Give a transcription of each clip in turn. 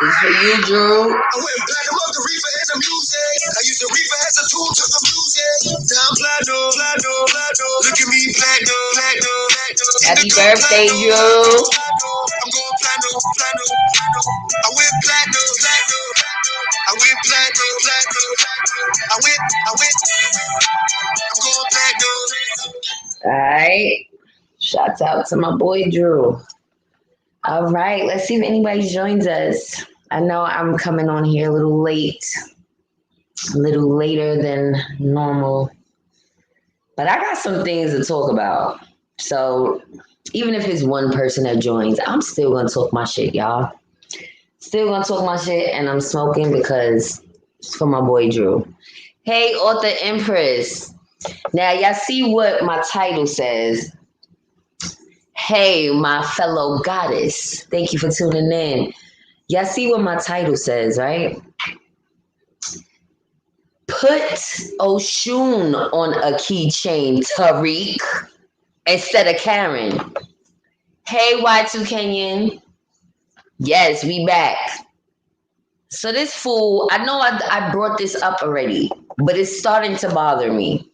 It's for you, Drew. I went platinum of the reefer and the music. I used the reefer as a tool to the music. Down platinum. Look at me, platinum. Happy birthday, Drew. I'm going platinum. I went platinum. I went platinum. I went. I'm going platinum. All right. Shouts out to my boy, Drew. All right. Let's see if anybody joins us. I know I'm coming on here a little late, a little later than normal, but I got some things to talk about. So even if it's one person that joins, I'm still going to talk my shit, y'all. Still going to talk my shit, and I'm smoking because it's for my boy, Drew. Hey, Author Empress. Now, y'all see what my title says. Hey, my fellow goddess. Thank you for tuning in. Y'all see what my title says, right? Put Oshun on a keychain, Tariq, instead of Karen. Hey, Y2 Kenyan. Yes, we back. So this fool, I know I brought this up already, but it's starting to bother me.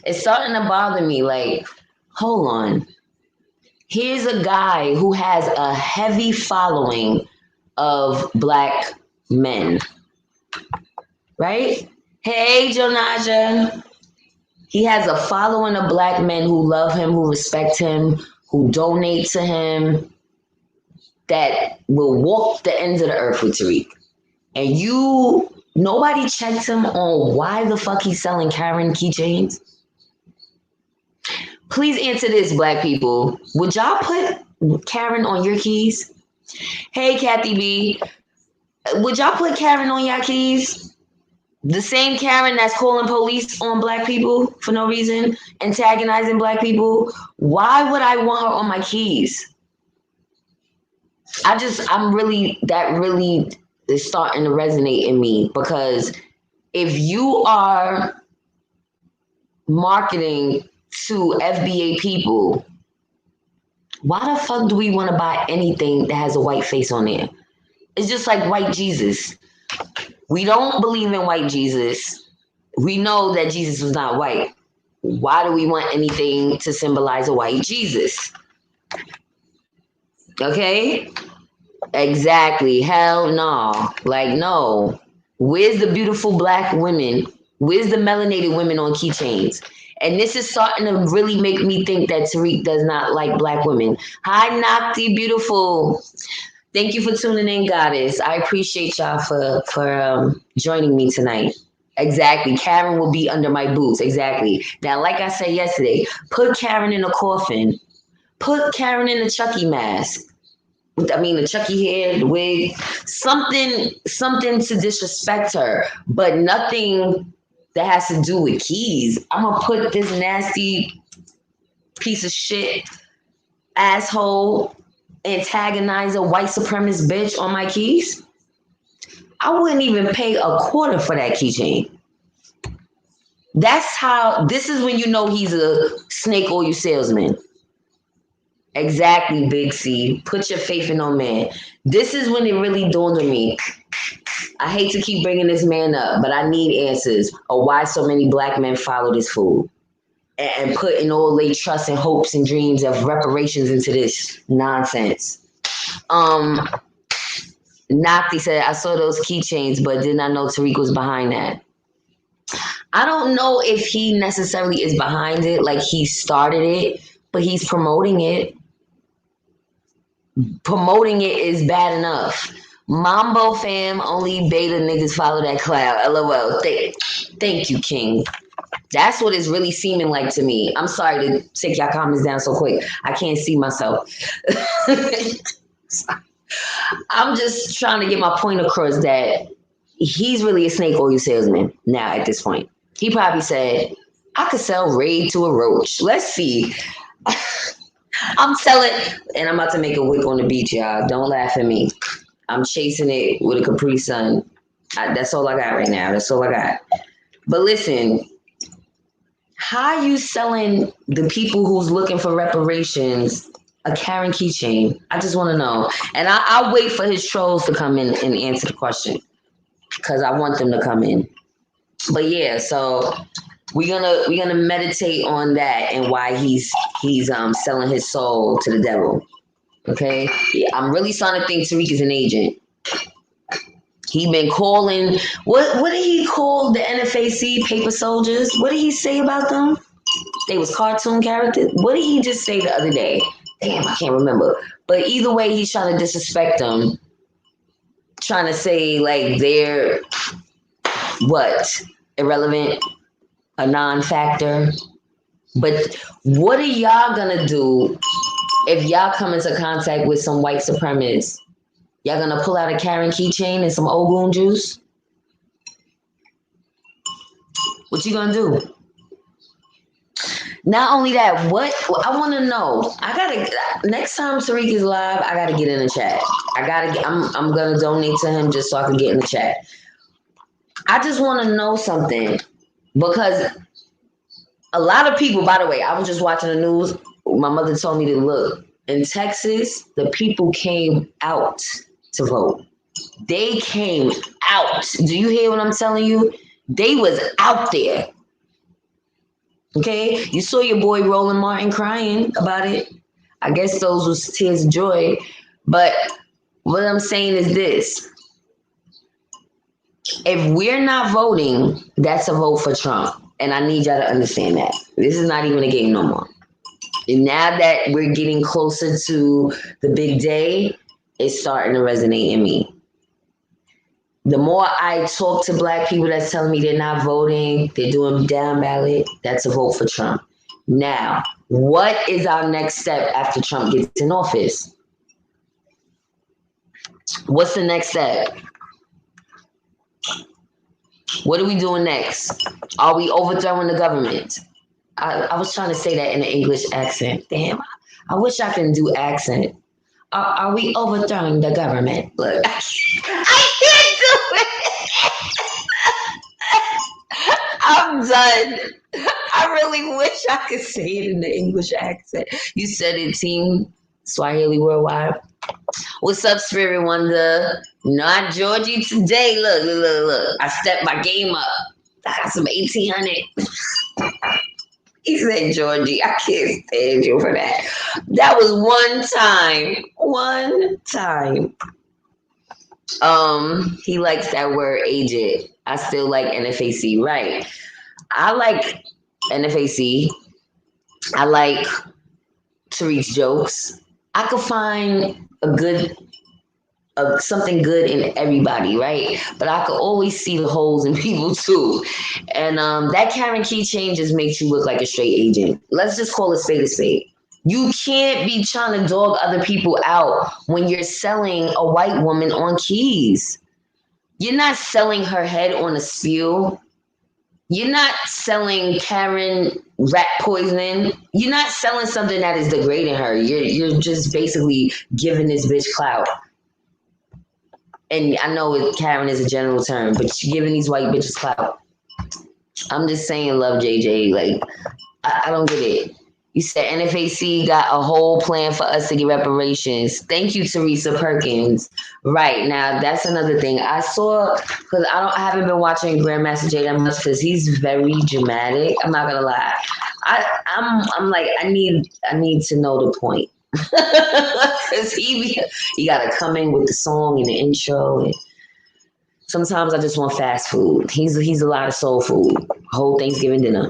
It's starting to bother me. Like, hold on. Here's a guy who has a heavy following of Black men, right? Hey, Jonaja. He has a following of Black men who love him, who respect him, who donate to him, that will walk the ends of the earth with Tariq. And nobody checked him on why the fuck he's selling Karen keychains. Please answer this, Black people. Would y'all put Karen on your keys? Hey, Kathy B. Would y'all put Karen on your keys? The same Karen that's calling police on Black people for no reason, antagonizing Black people. Why would I want her on my keys? That really is starting to resonate in me, because if you are marketing to FBA people, why the fuck do we want to buy anything that has a white face on there? It's just like white Jesus. We don't believe in white Jesus. We know that Jesus was not white. Why do we want anything to symbolize a white Jesus? Okay? Exactly. Hell no. Like, no. Where's the beautiful Black women? Where's the melanated women on keychains? And this is starting to really make me think that Tariq does not like Black women. Hi, Nakti, beautiful. Thank you for tuning in, Goddess. I appreciate y'all for joining me tonight. Exactly. Karen will be under my boots. Exactly. Now, like I said yesterday, put Karen in a coffin. Put Karen in a Chucky mask. I mean, the Chucky hair, the wig, something to disrespect her, but nothing that has to do with keys. I'm gonna put this nasty piece of shit, asshole, antagonizer, white supremacist bitch on my keys. I wouldn't even pay a quarter for that keychain. This is when you know he's a snake oil salesman. Exactly, Big C. Put your faith in no man. This is when it really dawned on me. I hate to keep bringing this man up, but I need answers of why so many Black men follow this fool and putting all their trust and hopes and dreams of reparations into this nonsense. Nakti said, I saw those keychains, but did not know Tariq was behind that. I don't know if he necessarily is behind it, like he started it, but he's promoting it. Promoting it is bad enough. Mambo fam, only beta niggas follow that cloud. LOL. Thank you, King. That's what it's really seeming like to me. I'm sorry to take y'all comments down so quick. I can't see myself. I'm just trying to get my point across that he's really a snake oil salesman now at this point. He probably said, I could sell Raid to a roach. Let's see. I'm selling, and I'm about to make a wick on the beach, y'all. Don't laugh at me. I'm chasing it with a Capri Sun. That's all I got right now. That's all I got. But listen, how you selling the people who's looking for reparations a Karen keychain? I just want to know. And I'll wait for his trolls to come in and answer the question because I want them to come in. But yeah, so we're gonna meditate on that and why he's selling his soul to the devil. Okay, yeah, I'm really starting to think Tariq is an agent. He been calling. What did he call the NFAC paper soldiers? What did he say about them? They was cartoon characters. What did he just say the other day? Damn, I can't remember. But either way, he's trying to disrespect them. Trying to say like they're what? Irrelevant, a non-factor. But what are y'all gonna do if y'all come into contact with some white supremacists? Y'all gonna pull out a Karen keychain and some Ogun juice? What you gonna do? Not only that, what I want to know, I gotta next time Tariq is live, I gotta get in the chat. I'm gonna donate to him just so I can get in the chat. I just want to know something because a lot of people, by the way, I was just watching the news. My mother told me to look. In Texas, the people came out to vote. They came out. Do you hear what I'm telling you? They was out there. Okay? You saw your boy Roland Martin crying about it. I guess those was tears of joy. But what I'm saying is this. If we're not voting, that's a vote for Trump. And I need y'all to understand that. This is not even a game no more. And now that we're getting closer to the big day, it's starting to resonate in me. The more I talk to Black people that's telling me they're not voting, they're doing down ballot, that's a vote for Trump. Now, what is our next step after Trump gets in office? What's the next step? What are we doing next? Are we overthrowing the government? I was trying to say that in an English accent. Damn, I wish I can do accent. Are we overthrowing the government? Look, I can't do it. I'm done. I really wish I could say it in the English accent. You said it, Team Swahili Worldwide. What's up, Spirit Wonder? Not Georgie today. Look. I stepped my game up. I got some 1800. He said, Georgie, I can't stand you for that. That was one time. He likes that word agent. I still like NFAC, right? I like NFAC. I like Tariq's jokes. I could find something good in everybody, right? But I could always see the holes in people too. And that Karen keychain just makes you look like a straight agent. Let's just call it spade a spade. You can't be trying to dog other people out when you're selling a white woman on keys. You're not selling her head on a spiel. You're not selling Karen rat poison. You're not selling something that is degrading her. You're just basically giving this bitch clout. And I know Karen is a general term, but you're giving these white bitches clout. I'm just saying, love JJ. Like, I don't get it. You said NFAC got a whole plan for us to get reparations. Thank you, Teresa Perkins. Right, now, that's another thing. I saw, because I haven't been watching Grandmaster Jay that much because he's very dramatic. I'm not going to lie. I'm like, I need to know the point. Because he got to come in with the song and the intro. And sometimes I just want fast food. He's a lot of soul food. Whole Thanksgiving dinner.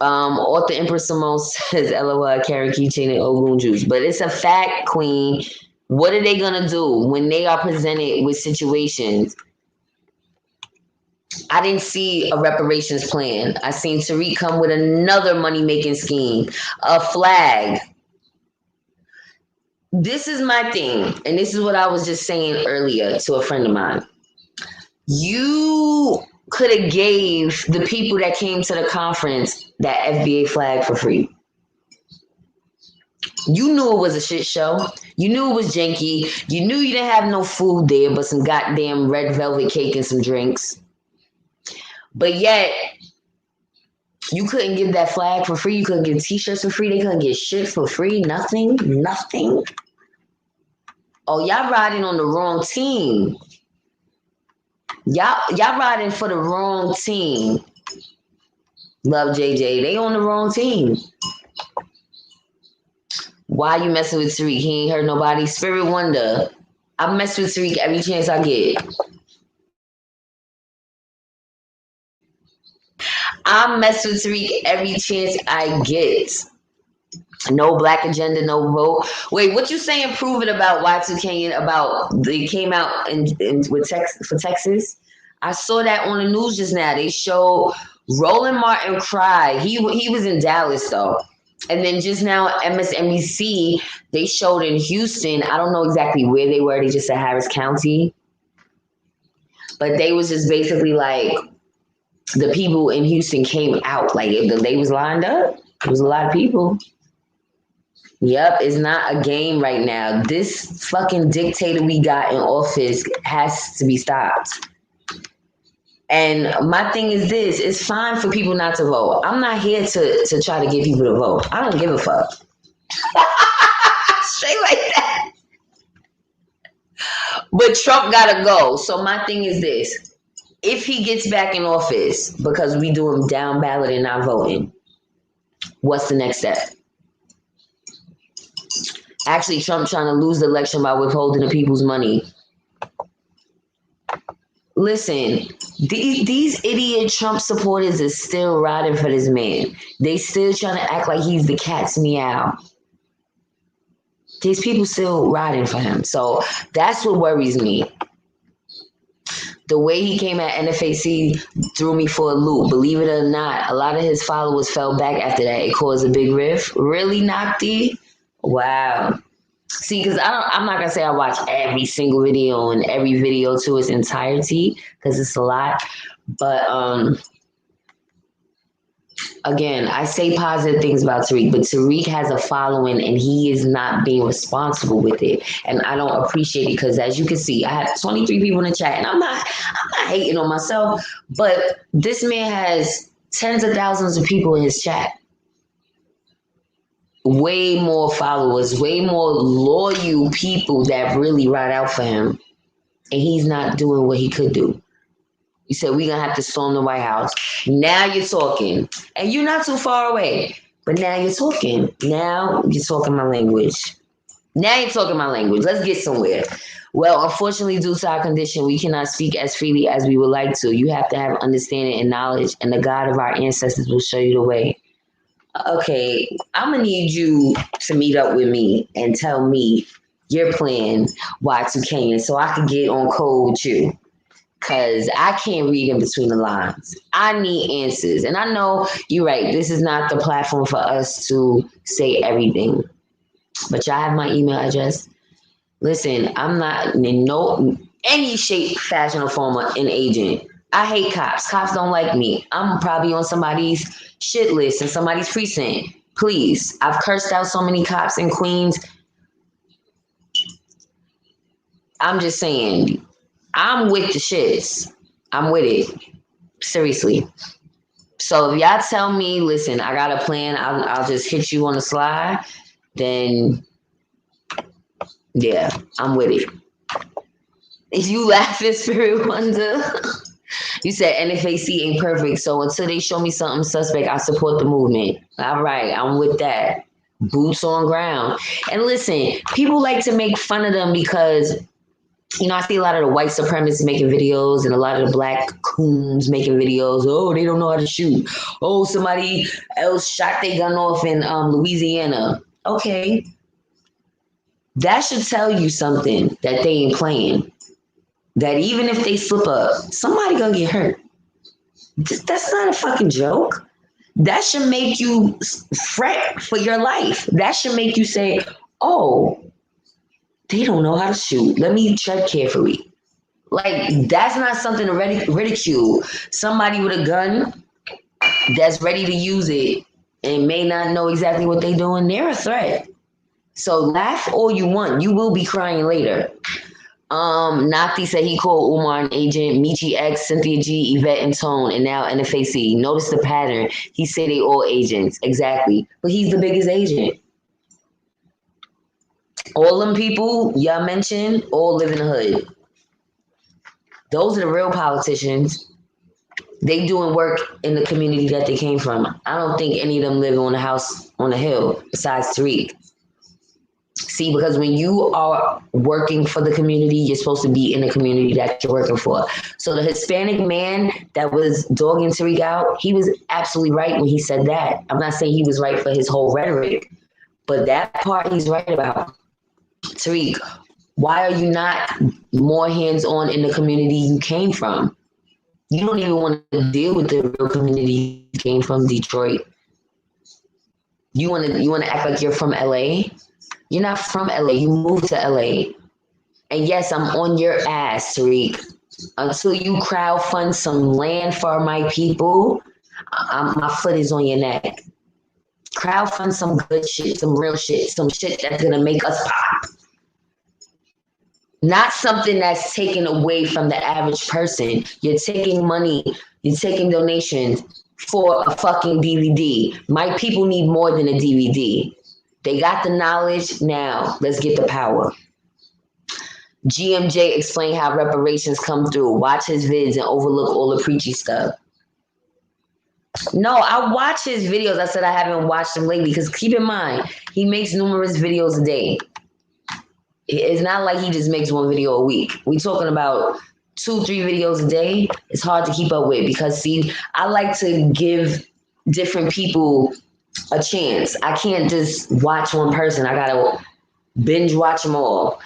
Author Empress Simone says, LOL, Karen keychain and Ogun juice. But it's a fact, Queen. What are they going to do when they are presented with situations? I didn't see a reparations plan. I seen Tariq come with another money-making scheme, a flag. This is my thing, and this is what I was just saying earlier to a friend of mine. You could have gave the people that came to the conference that FBA flag for free. You knew it was a shit show. You knew it was janky. You knew you didn't have no food there, but some goddamn red velvet cake and some drinks. But yet, you couldn't get that flag for free. You couldn't get t-shirts for free. They couldn't get shit for free. Nothing. Oh, y'all riding on the wrong team. Y'all riding for the wrong team. Love JJ. They on the wrong team. Why you messing with Tariq? He ain't hurt nobody. Spirit Wonder. I mess with Tariq every chance I get. I mess with Tariq every chance I get. No black agenda, no vote. Wait, what you saying? Prove it about Y2K, about they came out for Texas. I saw that on the news just now. They showed Roland Martin cry. He was in Dallas though. And then just now, MSNBC, they showed in Houston. I don't know exactly where they were. They just said Harris County. But they was just basically like, the people in Houston came out. Like, they was lined up. There was a lot of people. Yep, it's not a game right now. This fucking dictator we got in office has to be stopped. And my thing is this, it's fine for people not to vote. I'm not here to try to get people to vote. I don't give a fuck. Straight like that. But Trump gotta go. So my thing is this. If he gets back in office because we do him down ballot and not voting, what's the next step? Actually, Trump trying to lose the election by withholding the people's money. Listen, these idiot Trump supporters are still riding for this man. They still trying to act like he's the cat's meow. These people still riding for him. So that's what worries me. The way he came at NFAC threw me for a loop. Believe it or not, a lot of his followers fell back after that. It caused a big rift. Really, Nocti? Wow. See, because I'm not going to say I watch every single video and every video to its entirety because it's a lot. But again, I say positive things about Tariq, but Tariq has a following and he is not being responsible with it. And I don't appreciate it because as you can see, I have 23 people in the chat and I'm not hating on myself, but this man has tens of thousands of people in his chat. Way more followers, way more loyal people that really ride out for him. And he's not doing what he could do. You said we're going to have to storm the White House. Now you're talking. And you're not too far away. But now you're talking. Now you're talking my language. Let's get somewhere. Well, unfortunately, due to our condition, we cannot speak as freely as we would like to. You have to have understanding and knowledge, and the God of our ancestors will show you the way. Okay, I'm going to need you to meet up with me and tell me your plan, Y2K, so I can get on code with you. Because I can't read in between the lines. I need answers. And I know you're right. This is not the platform for us to say everything. But y'all have my email address. Listen, I'm not in any shape, fashion, or form an agent. I hate cops. Cops don't like me. I'm probably on somebody's shit list in somebody's precinct. Please. I've cursed out so many cops in Queens. I'm just saying, I'm with the shits. I'm with it. Seriously. So if y'all tell me, listen, I got a plan, I'll just hit you on the slide, then yeah, I'm with it. If you laughing, Spirit Wonder. You said NFAC ain't perfect, so until they show me something suspect, I support the movement. All right, I'm with that. Boots on ground. And listen, people like to make fun of them because, you know, I see a lot of the white supremacists making videos and a lot of the black coons making videos. Oh, they don't know how to shoot. Oh, somebody else shot their gun off in Louisiana. Okay. That should tell you something that they ain't playing. That even if they slip up, somebody gonna get hurt. That's not a fucking joke. That should make you fret for your life. That should make you say, oh, they don't know how to shoot. Let me tread carefully. Like, that's not something to ridicule. Somebody with a gun that's ready to use it and may not know exactly what they're doing, they're a threat. So laugh all you want. You will be crying later. Nafti said he called Umar an agent, Michi X, Cynthia G, Yvette and Tone, and now NFAC. Notice the pattern. He said they all agents. Exactly. But he's the biggest agent. All them people y'all mentioned all live in the hood. Those are the real politicians. They doing work in the community that they came from. I don't think any of them live on a house on a hill besides Tariq. See, because when you are working for the community, you're supposed to be in the community that you're working for. So the Hispanic man that was dogging Tariq out, he was absolutely right when he said that. I'm not saying he was right for his whole rhetoric, but that part he's right about. Tariq, why are you not more hands-on in the community you came from? You don't even want to deal with the real community you came from, Detroit. You want to act like you're from LA? You're not from LA. You moved to LA. And yes, I'm on your ass, Tariq. Until you crowdfund some land for my people, my foot is on your neck. Crowdfund some good shit, some real shit, some shit that's going to make us pop. Not something that's taken away from the average person. You're taking money, you're taking donations for a fucking DVD. My people need more than a DVD. They got the knowledge, now let's get the power. GMJ explained how reparations come through. Watch his vids and overlook all the preachy stuff. No, I watch his videos. I said I haven't watched them lately because keep in mind, he makes numerous videos a day. It's not like he just makes one video a week. We talking about 2-3 videos a day. It's hard to keep up with because, see, I like to give different people a chance. I can't just watch one person. I gotta binge watch them all.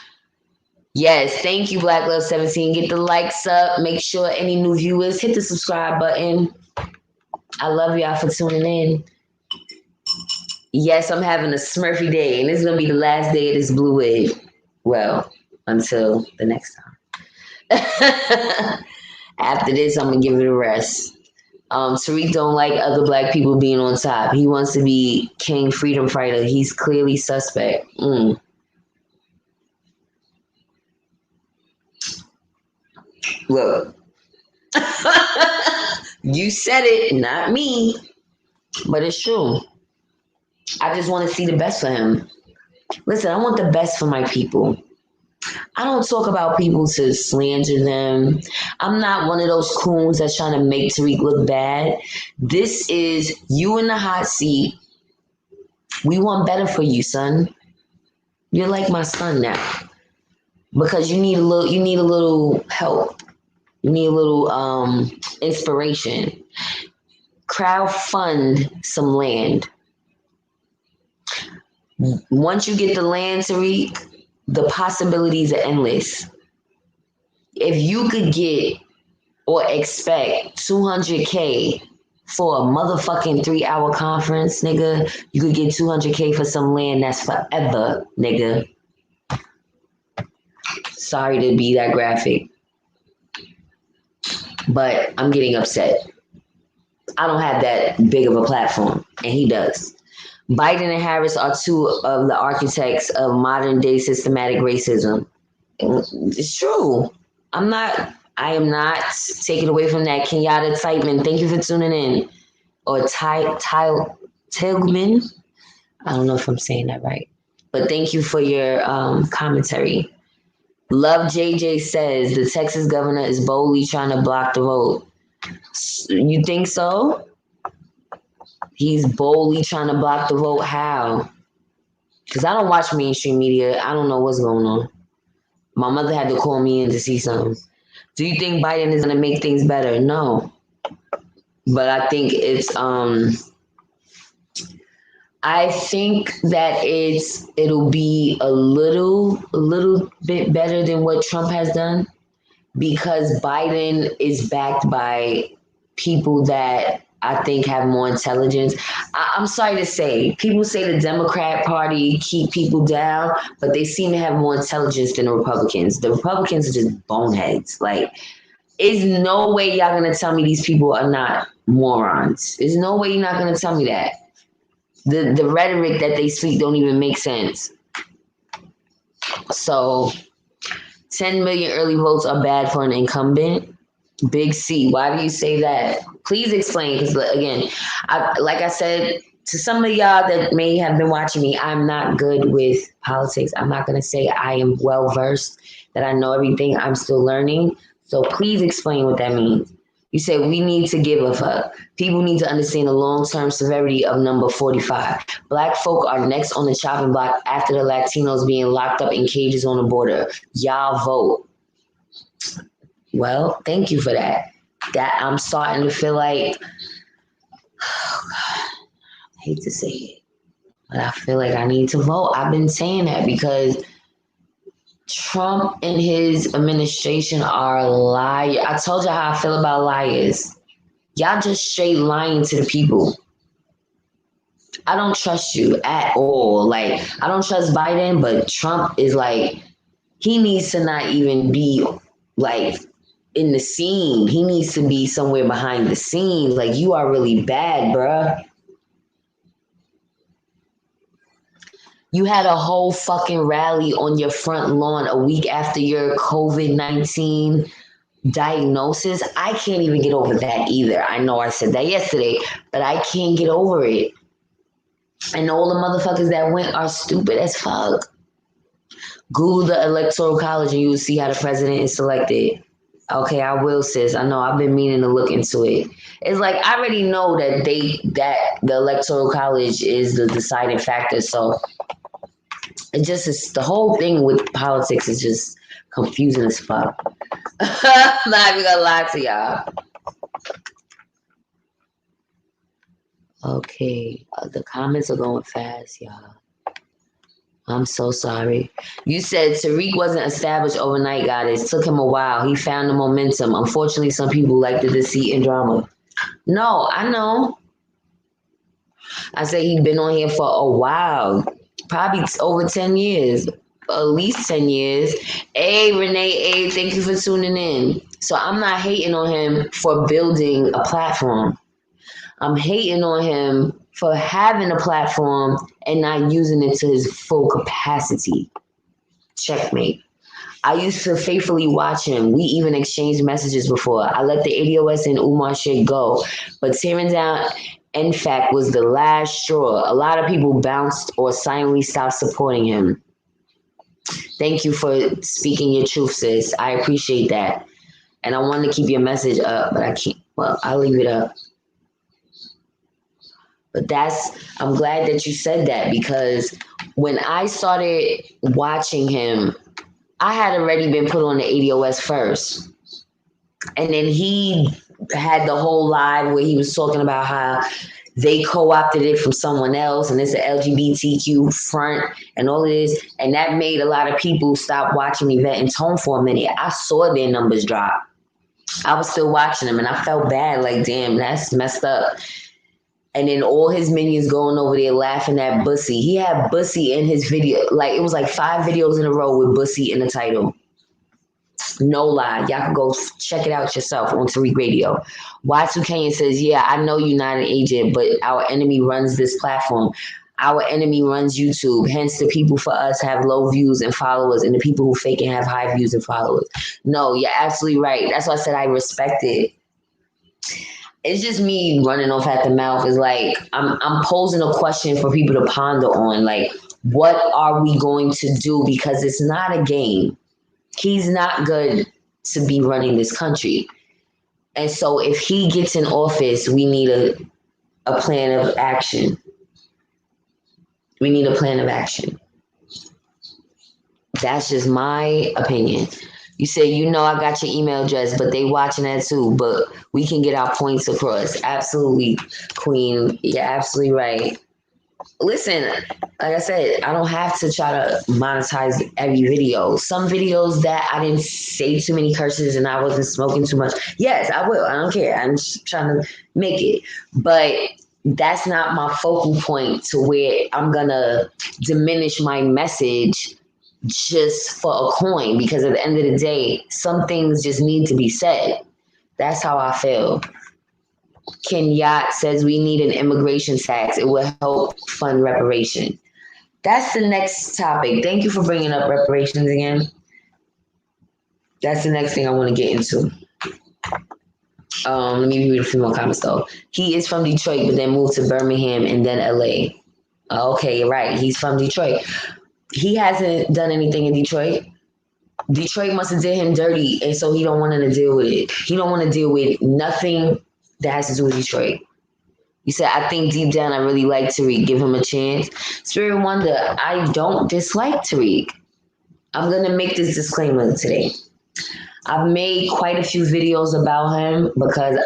Yes, thank you, Black Love 17. Get the likes up. Make sure any new viewers hit the subscribe button. I love y'all for tuning in. Yes, I'm having a Smurfy day, and this is gonna be the last day of this blue wig. Well, until the next time. After this, I'm gonna give it a rest. Tariq don't like other black people being on top. He wants to be king freedom fighter. He's clearly suspect. Look, you said it, not me, but it's true. I just want to see the best for him. Listen, I want the best for my people. I don't talk about people to slander them. I'm not one of those coons that's trying to make Tariq look bad. This is you in the hot seat. We want better for you, son. You're like my son now. Because you need a little help. You need a little inspiration. Crowdfund some land. Once you get the land, Tariq, the possibilities are endless. If you could get or expect $200K for a motherfucking 3-hour conference, nigga, you could get $200K for some land that's forever, nigga. Sorry to be that graphic, but I'm getting upset. I don't have that big of a platform, and he does. Biden and Harris are two of the architects of modern day systematic racism. It's true. I am not taking away from that. Kenyatta Tightman, thank you for tuning in. Or Tilgman. I don't know if I'm saying that right. But thank you for your commentary. Love JJ says the Texas governor is boldly trying to block the vote. You think so? He's boldly trying to block the vote. How? Because I don't watch mainstream media. I don't know what's going on. My mother had to call me in to see something. Do you think Biden is going to make things better? No. But I think I think that it'll be a little bit better than what Trump has done because Biden is backed by people that I think have more intelligence. I'm sorry to say, people say the Democrat Party keep people down, but they seem to have more intelligence than the Republicans. The Republicans are just boneheads. Like, there's no way y'all gonna tell me these people are not morons. There's no way you're not gonna tell me that. The rhetoric that they speak don't even make sense. So 10 million early votes are bad for an incumbent. Big C, why do you say that? Please explain, because again, like I said to some of y'all that may have been watching me, I'm not good with politics. I'm not going to say I am well versed, that I know everything. I'm still learning. So please explain what that means. You say we need to give a fuck. People need to understand the long-term severity of number 45. Black folk are next on the chopping block after the Latinos being locked up in cages on the border. Y'all vote. Well, thank you for that. That I'm starting to feel like, oh God, I hate to say it, but I feel like I need to vote. I've been saying that because Trump and his administration are liars. I told you how I feel about liars. Y'all just straight lying to the people. I don't trust you at all. Like, I don't trust Biden, but Trump is like, he needs to not even be like in the scene. He needs to be somewhere behind the scenes. Like, you are really bad, bruh. You had a whole fucking rally on your front lawn a week after your COVID-19 diagnosis. I can't even get over that either. I know I said that yesterday, but I can't get over it. And all the motherfuckers that went are stupid as fuck. Google the Electoral College and you will see how the president is selected. Okay, I will, sis. I know I've been meaning to look into it. It's like I already know that the Electoral College is the deciding factor. So it just is, the whole thing with politics is just confusing as fuck. I'm not even gonna lie to y'all. Okay, the comments are going fast, y'all. I'm so sorry. You said Tariq wasn't established overnight, guys. It took him a while. He found the momentum. Unfortunately, some people like the deceit and drama. No, I know. I say he's been on here for a while. Probably over 10 years. At least 10 years. Hey, Renee, thank you for tuning in. So I'm not hating on him for building a platform. I'm hating on him for having a platform and not using it to his full capacity. Checkmate. I used to faithfully watch him. We even exchanged messages before. I let the ADOS and Umar shit go. But tearing down NFAC was the last straw. A lot of people bounced or silently stopped supporting him. Thank you for speaking your truth, sis. I appreciate that. And I want to keep your message up, but I can't. Well, I'll leave it up. But I'm glad that you said that, because when I started watching him, I had already been put on the ADOS first. And then he had the whole live where he was talking about how they co-opted it from someone else and it's an LGBTQ front and all of this. And that made a lot of people stop watching Yvette and Tone for a minute. I saw their numbers drop. I was still watching them and I felt bad, like, damn, that's messed up. And then all his minions going over there laughing at Bussy. He had Bussy in his video. Like, it was like 5 videos in a row with Bussy in the title. No lie. Y'all can go check it out yourself on Tariq Radio. Y2 Kenyon says, yeah, I know you're not an agent, but our enemy runs this platform. Our enemy runs YouTube. Hence, the people for us have low views and followers, and the people who fake and have high views and followers. No, you're absolutely right. That's why I said I respect it. It's just me running off at the mouth. Is like I'm posing a question for people to ponder on. Like, what are we going to do? Because it's not a game. He's not good to be running this country. And so if he gets in office, we need a plan of action. We need a plan of action. That's just my opinion. You say, I got your email address, but they watching that too. But we can get our points across. Absolutely, Queen. You're absolutely right. Listen, like I said, I don't have to try to monetize every video. Some videos that I didn't say too many curses and I wasn't smoking too much. Yes, I will. I don't care. I'm just trying to make it. But that's not my focal point to where I'm going to diminish my message just for a coin, because at the end of the day, some things just need to be said. That's how I feel. Ken Yacht says we need an immigration tax. It will help fund reparation. That's the next topic. Thank you for bringing up reparations again. That's the next thing I want to get into. Let me read a few more comments though. He is from Detroit, but then moved to Birmingham and then LA. Okay, you're right. He's from Detroit. He hasn't done anything in Detroit. Detroit must have did him dirty, and so he don't want to deal with it. He don't want to deal with nothing that has to do with Detroit. He said, I think deep down I really like Tariq. Give him a chance. Spirit Wonder, I don't dislike Tariq. I'm going to make this disclaimer today. I've made quite a few videos about him because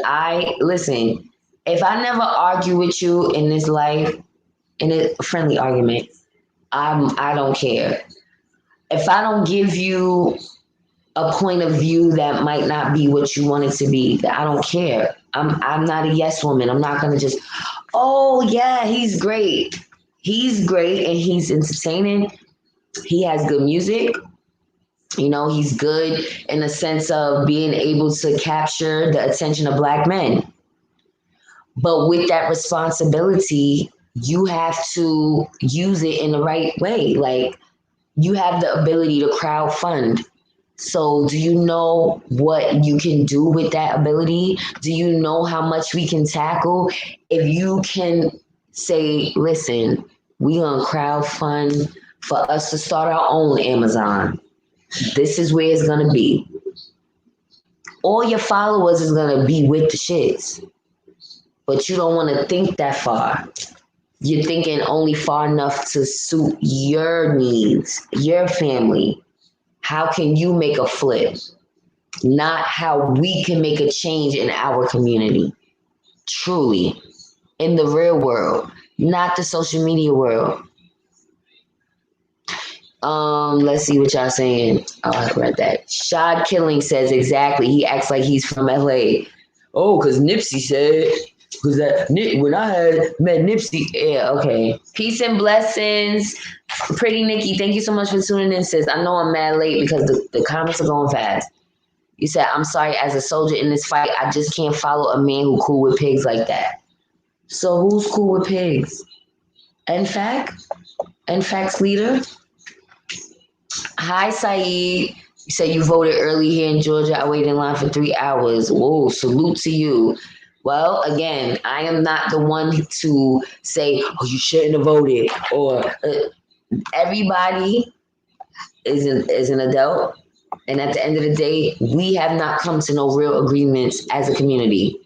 listen, if I never argue with you in this life, in a friendly argument, I don't care. If I don't give you a point of view that might not be what you want it to be, I don't care. I'm not a yes woman. I'm not gonna just, oh yeah, he's great. He's great and he's entertaining. He has good music. You know, he's good in the sense of being able to capture the attention of Black men. But with that responsibility, you have to use it in the right way. Like, you have the ability to crowdfund. So do you know what you can do with that ability? Do you know how much we can tackle? If you can say, listen, we gonna crowdfund for us to start our own Amazon. This is where it's gonna be. All your followers is gonna be with the shits. But you don't wanna think that far. You're thinking only far enough to suit your needs, your family. How can you make a flip? Not how we can make a change in our community. Truly. In the real world, not the social media world. Let's see what y'all saying. Oh, I read that. Shad Killing says exactly. He acts like he's from LA. Oh, because Nipsey said. Because that when I had met Nipsey, yeah, okay. Peace and blessings. Pretty Nikki, thank you so much for tuning in, sis. I know I'm mad late because the comments are going fast. You said, I'm sorry, as a soldier in this fight, I just can't follow a man who cool with pigs like that. So who's cool with pigs? NFAC's leader? Hi, Saeed. You said you voted early here in Georgia. I waited in line for 3 hours. Whoa, salute to you. Well, again, I am not the one to say, oh, you shouldn't have voted. Or everybody is an adult. And at the end of the day, we have not come to no real agreements as a community.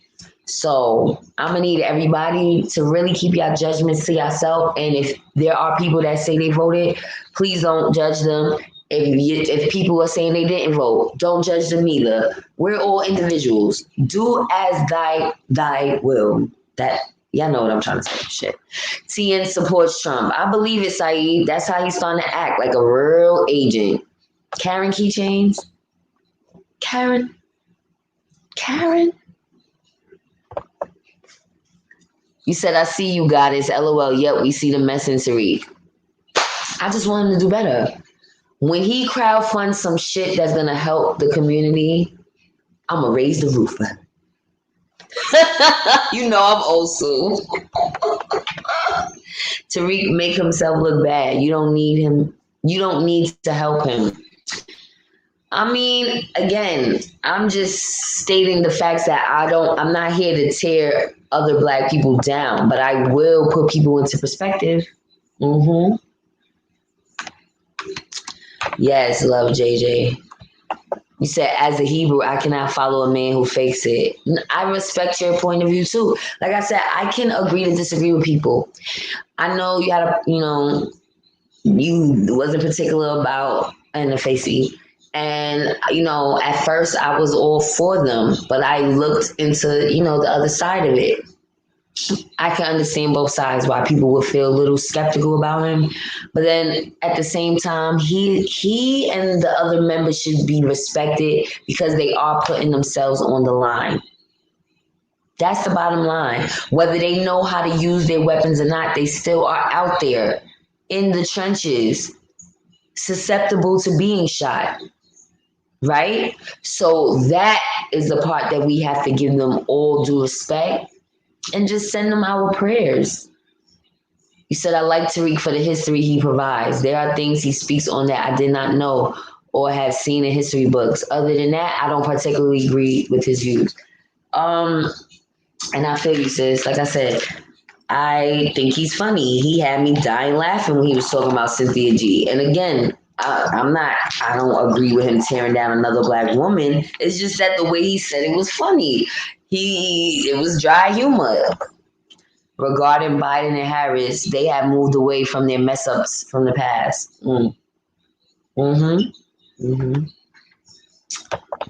So I'm going to need everybody to really keep your judgments to yourself. And if there are people that say they voted, please don't judge them. If people are saying they didn't vote, don't judge them either. We're all individuals. Do as thy will. That y'all know what I'm trying to say. Shit. TN supports Trump. I believe it, Saeed. That's how he's starting to act like a real agent. Karen keychains. Karen. You said, I see you, goddess. LOL. Yep, we see the mess in Tariq. I just want him to do better. When he crowdfunds some shit that's going to help the community, I'm going to raise the roof. You know I'm old school. Tariq make himself look bad. You don't need him. You don't need to help him. I mean, again, I'm just stating the facts that I'm not here to tear other Black people down, but I will put people into perspective. Mm-hmm. Yes, love JJ. You said, as a Hebrew, I cannot follow a man who fakes it. I respect your point of view too. Like I said, I can agree to disagree with people. I know you wasn't particular about NFAC. And, at first I was all for them, but I looked into, the other side of it. I can understand both sides why people would feel a little skeptical about him. But then at the same time, he and the other members should be respected because they are putting themselves on the line. That's the bottom line. Whether they know how to use their weapons or not, they still are out there in the trenches, susceptible to being shot. Right? So that is the part that we have to give them all due respect and just send them our prayers. You said, I like Tariq for the history he provides. There are things he speaks on that I did not know or have seen in history books. Other than that, I don't particularly agree with his views. And I feel you, sis. Like I said, I think he's funny. He had me dying laughing when he was talking about Cynthia G. And again, I don't agree with him tearing down another black woman. It's just that the way he said it was funny. It was dry humor. Regarding Biden and Harris, they have moved away from their mess ups from the past. You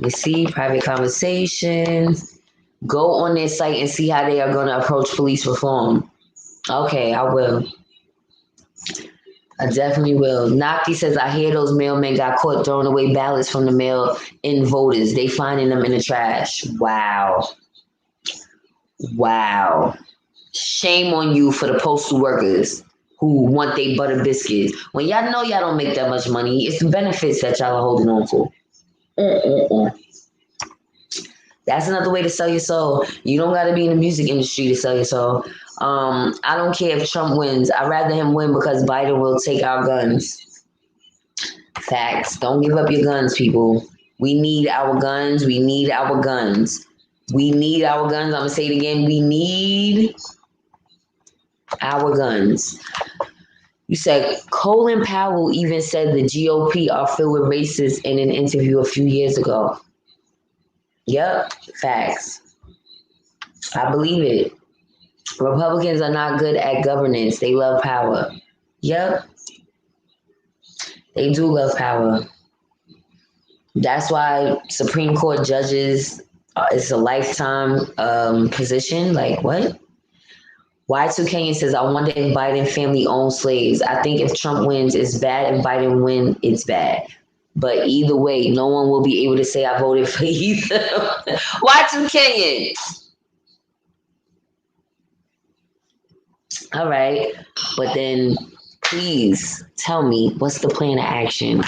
see, private conversations. Go on their site and see how they are going to approach police reform. Okay, I will. I definitely will. Naki says, I hear those mailmen got caught throwing away ballots from the mail-in voters. They finding them in the trash. Wow. Shame on you for the postal workers who want their butter biscuits. When y'all know y'all don't make that much money, it's the benefits that y'all are holding on for. That's another way to sell your soul. You don't got to be in the music industry to sell your soul. I don't care if Trump wins. I'd rather him win because Biden will take our guns. Facts. Don't give up your guns, people. We need our guns. I'm going to say it again. We need our guns. You said Colin Powell even said the GOP are filled with racists in an interview a few years ago. Yep, facts. I believe it. Republicans are not good at governance. They love power. Yep. They do love power. That's why Supreme Court judges, it's a lifetime position. Like, what? Y2 Kenyon says, I wonder if Biden family owns slaves. I think if Trump wins, it's bad. If Biden wins, it's bad. But either way, no one will be able to say I voted for either. Y2 Kenyon. All right. But then please tell me, what's the plan of action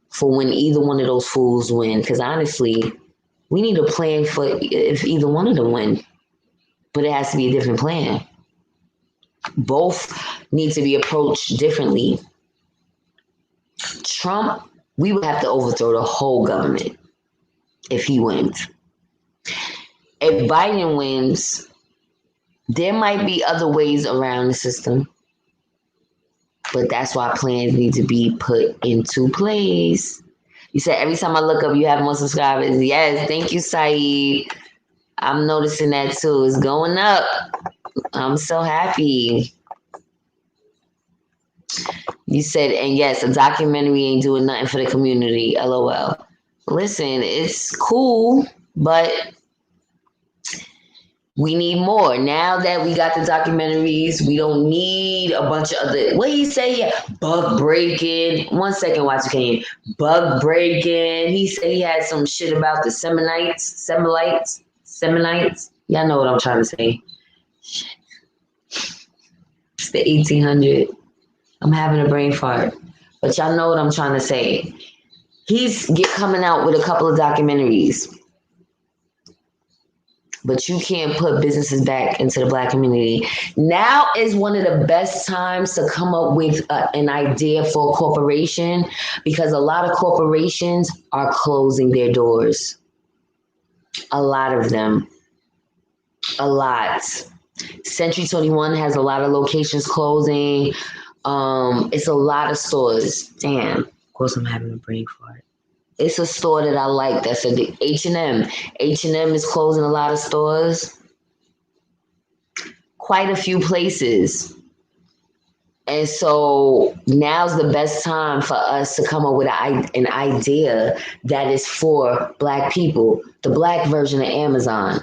for when either one of those fools win? Because honestly, we need a plan for if either one of them win. But it has to be a different plan. Both need to be approached differently. Trump, we would have to overthrow the whole government if he wins. If Biden wins, there might be other ways around the system. But that's why plans need to be put into place. You said every time I look up, you have more subscribers. Yes, thank you, Saeed. I'm noticing that too. It's going up. I'm so happy. You said, and yes, a documentary ain't doing nothing for the community. LOL. Listen, it's cool, but we need more. Now that we got the documentaries, we don't need a bunch of other, what do you say? Yeah, bug breaking. 1 second, watch again. Bug breaking. He said he had some shit about the Seminites. Y'all know what I'm trying to say. Shit. It's the 1800. I'm having a brain fart. But y'all know what I'm trying to say. He's coming out with a couple of documentaries. But you can't put businesses back into the Black community. Now is one of the best times to come up with an idea for a corporation because a lot of corporations are closing their doors. A lot of them. A lot. Century 21 has a lot of locations closing. It's a lot of stores. Damn. Of course, I'm having a brain fart. It's a store that I like. That's a H&M. H&M is closing a lot of stores. Quite a few places. And so now's the best time for us to come up with an idea that is for Black people. The Black version of Amazon.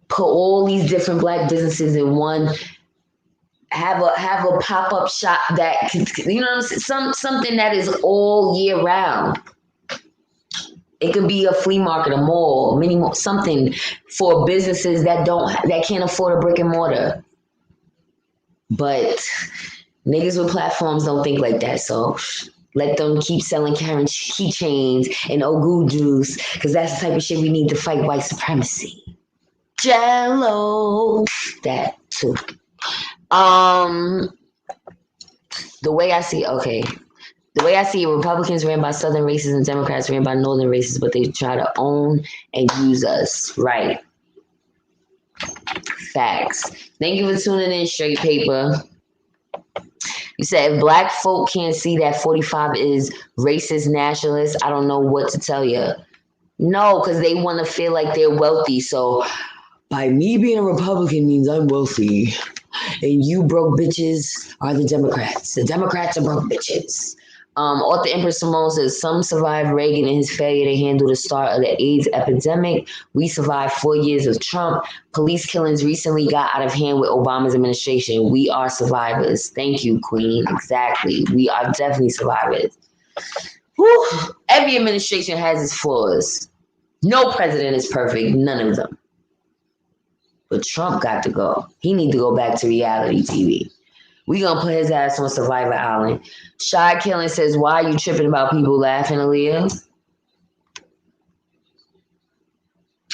Put all these different Black businesses in one. Have a pop-up shop that, you know, something that is all year round. It could be a flea market, a mall, mini mall, something for businesses that can't afford a brick and mortar. But niggas with platforms don't think like that. So let them keep selling Karen keychains and Ogu juice, because that's the type of shit we need to fight white supremacy. Jello, that too. The way I see, okay. The way I see it, Republicans ran by Southern racists and Democrats ran by Northern racists, but they try to own and use us. Right. Facts. Thank you for tuning in, Straight Paper. You said if black folk can't see that 45 is racist nationalist, I don't know what to tell you. No, because they want to feel like they're wealthy. So by me being a Republican means I'm wealthy. And you broke bitches are the Democrats. The Democrats are broke bitches. Author Empress Simone says some survived Reagan and his failure to handle the start of the AIDS epidemic. We survived 4 years of Trump. Police killings recently got out of hand with Obama's administration. We are survivors. Thank you, Queen. Exactly. We are definitely survivors. Whew. Every administration has its flaws. No president is perfect. None of them. But Trump got to go. He need to go back to reality TV. We gonna put his ass on Survivor Island. Shy Killing says, why are you tripping about people laughing, Aaliyah?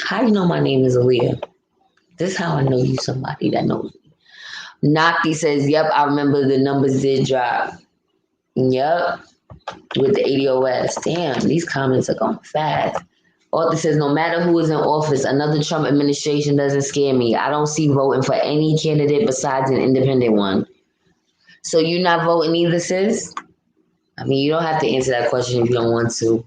How you know my name is Aaliyah? This is how I know you somebody that knows me. Nakti says, yep, I remember the numbers did drop. Yep. With the ADOS. Damn, these comments are going fast. Author says, no matter who is in office, another Trump administration doesn't scare me. I don't see voting for any candidate besides an independent one. So you're not voting either, sis? I mean, you don't have to answer that question if you don't want to.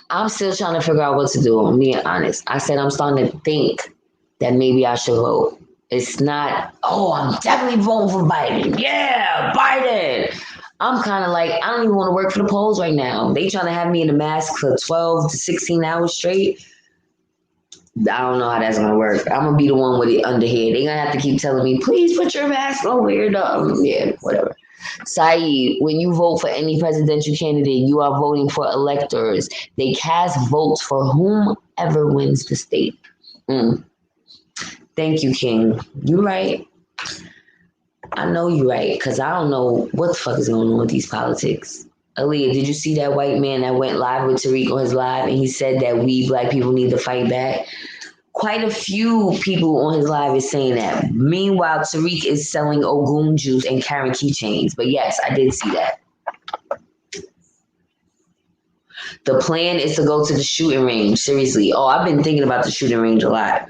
I'm still trying to figure out what to do. I'm being honest. I said I'm starting to think that maybe I should vote. It's not, oh, I'm definitely voting for Biden. Yeah, Biden. I'm kind of like, I don't even want to work for the polls right now. They trying to have me in a mask for 12 to 16 hours straight. I don't know how that's going to work. I'm going to be the one with it under here. They're going to have to keep telling me, please put your mask on, weirdo. Yeah, whatever. Saeed, when you vote for any presidential candidate, you are voting for electors. They cast votes for whomever wins the state. Thank you, King. You right. I know you right, because I don't know what the fuck is going on with these politics. Aaliyah, did you see that white man that went live with Tariq on his live and he said that we black people need to fight back? Quite a few people on his live is saying that. Meanwhile, Tariq is selling Ogun juice and carrying keychains. But yes, I did see that. The plan is to go to the shooting range. Seriously. Oh, I've been thinking about the shooting range a lot.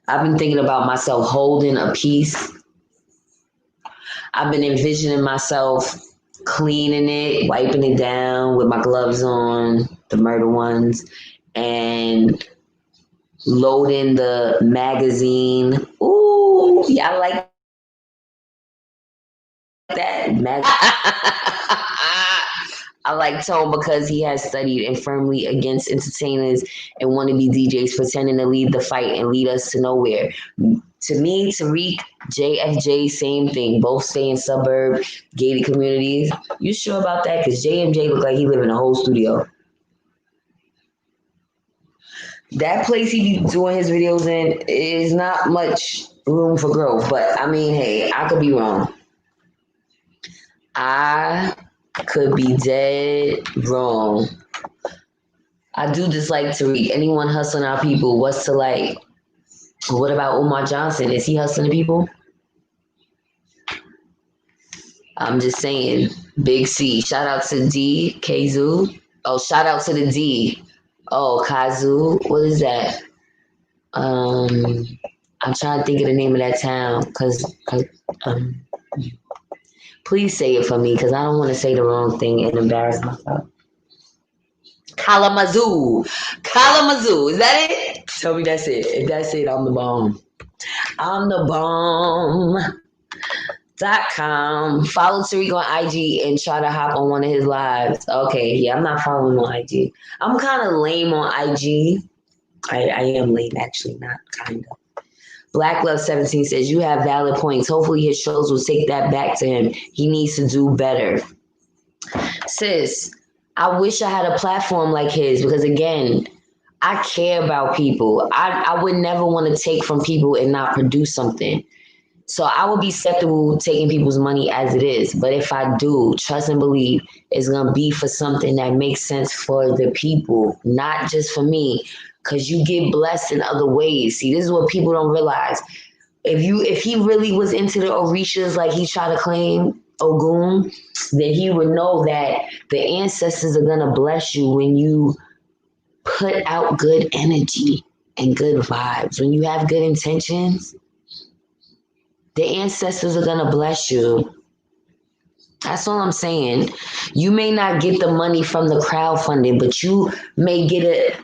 I've been thinking about myself holding a piece. I've been envisioning myself cleaning it, wiping it down with my gloves on, the murder ones, and loading the magazine. Ooh, y'all like that? I like Tone because he has studied and firmly against entertainers and wannabe DJs pretending to lead the fight and lead us to nowhere. To me, Tariq, JFJ, same thing. Both stay in suburb, gated communities. You sure about that? Because JMJ look like he live in a whole studio. That place he be doing his videos in is not much room for growth. But, I mean, hey, I could be wrong. I could be dead wrong. I do dislike Tariq. Anyone hustling our people, what's to like? What about Umar Johnson? Is he hustling people? I'm just saying. Big C. Shout out to D. Kazu. Oh, shout out to the D. Oh, Kazu. What is that? I'm trying to think of the name of that town because please say it for me because I don't want to say the wrong thing and embarrass myself. Kalamazoo. Kalamazoo. Is that it? Tell me that's it. If that's it, I'm the bomb. I'm the bomb.com. Follow Tariq on IG and try to hop on one of his lives. Okay, yeah, I'm not following him on IG. I'm kind of lame on IG. I am lame, actually, not kind of. Black Love 17 says, you have valid points. Hopefully his shows will take that back to him. He needs to do better. Sis, I wish I had a platform like his because, again, I care about people. I would never want to take from people and not produce something. So I would be acceptable taking people's money as it is. But if I do, trust and believe it's going to be for something that makes sense for the people, not just for me. Because you get blessed in other ways. See, this is what people don't realize. If he really was into the Orishas like he tried to claim Ogun, then he would know that the ancestors are gonna bless you when you put out good energy and good vibes. When you have good intentions, the ancestors are gonna bless you. That's all I'm saying. You may not get the money from the crowdfunding, but you may get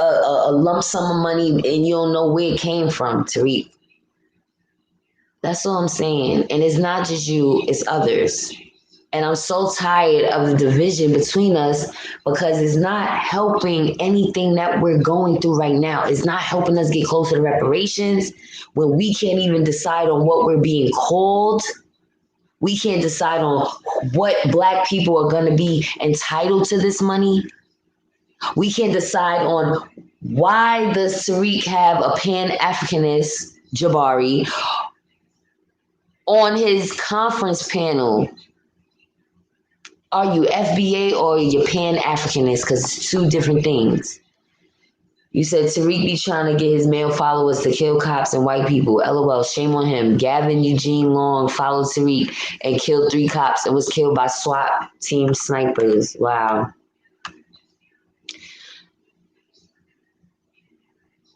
a lump sum of money and you don't know where it came from, Tariq. That's all I'm saying. And it's not just you, it's others. And I'm so tired of the division between us because it's not helping anything that we're going through right now. It's not helping us get closer to reparations when we can't even decide on what we're being called. We can't decide on what Black people are going to be entitled to this money. We can't decide on why does Tariq have a Pan-Africanist, Jabari, on his conference panel. Are you FBA or you Pan-Africanist? Because it's two different things. You said Tariq be trying to get his male followers to kill cops and white people. LOL, shame on him. Gavin Eugene Long followed Tariq and killed 3 cops and was killed by SWAT team snipers. Wow.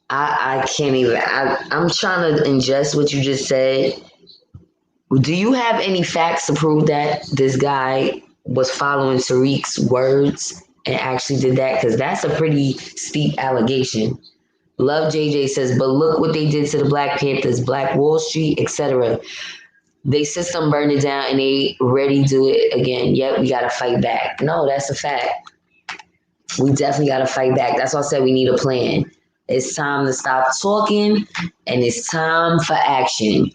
I can't even. I'm trying to ingest what you just said. Do you have any facts to prove that this guy was following Tariq's words and actually did that? Because that's a pretty steep allegation. Love JJ says, but look what they did to the Black Panthers, Black Wall Street, etc. They system burned it down and they ready to do it again. Yep, we got to fight back. No, that's a fact. We definitely got to fight back. That's why I said we need a plan. It's time to stop talking and it's time for action.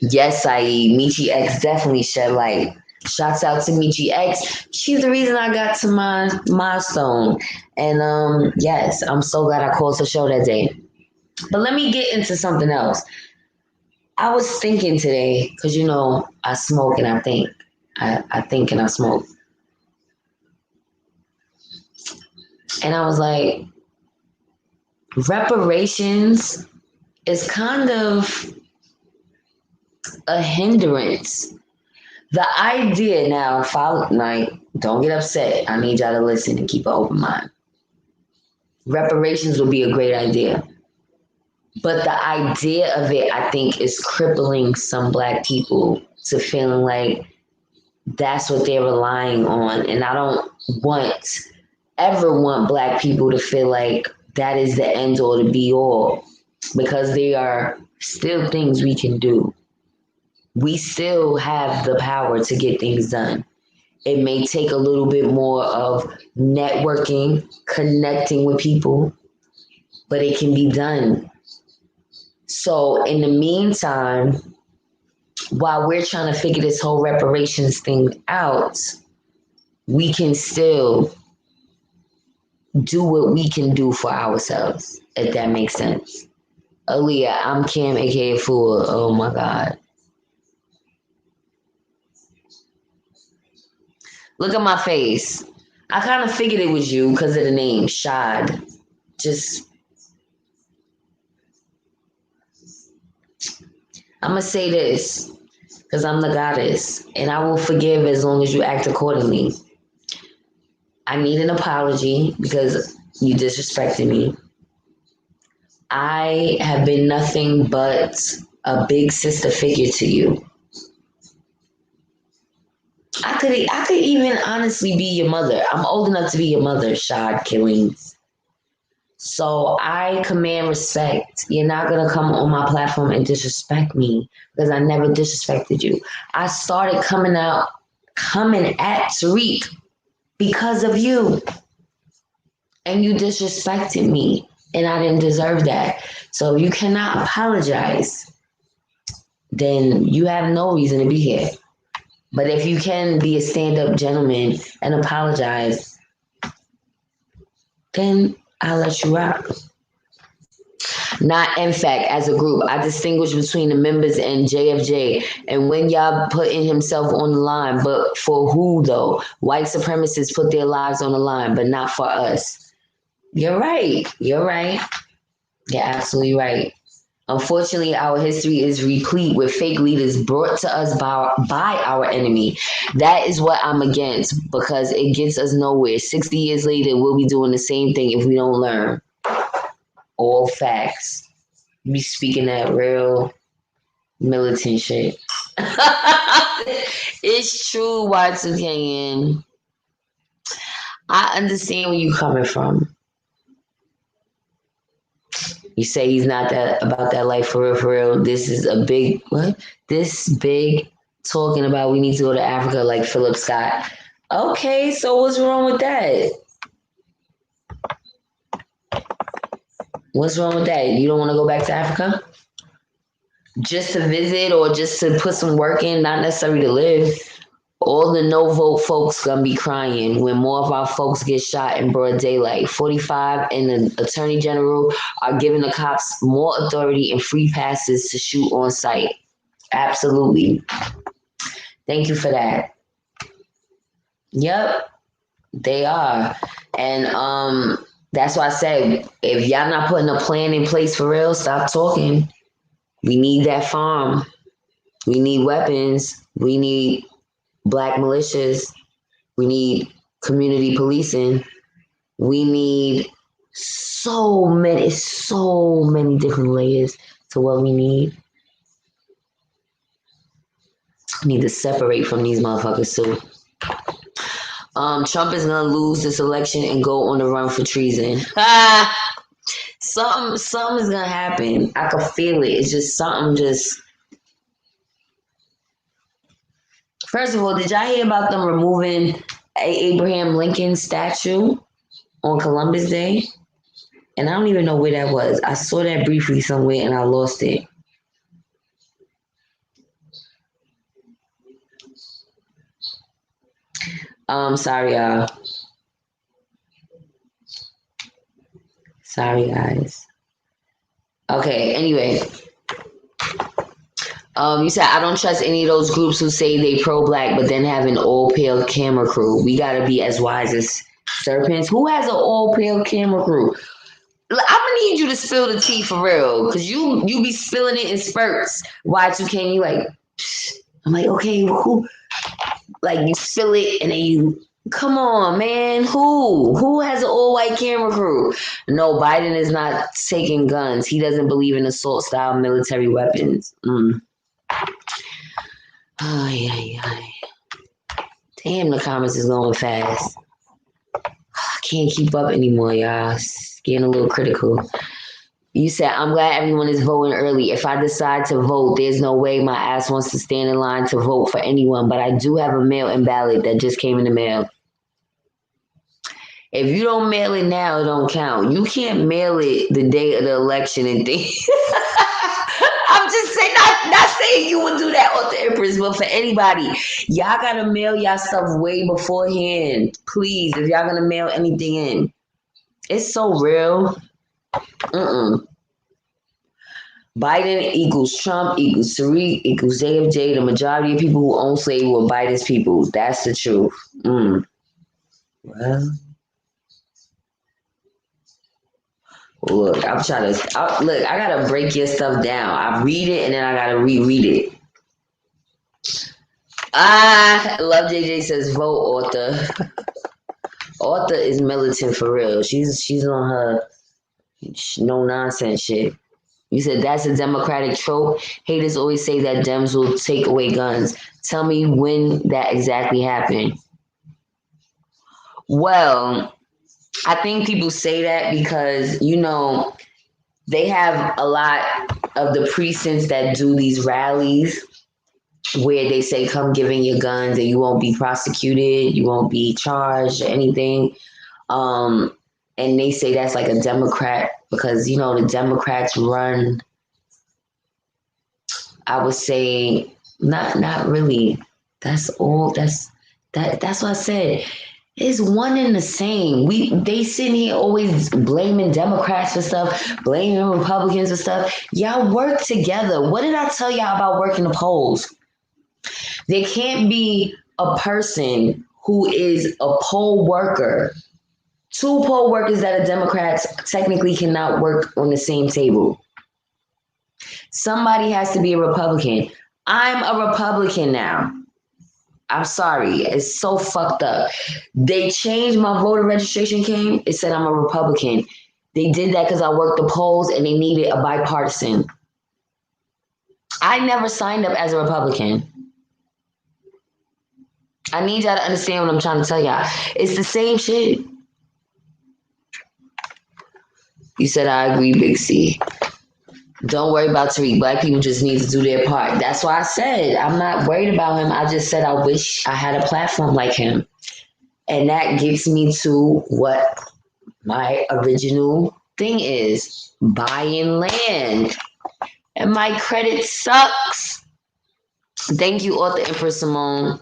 Yes, Michi X definitely shed light. Shouts out to Michi X. She's the reason I got to my milestone. And yes, I'm so glad I called the show that day. But let me get into something else. I was thinking today, because you know, I smoke and I think. I think and I smoke. And I was like, reparations is kind of a hindrance. The idea now, don't get upset. I need y'all to listen and keep an open mind. Reparations would be a great idea. But the idea of it, I think, is crippling some Black people to feeling like that's what they're relying on. And I don't ever want Black people to feel like that is the end all to be all, because there are still things we can do. We still have the power to get things done. It may take a little bit more of networking, connecting with people, but it can be done. So in the meantime, while we're trying to figure this whole reparations thing out, we can still do what we can do for ourselves, if that makes sense. Aaliyah, I'm Cam, aka Fool. Oh my God. Look at my face. I kind of figured it was you because of the name, Shad. I'm going to say this because I'm the goddess and I will forgive as long as you act accordingly. I need an apology because you disrespected me. I have been nothing but a big sister figure to you. I could even honestly be your mother. I'm old enough to be your mother, Shad Killings. So I command respect. You're not going to come on my platform and disrespect me because I never disrespected you. I started coming at Tariq because of you. And you disrespected me. And I didn't deserve that. So you cannot apologize. Then you have no reason to be here. But if you can be a stand-up gentleman and apologize, then I'll let you rock. Not in fact, as a group, I distinguish between the members and JFJ. And when y'all putting himself on the line, but for who though? White supremacists put their lives on the line, but not for us. You're right. You're absolutely right. Unfortunately, our history is replete with fake leaders brought to us by our enemy. That is what I'm against because it gets us nowhere. 60 years later, we'll be doing the same thing if we don't learn. All facts. Be speaking that real militant shit. It's true, Y2K. I understand where you coming from. You say he's not that about that life for real, for real. This is a big what? This big talking about we need to go to Africa like Philip Scott. Okay, so what's wrong with that? What's wrong with that? You don't want to go back to Africa? Just to visit or just to put some work in, not necessarily to live. All the no vote folks gonna be crying when more of our folks get shot in broad daylight. 45 and the attorney general are giving the cops more authority and free passes to shoot on site. Absolutely. Thank you for that. Yep, they are. And that's why I said if y'all not putting a plan in place for real, stop talking. We need that farm. We need weapons. We need Black militias. We need community policing. We need so many different layers to what we need. We need to separate from these motherfuckers too. Trump is gonna lose this election and go on the run for treason. Something is gonna happen. I can feel it. It's just something. First of all, did y'all hear about them removing Abraham Lincoln's statue on Columbus Day? And I don't even know where that was. I saw that briefly somewhere and I lost it. Sorry, y'all. Sorry, guys. Okay, anyway. You said, I don't trust any of those groups who say they pro-Black, but then have an all-pale camera crew. We got to be as wise as serpents. Who has an all-pale camera crew? I'm going to need you to spill the tea for real, because you be spilling it in spurts. Y2K, you like, psh. I'm like, okay, who? Like, you spill it, and then you, come on, man. Who has an all-white camera crew? No, Biden is not taking guns. He doesn't believe in assault-style military weapons. Ay. Damn, the comments is going fast. I can't keep up anymore, y'all. It's getting a little critical. You said, I'm glad everyone is voting early. If I decide to vote, there's no way my ass wants to stand in line to vote for anyone, but I do have a mail-in ballot that just came in the mail. If you don't mail it now, it don't count. You can't mail it the day of the election and think. I'm just saying, not saying you would do that on the Empress, but for anybody, y'all gotta mail y'all stuff way beforehand. Please, if y'all gonna mail anything in. It's so real. Biden equals Trump equals Tariq equals JFJ. The majority of people who own slavery were Biden's people. That's the truth. Well. Look, I'm trying to look. I gotta break your stuff down. I read it and then I gotta reread it. Love JJ says vote author. Author is militant for real. She's on her no nonsense shit. You said that's a Democratic trope. Haters always say that Dems will take away guns. Tell me when that exactly happened. Well, I think people say that because, they have a lot of the precincts that do these rallies where they say, come give in your guns and you won't be prosecuted, you won't be charged or anything. And they say that's like a Democrat because, the Democrats run, I would say, not really. That's what I said. It's one and the same. They sitting here always blaming Democrats for stuff, blaming Republicans for stuff. Y'all work together. What did I tell y'all about working the polls? There can't be a person who is a poll worker. Two poll workers that are Democrats technically cannot work on the same table. Somebody has to be a Republican. I'm a Republican now. I'm sorry. It's so fucked up. They changed my voter registration came. It said I'm a Republican. They did that because I worked the polls and they needed a bipartisan. I never signed up as a Republican. I need y'all to understand what I'm trying to tell y'all. It's the same shit. You said I agree, Big C. Don't worry about Tariq. Black people just need to do their part. That's why I said I'm not worried about him. I just said I wish I had a platform like him. And that gets me to what my original thing is, buying land. And my credit sucks. Thank you, author Empress Simone.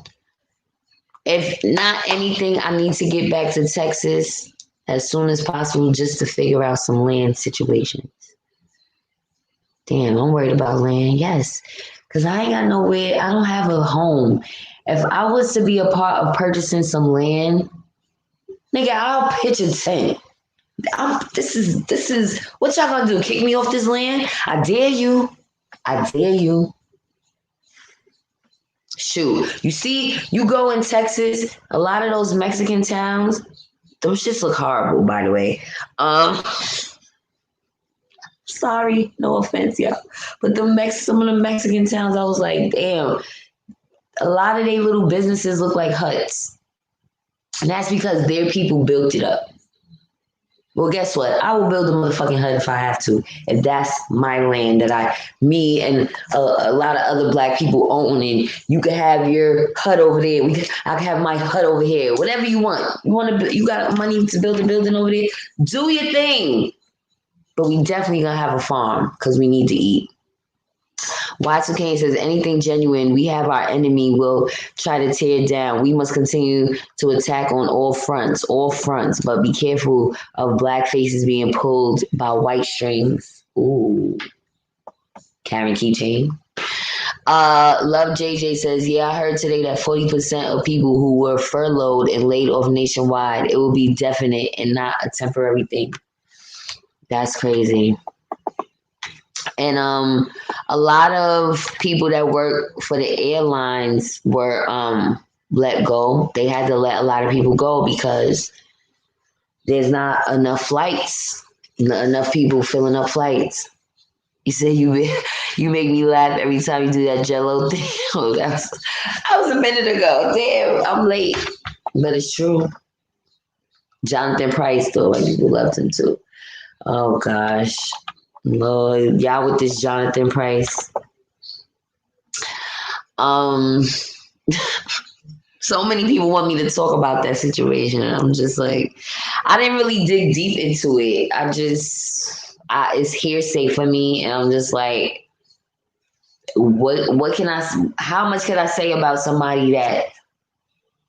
If not anything, I need to get back to Texas as soon as possible just to figure out some land situations. Damn, I'm worried about land. Yes, because I ain't got nowhere. I don't have a home. If I was to be a part of purchasing some land, nigga, I'll pitch a tent. This is what y'all gonna do? Kick me off this land? I dare you. I dare you. Shoot, you see, you go in Texas, a lot of those Mexican towns, those shits look horrible, by the way. Sorry, no offense, y'all. But some of the Mexican towns, I was like, damn, a lot of their little businesses look like huts. And that's because their people built it up. Well, guess what? I will build a motherfucking hut if I have to. If that's my land that me and a lot of other black people own, and you can have your hut over there. I can have my hut over here. Whatever you want. You got money to build a building over there? Do your thing. But we definitely gonna have a farm because we need to eat. Y2 Kane says, anything genuine, we have our enemy will try to tear down. We must continue to attack on all fronts, but be careful of black faces being pulled by white strings. Ooh. Carrying keychain. Love JJ says, yeah, I heard today that 40% of people who were furloughed and laid off nationwide, it will be definite and not a temporary thing. That's crazy. And a lot of people that work for the airlines were let go. They had to let a lot of people go because there's not enough flights, enough people filling up flights. You said you make me laugh every time you do that Jello thing. that was a minute ago. Damn, I'm late, but it's true. Jonathan Price, though, I people loved him too. Oh gosh. Lord, y'all with this Jonathan Price. So many people want me to talk about that situation, and I'm just like, I didn't really dig deep into it. It's hearsay for me, and I'm just like, how much can I say about somebody that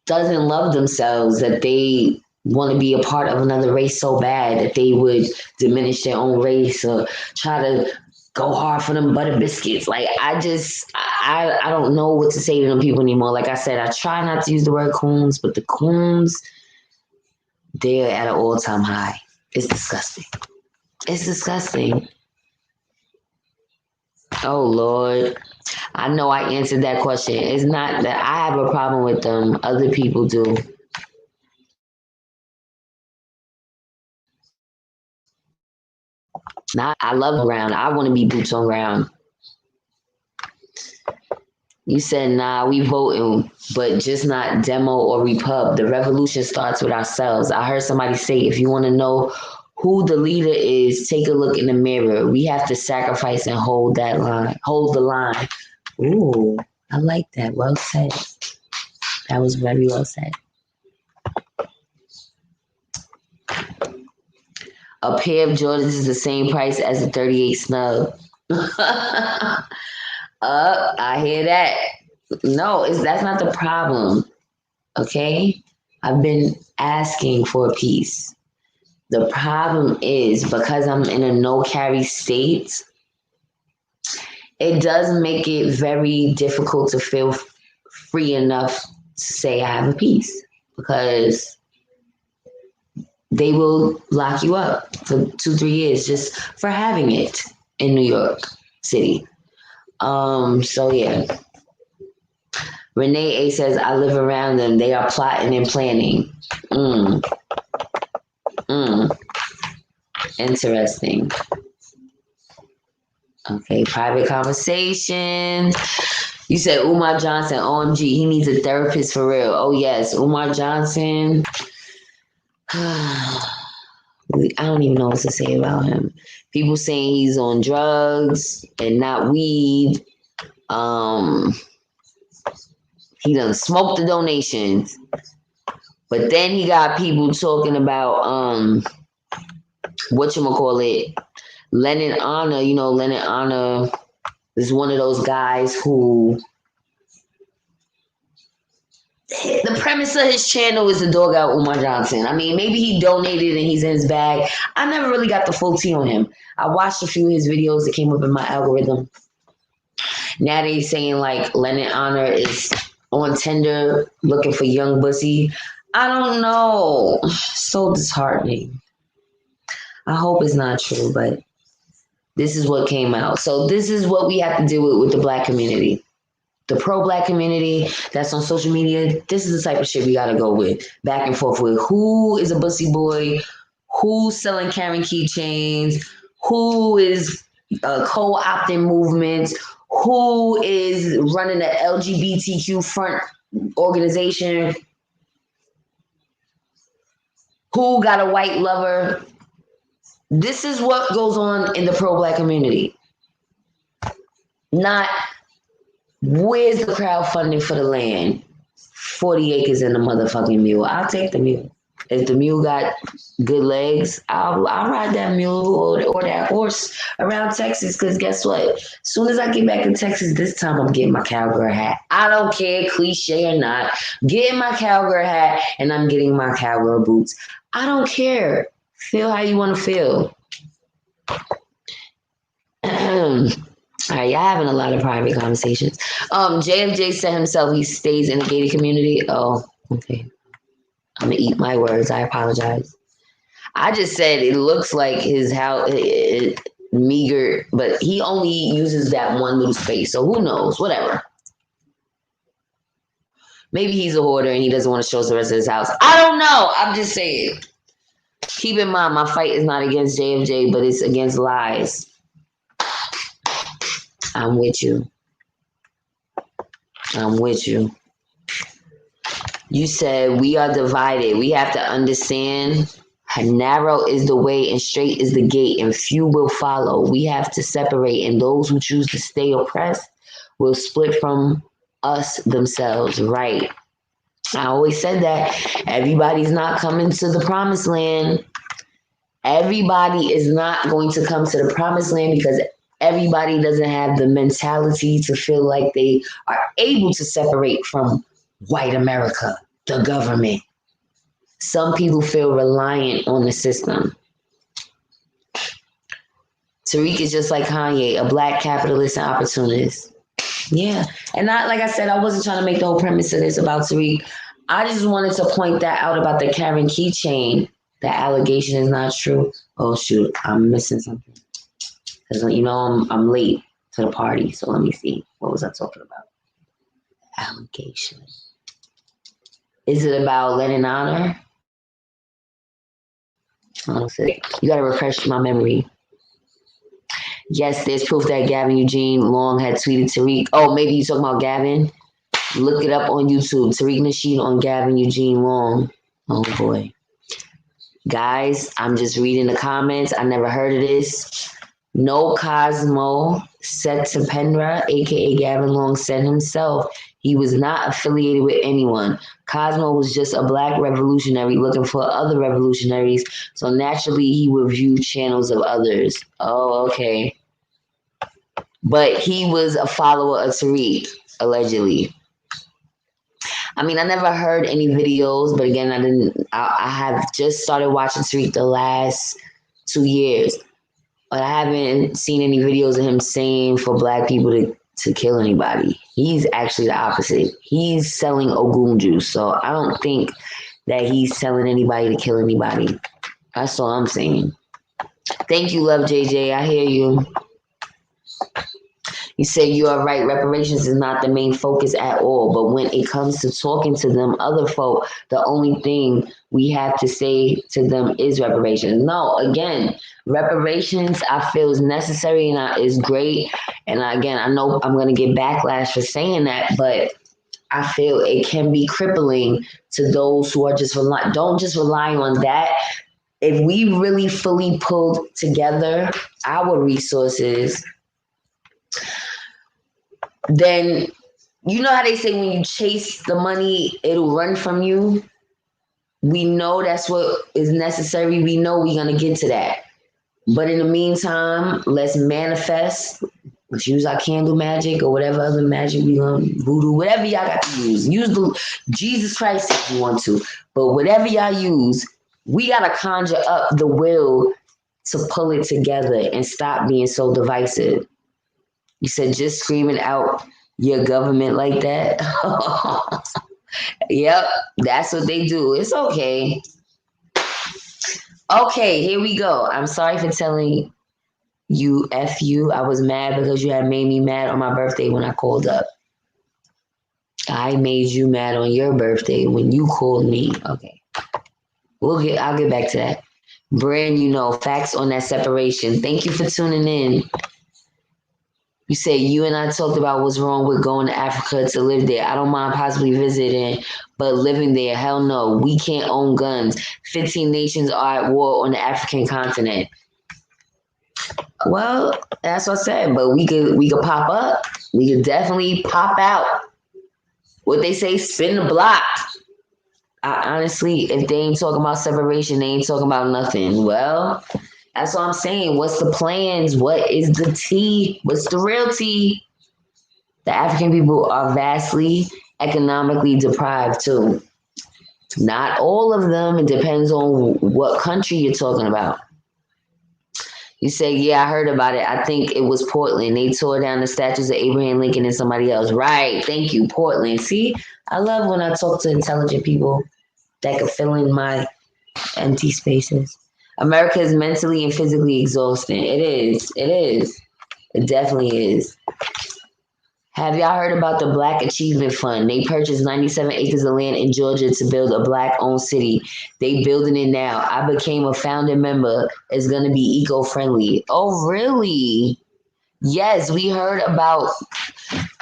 doesn't love themselves, that they want to be a part of another race so bad that they would diminish their own race or try to go hard for them butter biscuits. Like, I don't know what to say to them people anymore. Like I said, I try not to use the word coons, but the coons, they're at an all-time high. It's disgusting. It's disgusting. Oh, Lord. I know I answered that question. It's not that I have a problem with them. Other people do. I love ground. I want to be boots on ground. You said, nah, we voting, but just not demo or repub. The revolution starts with ourselves. I heard somebody say, if you want to know who the leader is, take a look in the mirror. We have to sacrifice and hold the line. Ooh, I like that. Well said. That was very well said. A pair of Jordans is the same price as a 38 snub. I hear that. No, that's not the problem. Okay? I've been asking for a piece. The problem is because I'm in a no carry state, it does make it very difficult to feel free enough to say I have a piece, because they will lock you up for 2-3 years just for having it in New York. city. So yeah. Renee A says, I live around them. They are plotting and planning. Interesting. Okay, private conversation. You said Umar Johnson, OMG, he needs a therapist for real. Oh yes, Umar Johnson. I don't even know what to say about him. People saying he's on drugs and not weed. He done smoked the donations. But then he got people talking about whatchamacallit, Lennon Honor. You know, Lennon Honor is one of those guys who the premise of his channel is to dog out Umar Johnson. I mean, maybe he donated and he's in his bag. I never really got the full tea on him. I watched a few of his videos that came up in my algorithm. Now they saying like Lennon Honor is on Tinder looking for young bussy. I don't know. So disheartening. I hope it's not true, but this is what came out. So this is what we have to deal with the Black community. The pro-Black community that's on social media, this is the type of shit we gotta go with. Back and forth with who is a bussy boy, who's selling Karen keychains, who is co-opting movements, who is running the LGBTQ front organization, who got a white lover. This is what goes on in the pro-Black community. Not where's the crowdfunding for the land? 40 acres in the motherfucking mule. I'll take the mule. If the mule got good legs, I'll ride that mule or that horse around Texas. Because guess what? As soon as I get back in Texas, this time I'm getting my cowgirl hat. I don't care, cliche or not. Getting my cowgirl hat and I'm getting my cowgirl boots. I don't care. Feel how you want to feel. All right, y'all having a lot of private conversations. JFJ said himself he stays in the gated community. Oh, okay. I'm gonna eat my words. I apologize. I just said it looks like his house meager, but he only uses that one little space. So who knows? Whatever. Maybe he's a hoarder and he doesn't want to show us the rest of his house. I don't know. I'm just saying. Keep in mind, my fight is not against JFJ, but it's against lies. I'm with you. I'm with you. You said we are divided. We have to understand how narrow is the way and straight is the gate, and few will follow. We have to separate, and those who choose to stay oppressed will split from us themselves. Right. I always said that. Everybody's not coming to the promised land. Everybody is not going to come to the promised land because everybody doesn't have the mentality to feel like they are able to separate from white America, the government. Some people feel reliant on the system. Tariq is just like Kanye, a Black capitalist and opportunist. Yeah. And like I said, I wasn't trying to make the whole premise of this about Tariq. I just wanted to point that out about the Karen keychain. The allegation is not true. Oh, shoot. I'm missing something. Because, you know, I'm late to the party. So let me see. What was I talking about? Allegation. Is it about Lennon Honor? Honestly, you got to refresh my memory. Yes, there's proof that Gavin Eugene Long had tweeted Tariq. Oh, maybe you're talking about Gavin? Look it up on YouTube. Tariq Nasheed on Gavin Eugene Long. Oh, boy. Guys, I'm just reading the comments. I never heard of this. No Cosmo Setapendra, a.k.a. Gavin Long, said himself he was not affiliated with anyone. Cosmo was just a Black revolutionary looking for other revolutionaries, so naturally he would view channels of others. Oh, okay. But he was a follower of Tariq, allegedly. I mean, I never heard any videos, but again, I have just started watching Tariq the last 2 years. But I haven't seen any videos of him saying for Black people to kill anybody. He's actually the opposite. He's selling Ogun juice. So I don't think that he's telling anybody to kill anybody. That's all I'm saying. Thank you, Love JJ. I hear you. You say you are right. Reparations is not the main focus at all. But when it comes to talking to them other folk, the only thing we have to say to them is reparations. No, again, reparations I feel is necessary and is great. And again, I know I'm going to get backlash for saying that, but I feel it can be crippling to those who are don't just rely on that. If we really fully pulled together our resources, then you know how they say when you chase the money, it'll run from you. We know that's what is necessary. We know we're going to get to that. But in the meantime, let's manifest. Let's use our candle magic or whatever other magic we want, voodoo, whatever y'all got to use. Use the Jesus Christ if you want to. But whatever y'all use, we got to conjure up the will to pull it together and stop being so divisive. You said just screaming out your government like that. Yep, that's what they do. It's okay. Okay, here we go. I'm sorry for telling you F you. I was mad because you had made me mad on my birthday when I called up. I made you mad on your birthday when you called me. Okay. I'll get back to that. Brand, facts on that separation. Thank you for tuning in. You say you and I talked about what's wrong with going to Africa to live there. I don't mind possibly visiting, but living there, hell no. We can't own guns. 15 nations are at war on the African continent. Well, that's what I said. But we could pop up. We could definitely pop out. What they say, spin the block. Honestly, if they ain't talking about separation, they ain't talking about nothing. Well, that's what I'm saying. What's the plans? What is the tea? What's the real tea? The African people are vastly economically deprived too. Not all of them. It depends on what country you're talking about. You say, yeah, I heard about it. I think it was Portland. They tore down the statues of Abraham Lincoln and somebody else. Right. Thank you, Portland. See, I love when I talk to intelligent people that can fill in my empty spaces. America is mentally and physically exhausting. It is. It is. It definitely is. Have y'all heard about the Black Achievement Fund? They purchased 97 acres of land in Georgia to build a Black-owned city. They building it now. I became a founding member. It's going to be eco-friendly. Oh, really? Yes, we heard about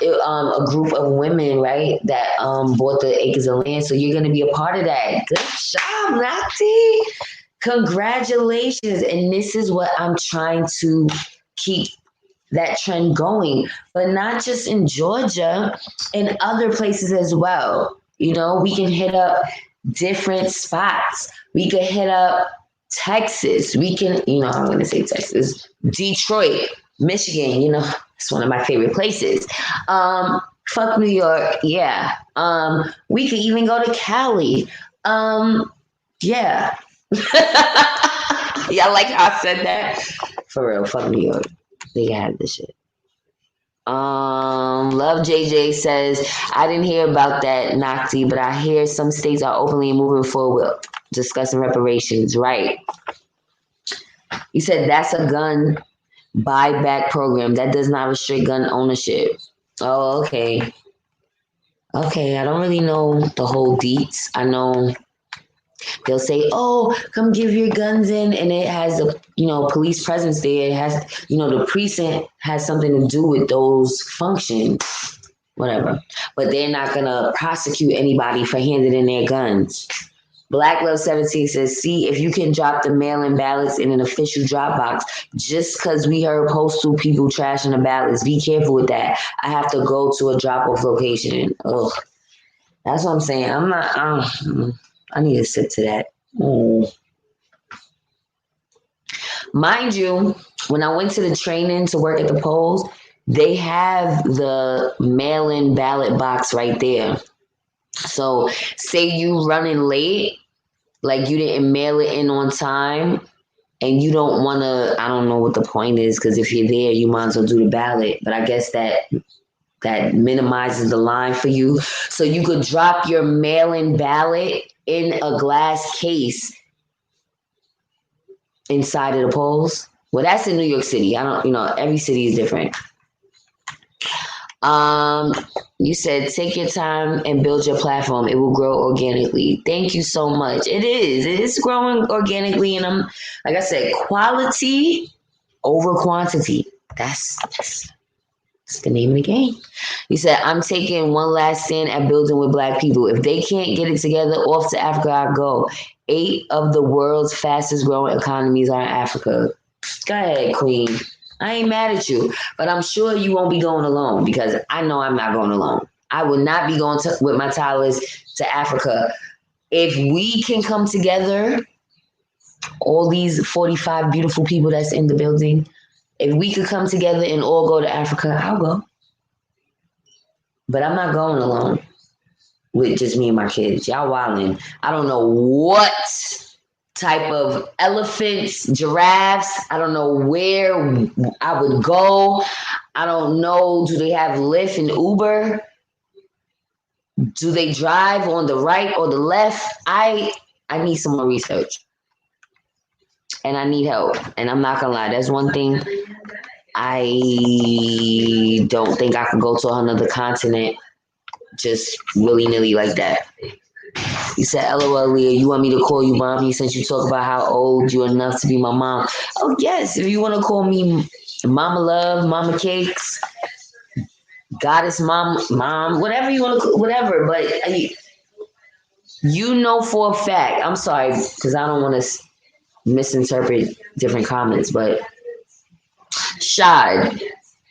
a group of women, right, that bought the acres of land. So you're going to be a part of that. Good job, Nati. Congratulations. And this is what I'm trying to keep that trend going, but not just in Georgia, in other places as well. We can hit up different spots. We could hit up Texas. We can, I'm going to say Texas, Detroit, Michigan, it's one of my favorite places. Fuck New York. Yeah. We could even go to Cali. Yeah. Y'all like how I said that? For real, fuck New York. They had this shit. Love JJ says, I didn't hear about that, Nocti, but I hear some states are openly moving forward discussing reparations. Right. He said that's a gun buyback program that does not restrict gun ownership. Oh, okay. Okay, I don't really know the whole deets. I know they'll say, oh, come give your guns in. And it has a, police presence there. It has, the precinct has something to do with those functions, whatever. But they're not going to prosecute anybody for handing in their guns. Black Love 17 says, see, if you can drop the mail-in ballots in an official drop box, just because we heard postal people trashing the ballots, be careful with that. I have to go to a drop-off location. Ugh. That's what I'm saying. I need to sit to that. Mind you, when I went to the training to work at the polls, they have the mail-in ballot box right there. So say you running late, like you didn't mail it in on time, and you don't want to, I don't know what the point is, because if you're there, you might as well do the ballot. But I guess that minimizes the line for you. So you could drop your mail-in ballot in a glass case inside of the polls. Well, that's in New York City. I don't, every city is different. You said take your time and build your platform. It will grow organically. Thank you so much. It is. It is growing organically, and I'm like I said, quality over quantity. That's the name of the game. You said I'm taking one last stand at building with black people. If they can't get it together, off to Africa I go. 8 of the world's fastest growing economies are in Africa. Go ahead, Queen. I ain't mad at you, but I'm sure you won't be going alone because I know I'm not going alone. I would not be going with my Tyler's to Africa. If we can come together, all these 45 beautiful people that's in the building, if we could come together and all go to Africa, I'll go. But I'm not going alone with just me and my kids. Y'all wildin'. I don't know what type of elephants, giraffes. I don't know where I would go. I don't know. Do they have Lyft and Uber? Do they drive on the right or the left? I need some more research. And I need help. And I'm not gonna lie, that's one thing. I don't think I could go to another continent just willy-nilly like that. You said, LOL, Leah, you want me to call you mommy since you talk about how old you're enough to be my mom? Oh, yes. If you want to call me Mama Love, Mama Cakes, Goddess Mom, whatever you want to call, whatever. But you know for a fact, I'm sorry, because I don't want to misinterpret different comments, but Shad,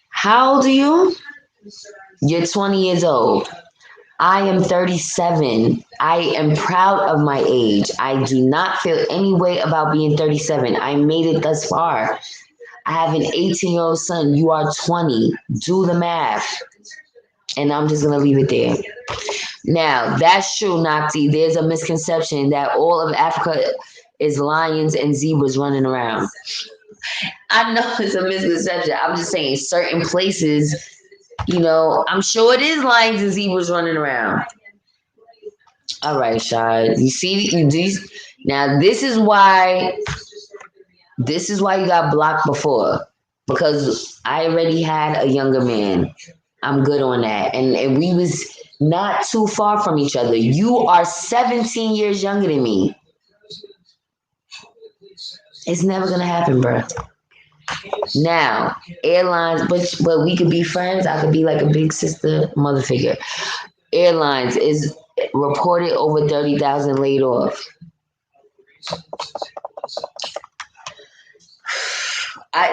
how old are you? You're 20 years old. I am 37. I am proud of my age. I do not feel any way about being 37. I made it thus far. I have an 18-year-old son. You are 20. Do the math. And I'm just going to leave it there. Now, that's true, Nakti. There's a misconception that all of Africa is lions and zebras running around. I know it's a misconception. I'm just saying certain places, you know, I'm sure it is lions and zebras running around. All right, Shad. You see, you do. Now, this is why you got blocked before, because I already had a younger man. I'm good on that, and we was not too far from each other. You are 17 years younger than me. It's never gonna happen, bro. Now, airlines, but we could be friends. I could be like a big sister mother figure. Airlines is reported over 30,000 laid off.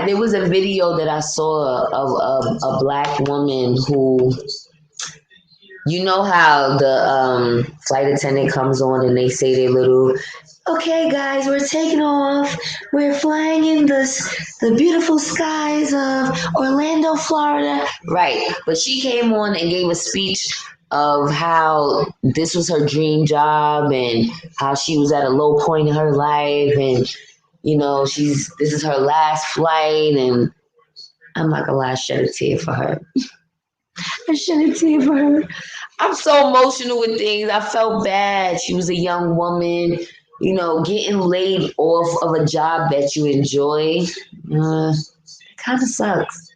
There was a video that I saw of a black woman who, you know how the flight attendant comes on and they say their little, okay, guys, we're taking off. We're flying in the beautiful skies of Orlando, Florida. Right. But she came on and gave a speech of how this was her dream job and how she was at a low point in her life, and you know, this is her last flight, and I'm not gonna lie, I shed a tear for her. I shed a tear for her. I'm so emotional with things. I felt bad. She was a young woman, you know, getting laid off of a job that you enjoy. Kind of sucks.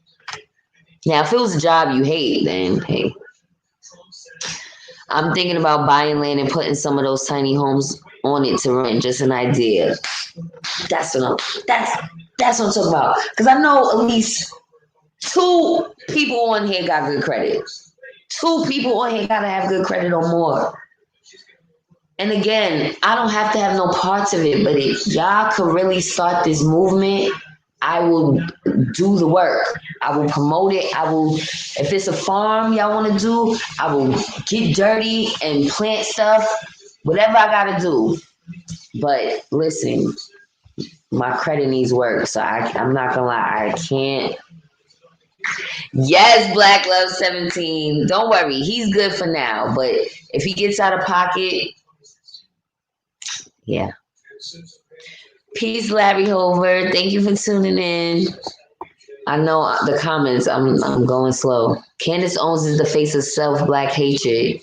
Now, if it was a job you hate, then hey. I'm thinking about buying land and putting some of those tiny homes on it to rent. Just an idea. That's what I'm talking about. Because I know at least 2 people on here got good credit. 2 people on here gotta have good credit or more. And again, I don't have to have no parts of it, but if y'all could really start this movement, I will do the work. I will promote it. If it's a farm y'all want to do, I will get dirty and plant stuff, whatever I gotta do. But listen, my credit needs work, so I'm not gonna lie, I can't. Yes, Black Love 17. Don't worry, he's good for now. But if he gets out of pocket, yeah. Peace, Larry Hover. Thank you for tuning in. I know the comments. I'm going slow. Candace Owens is the face of self-black hatred.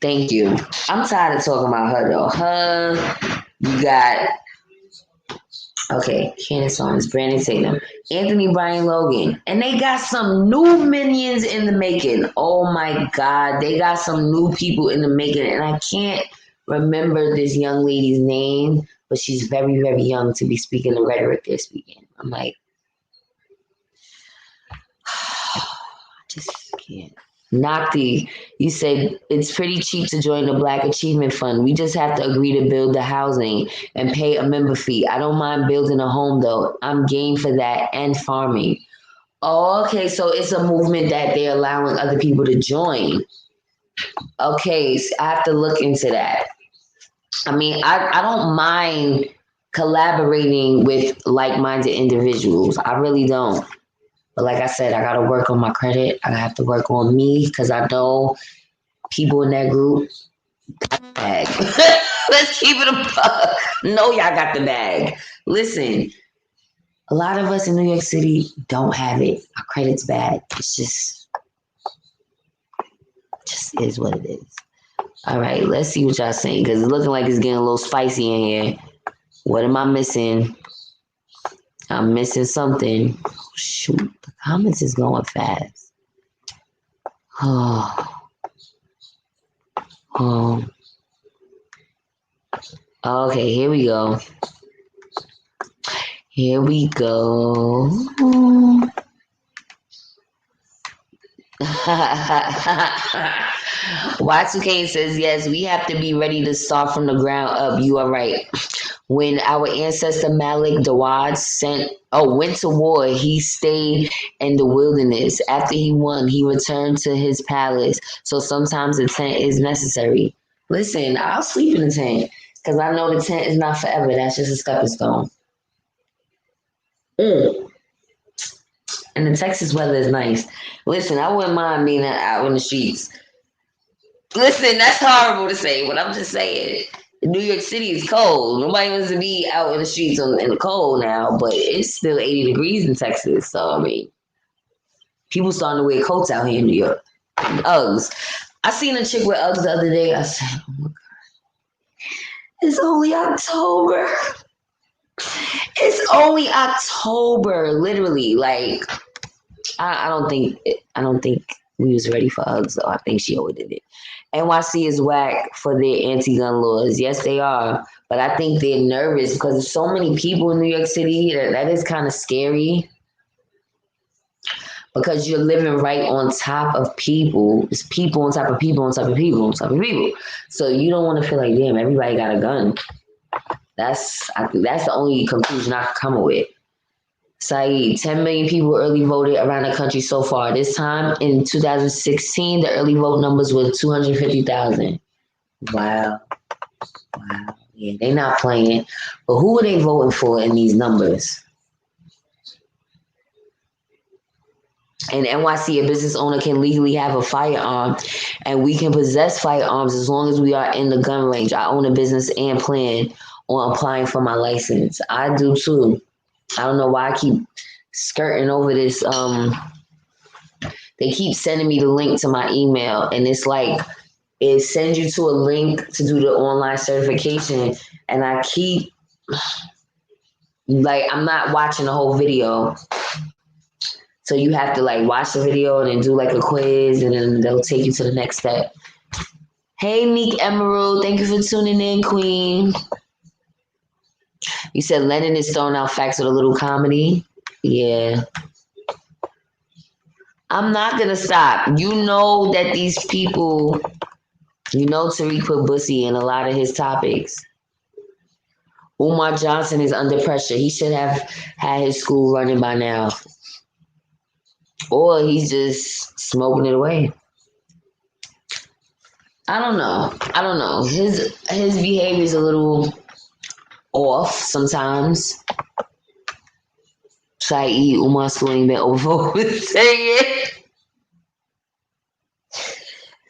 Thank you. I'm tired of talking about her though. You got. Okay, Candace Owens, Brandon Tatum. Anthony Brian Logan. And they got some new minions in the making. Oh my God. They got some new people in the making. And I can't remember this young lady's name, but she's very, very young to be speaking the rhetoric they're speaking. I'm like, I just can't. Nati, you said it's pretty cheap to join the Black Achievement Fund. We just have to agree to build the housing and pay a member fee. I don't mind building a home though. I'm game for that and farming. Oh, okay. So it's a movement that they're allowing other people to join. Okay, so I have to look into that. I mean, I don't mind collaborating with like-minded individuals. I really don't. But like I said, I gotta work on my credit. I have to work on me because I know people in that group got the bag. Let's keep it a buck. No, y'all got the bag. Listen, a lot of us in New York City don't have it. Our credit's bad. It's just is what it is. All right, let's see what y'all saying because it's looking like it's getting a little spicy in here. What am I missing? I'm missing something. Shoot, the comments is going fast. Oh. Okay, here we go. Here we go. Y2K says, yes, we have to be ready to start from the ground up. You are right. When our ancestor Malik Dawad went to war, he stayed in the wilderness. After he won, he returned to his palace. So sometimes the tent is necessary. Listen, I'll sleep in the tent because I know the tent is not forever. That's just a stepping stone. And the Texas weather is nice. Listen, I wouldn't mind being out in the streets. Listen, that's horrible to say, but I'm just saying. New York City is cold. Nobody wants to be out in the streets in the cold now, but it's still 80 degrees in Texas. So, I mean, people starting to wear coats out here in New York. Uggs. I seen a chick with Uggs the other day. I said, oh my God. It's only October. It's only October, literally. Like, I don't think we was ready for Uggs, though. I think she overdid it. NYC is whack for their anti-gun laws. Yes, they are. But I think they're nervous because there's so many people in New York City that is kind of scary. Because you're living right on top of people. It's people on top of people on top of people on top of people. So you don't want to feel like, damn, everybody got a gun. I think that's the only conclusion I can come up with. Saeed, 10 million people early voted around the country so far. This time in 2016, the early vote numbers were 250,000. Wow. Yeah, they're not playing. But who are they voting for in these numbers? In NYC, a business owner can legally have a firearm, and we can possess firearms as long as we are in the gun range. I own a business and plan on applying for my license. I do too. I don't know why I keep skirting over this. They keep sending me the link to my email, and it's like it sends you to a link to do the online certification, and I keep like I'm not watching the whole video. So you have to like watch the video and then do like a quiz, and then they'll take you to the next step. Hey, Meek Emerald, thank you for tuning in, Queen. You said Lennon is throwing out facts with a little comedy. Yeah. I'm not going to stop. You know that these people, Tariq put Bussy in a lot of his topics. Umar Johnson is under pressure. He should have had his school running by now. Or he's just smoking it away. I don't know. His behavior is a little off sometimes. Saeed, Umar school ain't been over saying it.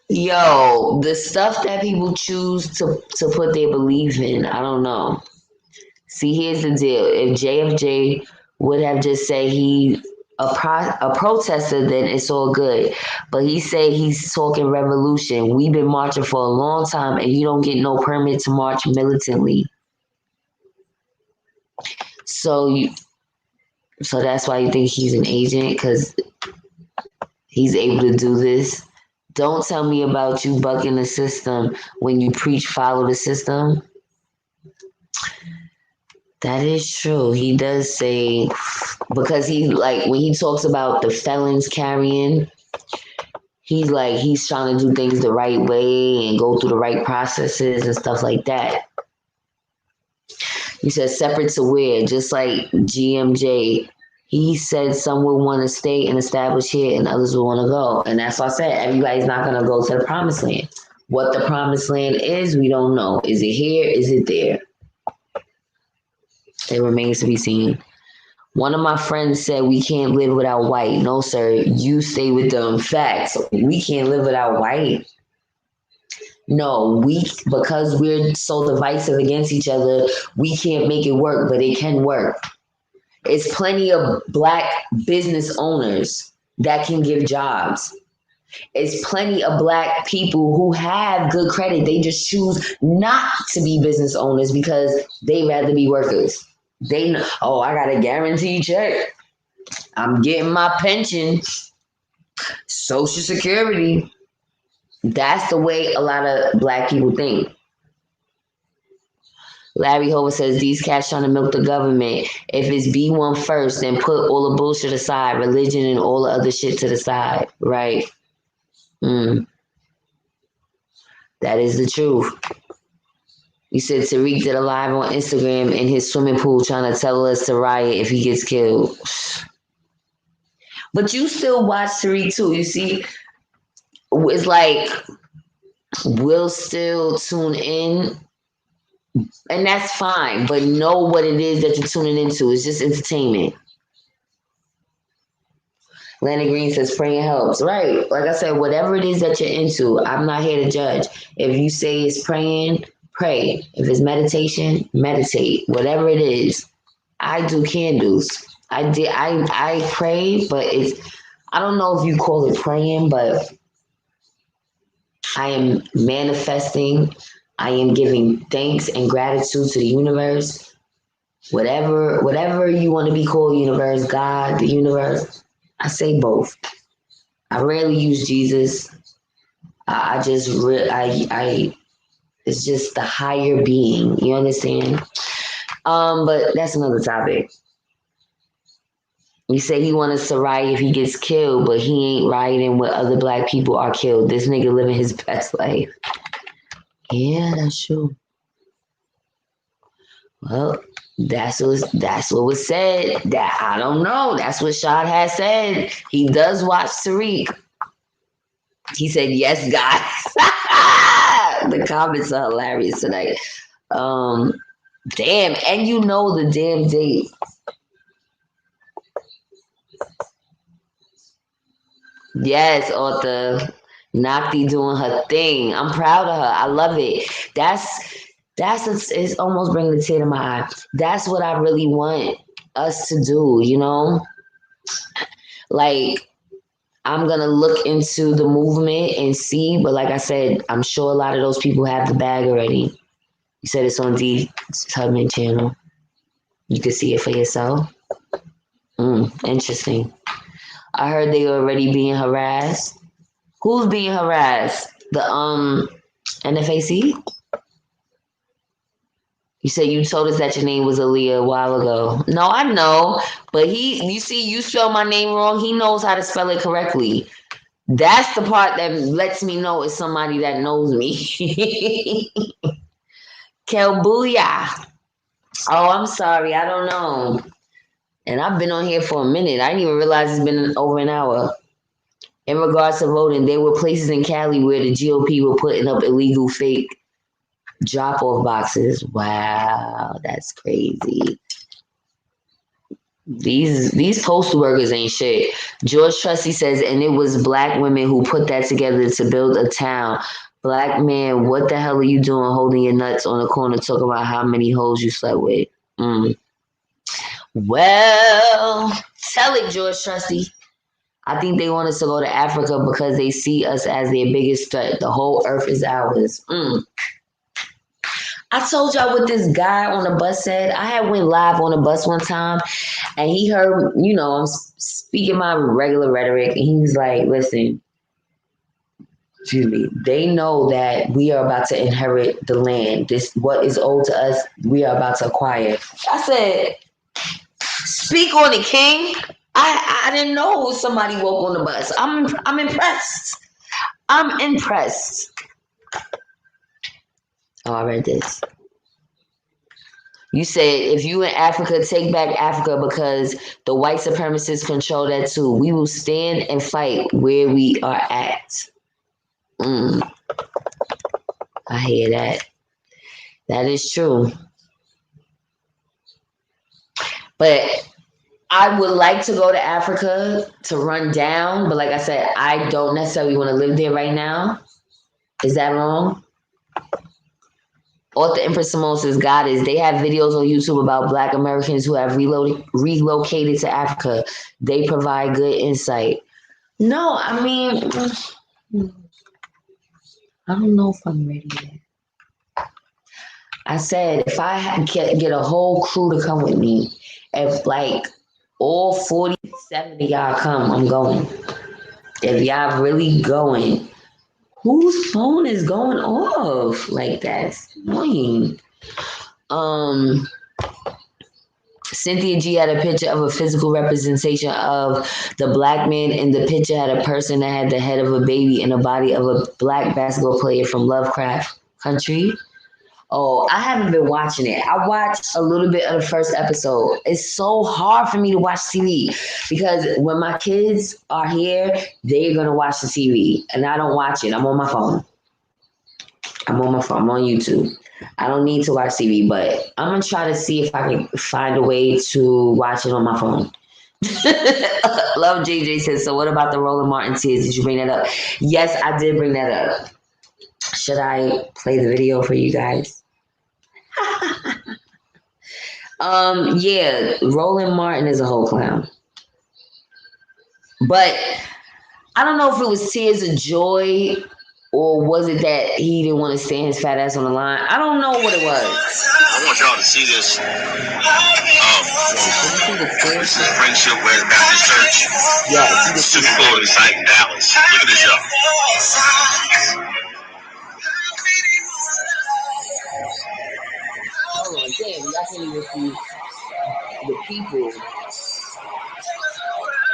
Yo, the stuff that people choose to put their belief in, I don't know. See, here's the deal. If JFJ would have just said he a protester, then it's all good. But he said he's talking revolution. We've been marching for a long time, and you don't get no permit to march militantly. So So that's why you think he's an agent, because he's able to do this. Don't tell me about you bucking the system when you preach follow the system. That is true. He does say, because he, like, when he talks about the felons carrying, he's like, he's trying to do things the right way and go through the right processes and stuff like that. He said separate to where, just like GMJ. He said some will want to stay and establish here and others will want to go. And that's what I said. Everybody's not going to go to the promised land. What the promised land is, we don't know. Is it here? Is it there? It remains to be seen. One of my friends said we can't live without white. No, sir. You stay with them facts. We can't live without white. No, because we're so divisive against each other, we can't make it work, but it can work. It's plenty of black business owners that can give jobs. It's plenty of black people who have good credit. They just choose not to be business owners because they rather be workers. They know, oh, I got a guaranteed check. I'm getting my pension, Social Security. That's the way a lot of black people think. Larry Hoover says these cats trying to milk the government. If it's B1 first, then put all the bullshit aside, religion and all the other shit to the side, right? That is the truth. You said Tariq did a live on Instagram in his swimming pool trying to tell us to riot if he gets killed. But you still watch Tariq too. You see, it's like we'll still tune in, and that's fine. But know what it is that you're tuning into. It's just entertainment. Landon Green says praying helps. Right. Like I said, whatever it is that you're into, I'm not here to judge. If you say it's praying, pray. If it's meditation, meditate. Whatever it is. I do candles. I pray, but I don't know if you call it praying, but I am manifesting. I am giving thanks and gratitude to the universe. Whatever you want to be called, universe, God, the universe. I say both. I rarely use Jesus. It's just the higher being. You understand? But that's another topic. You say he wants to riot if he gets killed, but he ain't rioting when other black people are killed. This nigga living his best life. Yeah, that's true. Well, that's what was said. That I don't know. That's what Shad has said. He does watch Tariq. He said, yes, guys. The comments are hilarious tonight. Damn, and you know the damn date. Yes, author. Nakti doing her thing. I'm proud of her. I love it. It's almost bringing a tear to my eye. That's what I really want us to do, you know? Like, I'm going to look into the movement and see, but like I said, I'm sure a lot of those people have the bag already. You said it's on the Tubman channel. You can see it for yourself. Interesting. I heard they already being harassed. Who's being harassed? The NFAC? You said you told us that your name was Aaliyah a while ago. No, I know. But you spell my name wrong. He knows how to spell it correctly. That's the part that lets me know it's somebody that knows me. Kelbuya. Oh, I'm sorry. I don't know. And I've been on here for a minute. I didn't even realize it's been over an hour. In regards to voting, there were places in Cali where the GOP were putting up illegal fake drop-off boxes. Wow, that's crazy. These postal workers ain't shit. George Trusty says, and it was black women who put that together to build a town. Black man, what the hell are you doing holding your nuts on the corner talking about how many hoes you slept with? Well, tell it, George Trusty. I think they want us to go to Africa because they see us as their biggest threat. The whole earth is ours. I told y'all what this guy on the bus said. I had went live on the bus one time, and he heard, I'm speaking my regular rhetoric, and he was like, "Listen, excuse me. They know that we are about to inherit the land. This what is owed to us. We are about to acquire." I said, "Speak on it, King." I didn't know somebody woke on the bus. I'm impressed. I'm impressed. Oh, I read this. You said if you in Africa, take back Africa because the white supremacists control that too. We will stand and fight where we are at. I hear that. That is true. But I would like to go to Africa to run down. But like I said, I don't necessarily want to live there right now. Is that wrong? Author Empress Simone says, God is. They have videos on YouTube about Black Americans who have relocated to Africa. They provide good insight. No, I mean, I don't know if I'm ready yet. I said, if I get a whole crew to come with me, if like all 47 of y'all come, I'm going. If y'all really going, whose phone is going off like that? It's annoying. Cynthia G had a picture of a physical representation of the black man, and the picture had a person that had the head of a baby and the body of a black basketball player from Lovecraft Country. Oh, I haven't been watching it. I watched a little bit of the first episode. It's so hard for me to watch TV because when my kids are here, they're going to watch the TV and I don't watch it. I'm on my phone. I'm on YouTube. I don't need to watch TV, but I'm going to try to see if I can find a way to watch it on my phone. Love JJ says, so what about the Roland Martin tears? Did you bring that up? Yes, I did bring that up. Should I play the video for you guys? Yeah, Roland Martin is a whole clown. But I don't know if it was tears of joy or was it that he didn't want to stand his fat ass on the line. I don't know what it was. I want y'all to see this. This is Friendship West Baptist Church. Yeah, Super Bowl site in Dallas. Look at this, y'all. Hold on, damn, y'all can't even see the people.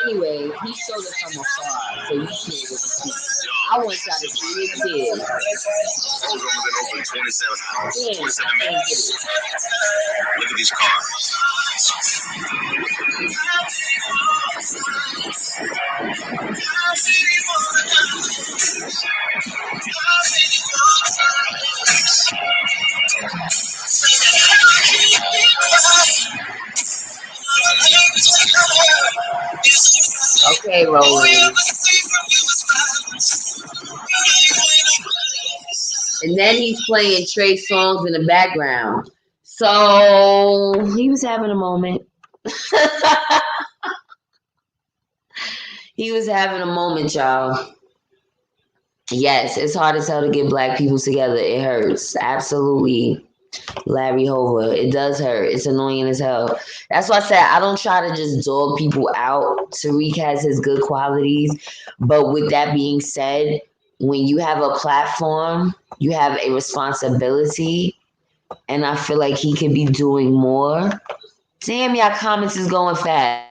Anyway, he showed us from afar, so you can't really see. I want y'all to see his kids. Schools only been open 27 hours, 27 minutes. Look at these cars. Okay, Roland. And then he's playing Trey songs in the background. So he was having a moment. He was having a moment, y'all. Yes, it's hard as hell to get black people together. It hurts. Absolutely. Larry Hoover. It does hurt. It's annoying as hell. That's why I said I don't try to just dog people out. Tariq has his good qualities. But with that being said, when you have a platform, you have a responsibility. And I feel like he could be doing more. Damn, y'all comments is going fast.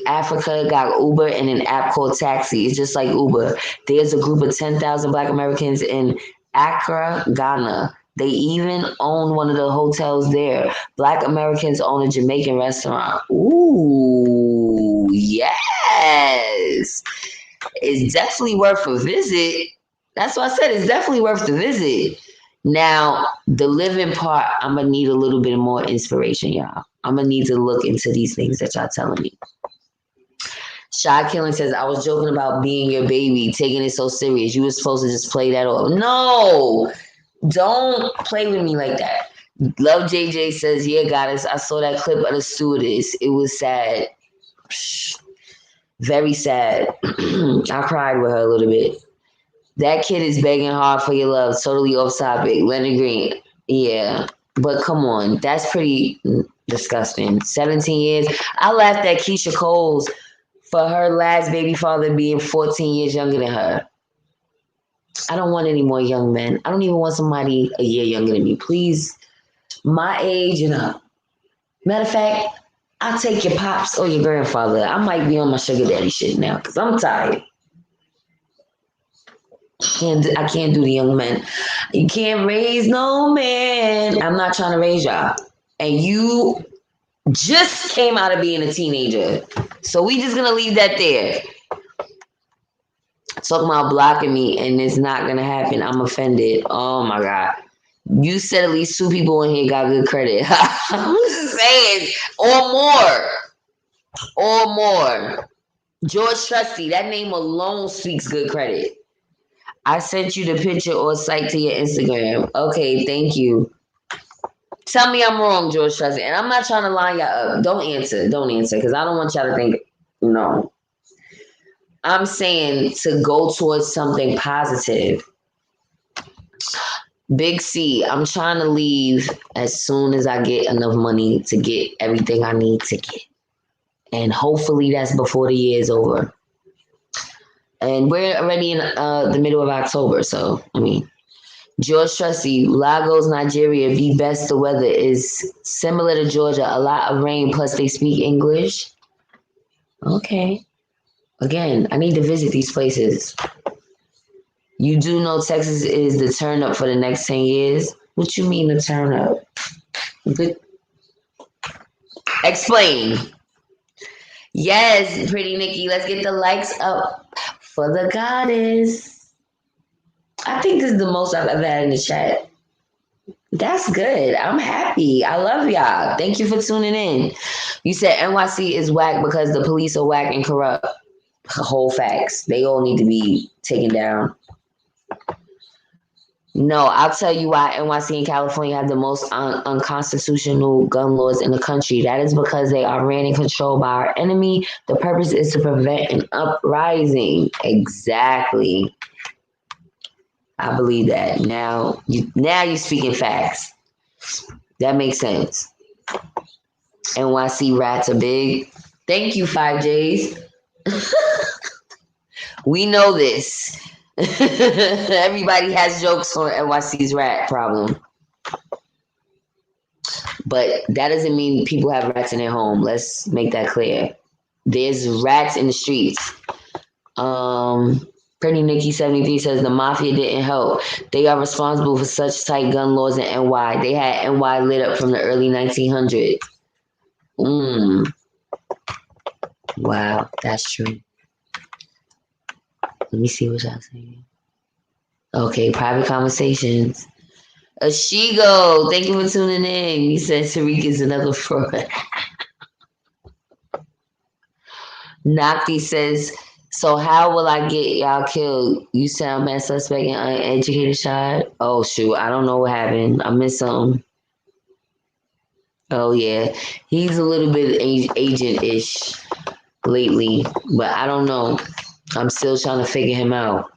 Africa got Uber and an app called Taxi. It's just like Uber. There's a group of 10,000 Black Americans in Accra, Ghana. They even own one of the hotels there. Black Americans own a Jamaican restaurant. Ooh, yes. It's definitely worth a visit. That's what I said. It's definitely worth the visit. Now, the living part, I'm going to need a little bit more inspiration, y'all. I'm going to need to look into these things that y'all telling me. Shy Killing says, I was joking about being your baby, taking it so serious. You were supposed to just play that off. No, don't play with me like that. Love JJ says, yeah, goddess, I saw that clip of the stewardess. It was sad. Very sad. I cried with her a little bit. That kid is begging hard for your love. Totally off topic. Leonard Green. Yeah. But come on. That's pretty disgusting. 17 years. I laughed at Keisha Coles for her last baby father being 14 years younger than her. I don't want any more young men. I don't even want somebody a year younger than me. Please, my age and up. Matter of fact, I'll take your pops or your grandfather. I might be on my sugar daddy shit now because I'm tired. I can't do the young men. You can't raise no man. I'm not trying to raise y'all. And you just came out of being a teenager. So we just gonna leave that there. Talking about blocking me and it's not gonna happen. I'm offended. Oh my God. You said at least 2 people in here got good credit. I'm just saying. Or more. Or more. George Trusty, that name alone speaks good credit. I sent you the picture or site to your Instagram. Okay, thank you. Tell me I'm wrong, George Trusty. And I'm not trying to line y'all up. Don't answer. Don't answer. Because I don't want y'all to think, no. I'm saying to go towards something positive. Big C, I'm trying to leave as soon as I get enough money to get everything I need to get. And hopefully that's before the year is over. And we're already in the middle of October. So, I mean, George Trusty, Lagos, Nigeria, be best. The weather is similar to Georgia. A lot of rain, plus they speak English. Okay. Again, I need to visit these places. You do know Texas is the turn up for the next 10 years? What you mean the turn up? Good. Explain. Yes, pretty Nikki. Let's get the likes up for the goddess. I think this is the most I've ever had in the chat. That's good. I'm happy. I love y'all. Thank you for tuning in. You said NYC is whack because the police are whack and corrupt. Whole facts. They all need to be taken down. No, I'll tell you why NYC and California have the most unconstitutional gun laws in the country. That is because they are ran and controlled by our enemy. The purpose is to prevent an uprising. Exactly. I believe that. Now you're speaking facts. That makes sense. NYC rats are big. Thank you, 5Js. We know this. Everybody has jokes on NYC's rat problem. But that doesn't mean people have rats in their home. Let's make that clear. There's rats in the streets. Pretty Nikki 73 says the mafia didn't help. They are responsible for such tight gun laws in NY. They had NY lit up from the early 1900s. Wow, that's true. Let me see what y'all saying. Okay, private conversations. Ashigo, thank you for tuning in. He said Tariq is another fraud. Nakti says, so how will I get y'all killed? You sound mad suspect and uneducated child. Oh shoot, I don't know what happened. I missed something. Oh yeah, he's a little bit agent-ish lately, but I don't know. I'm still trying to figure him out.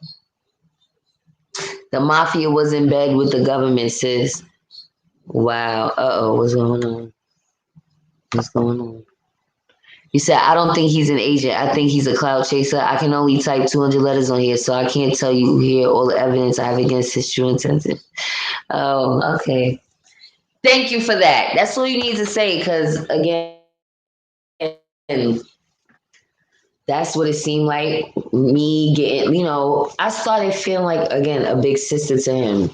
The mafia was in bed with the government, sis. Wow. What's going on? What's going on? You said, I don't think he's an agent. I think he's a cloud chaser. I can only type 200 letters on here, so I can't tell you here all the evidence I have against his true intention. Oh, okay. Thank you for that. That's all you need to say, because, again, that's what it seemed like, me getting, I started feeling like, again, a big sister to him.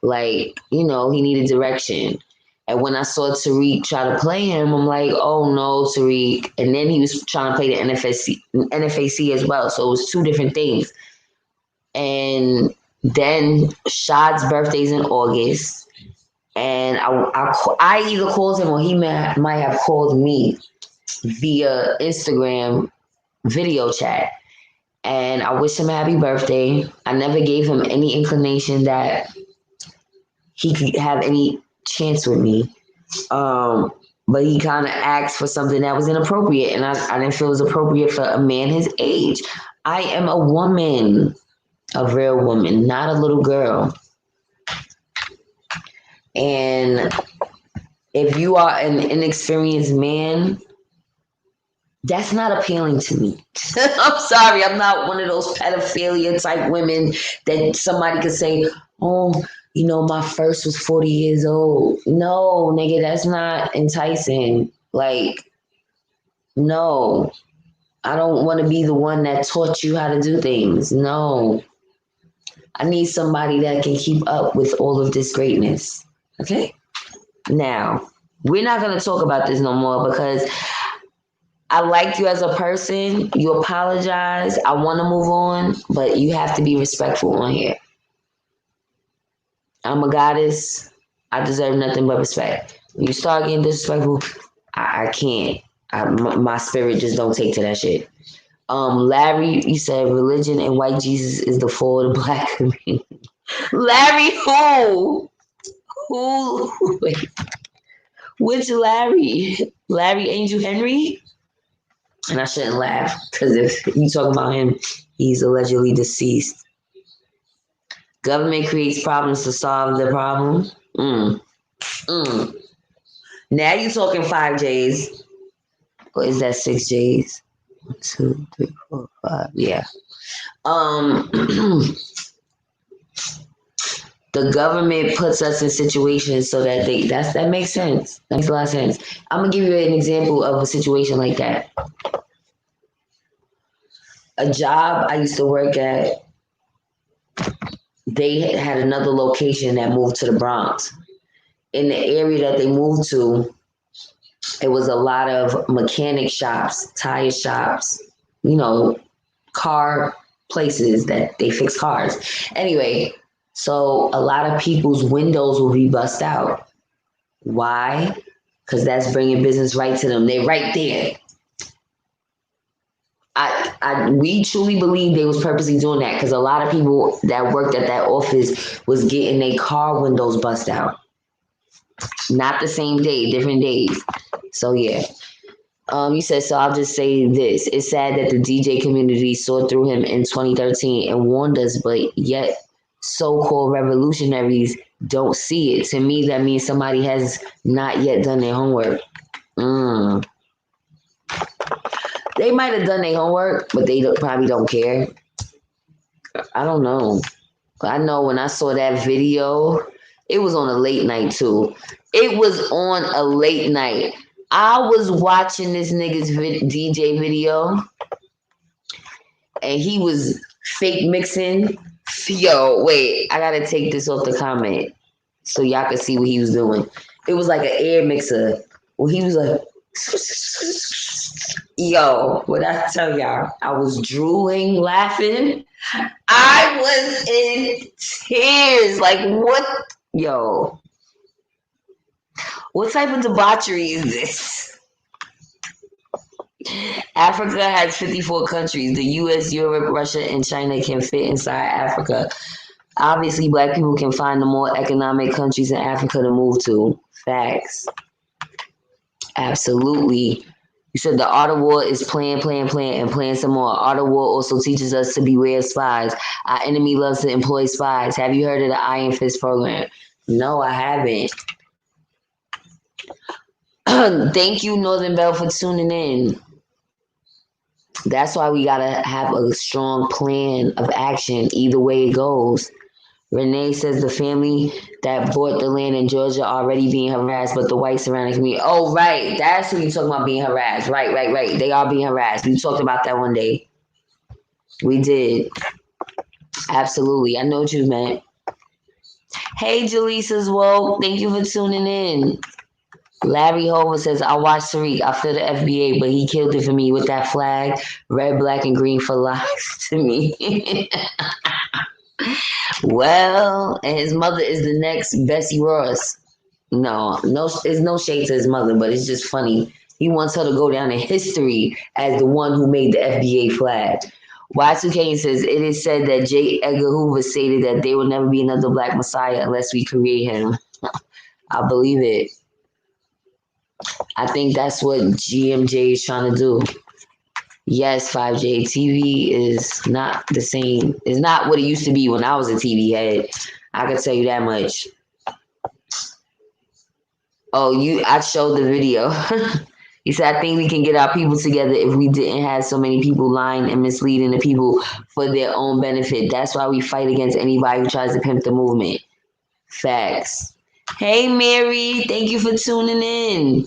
Like, he needed direction. And when I saw Tariq try to play him, I'm like, oh no, Tariq. And then he was trying to play the NFAC as well. So it was 2 different things. And then Shad's birthday's in August. And I either called him or he might have called me via Instagram video chat. And I wish him a happy birthday. I never gave him any inclination that he could have any chance with me. But he kind of asked for something that was inappropriate. And I didn't feel it was appropriate for a man his age. I am a woman. A real woman, not a little girl. And if you are an inexperienced man, that's not appealing to me. I'm sorry, I'm not one of those pedophilia type women that somebody could say, oh, my first was 40 years old. No, nigga, that's not enticing. Like, no, I don't want to be the one that taught you how to do things. No, I need somebody that can keep up with all of this greatness. Okay? Now, we're not going to talk about this no more because I like you as a person. You apologize. I want to move on, but you have to be respectful on here. I'm a goddess. I deserve nothing but respect. When you start getting disrespectful, I can't. My spirit just don't take to that shit. Larry, you said religion and white Jesus is the fall of the black community. Larry, who? Who? Wait. Which Larry? Larry Angel Henry? And I shouldn't laugh because if you talk about him, he's allegedly deceased. Government creates problems to solve the problem. Now you're talking 5 J's. Or is that 6 J's? 1, 2, 3, 4, 5. Yeah. The government puts us in situations so that that makes sense. That makes a lot of sense. I'm gonna give you an example of a situation like that. A job I used to work at, they had another location that moved to the Bronx. In the area that they moved to, it was a lot of mechanic shops, tire shops, car places that they fix cars. Anyway, so a lot of people's windows will be bust out. Why? Because that's bringing business right to them. They're right there. We truly believe they was purposely doing that because a lot of people that worked at that office was getting their car windows bust out. Not the same day, different days. So yeah. You said, so I'll just say this. It's sad that the DJ community saw through him in 2013 and warned us, but yet so-called revolutionaries don't see it. To me, that means somebody has not yet done their homework. They might have done their homework, but they probably don't care. I don't know. I know when I saw that video, it was on a late night too. It was on a late night. I was watching this nigga's DJ video, and he was fake mixing. Yo, wait, I gotta take this off the comment so y'all can see what he was doing. It was like an air mixer. Well, he was like, yo, what I tell y'all, I was drooling, laughing. I was in tears. Like, what? Yo, what type of debauchery is this? Africa has 54 countries. The US, Europe, Russia, and China can fit inside Africa. Obviously, black people can find the more economic countries in Africa to move to. Facts. Absolutely. You said the art of war is plan, and plan some more. Art of war also teaches us to beware of spies. Our enemy loves to employ spies. Have you heard of the Iron Fist program? No, I haven't. Thank you, Northern Bell, for tuning in. That's why we gotta have a strong plan of action either way it goes. Renee says the family that bought the land in Georgia already being harassed, but the white surrounding community. Oh, right. That's who you talking about being harassed. Right. They are being harassed. We talked about that one day. We did. Absolutely. I know what you meant. Hey, Jaleesa as well. Thank you for tuning in. Larry Hover says, I watched Tariq. I feel the FBA, but he killed it for me with that flag, red, black, and green for life to me. Well, and his mother is the next Bessie Ross. No, it's no shade to his mother, but it's just funny. He wants her to go down in history as the one who made the FBA flag. Y2K says, it is said that J. Edgar Hoover stated that there will never be another black messiah unless we create him. I believe it. I think that's what GMJ is trying to do. Yes, 5J TV is not the same. It's not what it used to be when I was a TV head. I can tell you that much. Oh, I showed the video. He said, I think we can get our people together if we didn't have so many people lying and misleading the people for their own benefit. That's why we fight against anybody who tries to pimp the movement. Facts. Hey, Mary. Thank you for tuning in.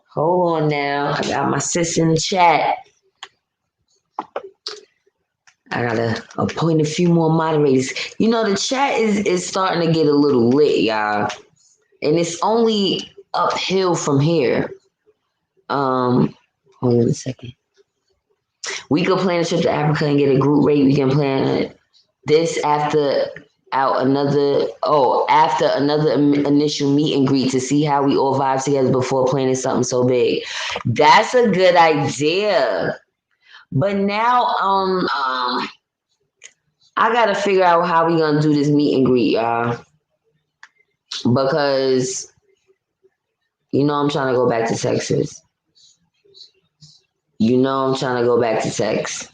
Hold on now. I got my sis in the chat. I gotta appoint a few more moderators. You know, the chat is starting to get a little lit, y'all. And it's only uphill from here. Hold on a second. We could plan a trip to Africa and get a group rate. We can plan this after another initial meet and greet to see how we all vibe together before planning something so big. That's a good idea. But now I gotta figure out how we gonna do this meet and greet, y'all. Because I'm trying to go back to Texas. I'm trying to go back to Texas.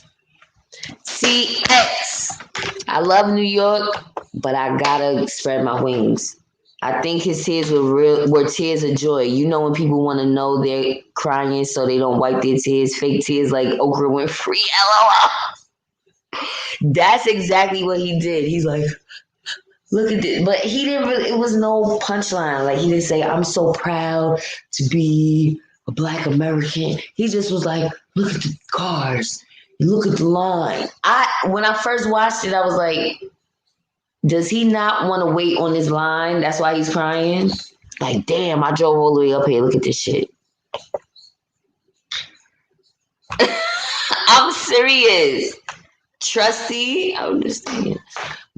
CX. I love New York, but I gotta spread my wings. I think his tears were tears of joy. When people want to know they're crying so they don't wipe their tears, fake tears like Oprah went free, LOL. That's exactly what he did. He's like, look at this. But he didn't really, it was no punchline. Like, he didn't say, I'm so proud to be a Black American. He just was like, look at the cars. Look at the line. When I first watched it, I was like, does he not want to wait on this line? That's why he's crying? Like, damn, I drove all the way up here. Look at this shit. I'm serious. Trusty, I'm just thinking.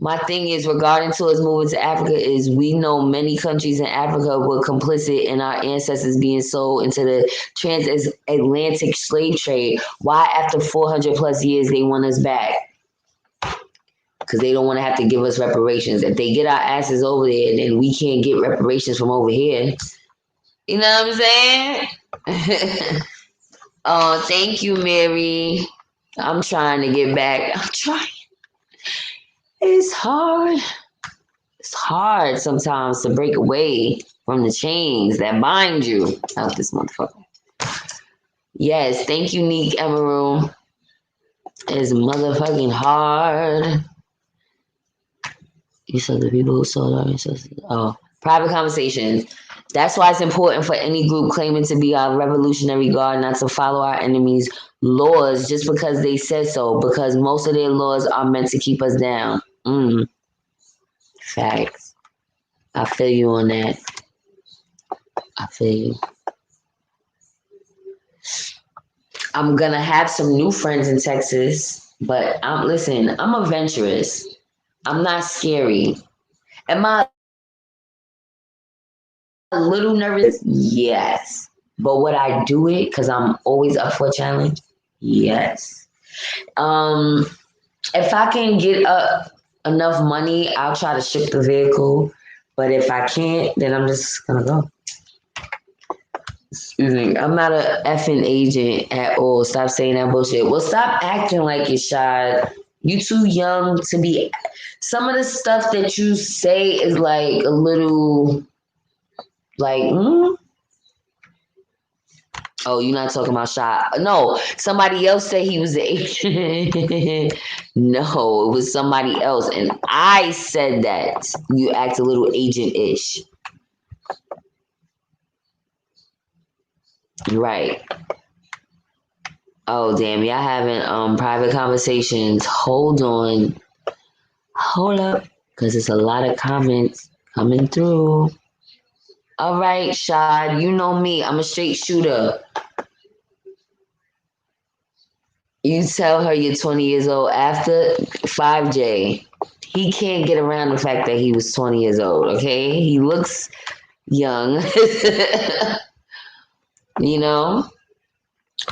My thing is, regarding to us moving to Africa, is we know many countries in Africa were complicit in our ancestors being sold into the transatlantic slave trade. Why, after 400 plus years, they want us back? Because they don't want to have to give us reparations. If they get our asses over there, then we can't get reparations from over here. You know what I'm saying? Oh, thank you, Mary. I'm trying to get back. I'm trying. It's hard. It's hard sometimes to break away from the chains that bind you. Out this motherfucker. Yes, thank you, Neek Emerald. It's motherfucking hard. You said the people who sold our ancestors. Oh, private conversations. That's why it's important for any group claiming to be our Revolutionary Guard not to follow our enemies' laws just because they said so, because most of their laws are meant to keep us down. Facts. I feel you on that. I feel you. I'm gonna have some new friends in Texas, but I'm adventurous. I'm not scary. Am I a little nervous? Yes. But would I do it because I'm always up for a challenge? Yes. If I can get enough money, I'll try to ship the vehicle. But if I can't, then I'm just gonna go. Excuse me. I'm not a effing agent at all. Stop saying that bullshit. Well, stop acting like you're shy. You too young to be. Some of the stuff that you say is like a little, like, Oh, you're not talking about shy. No, somebody else said he was the agent. No, it was somebody else. And I said that you act a little agent-ish. Right. Oh, damn. Y'all having private conversations. Hold on. Hold up. Because there's a lot of comments coming through. All right, Shad. You know me. I'm a straight shooter. You tell her you're 20 years old after 5J. He can't get around the fact that he was 20 years old, okay? He looks young.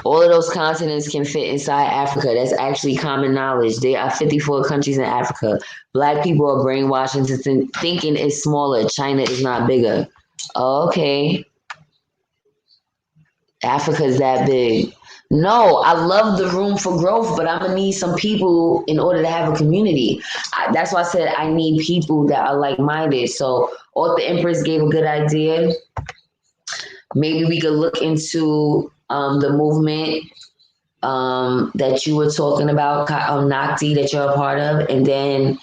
All of those continents can fit inside Africa. That's actually common knowledge. There are 54 countries in Africa. Black people are brainwashed into thinking it's smaller. China is not bigger. Okay. Africa's that big. No, I love the room for growth, but I'm gonna need some people in order to have a community. That's why I said I need people that are like minded. So, Author Empress gave a good idea. Maybe we could look into the movement that you were talking about, Nakti, that you're a part of, and then,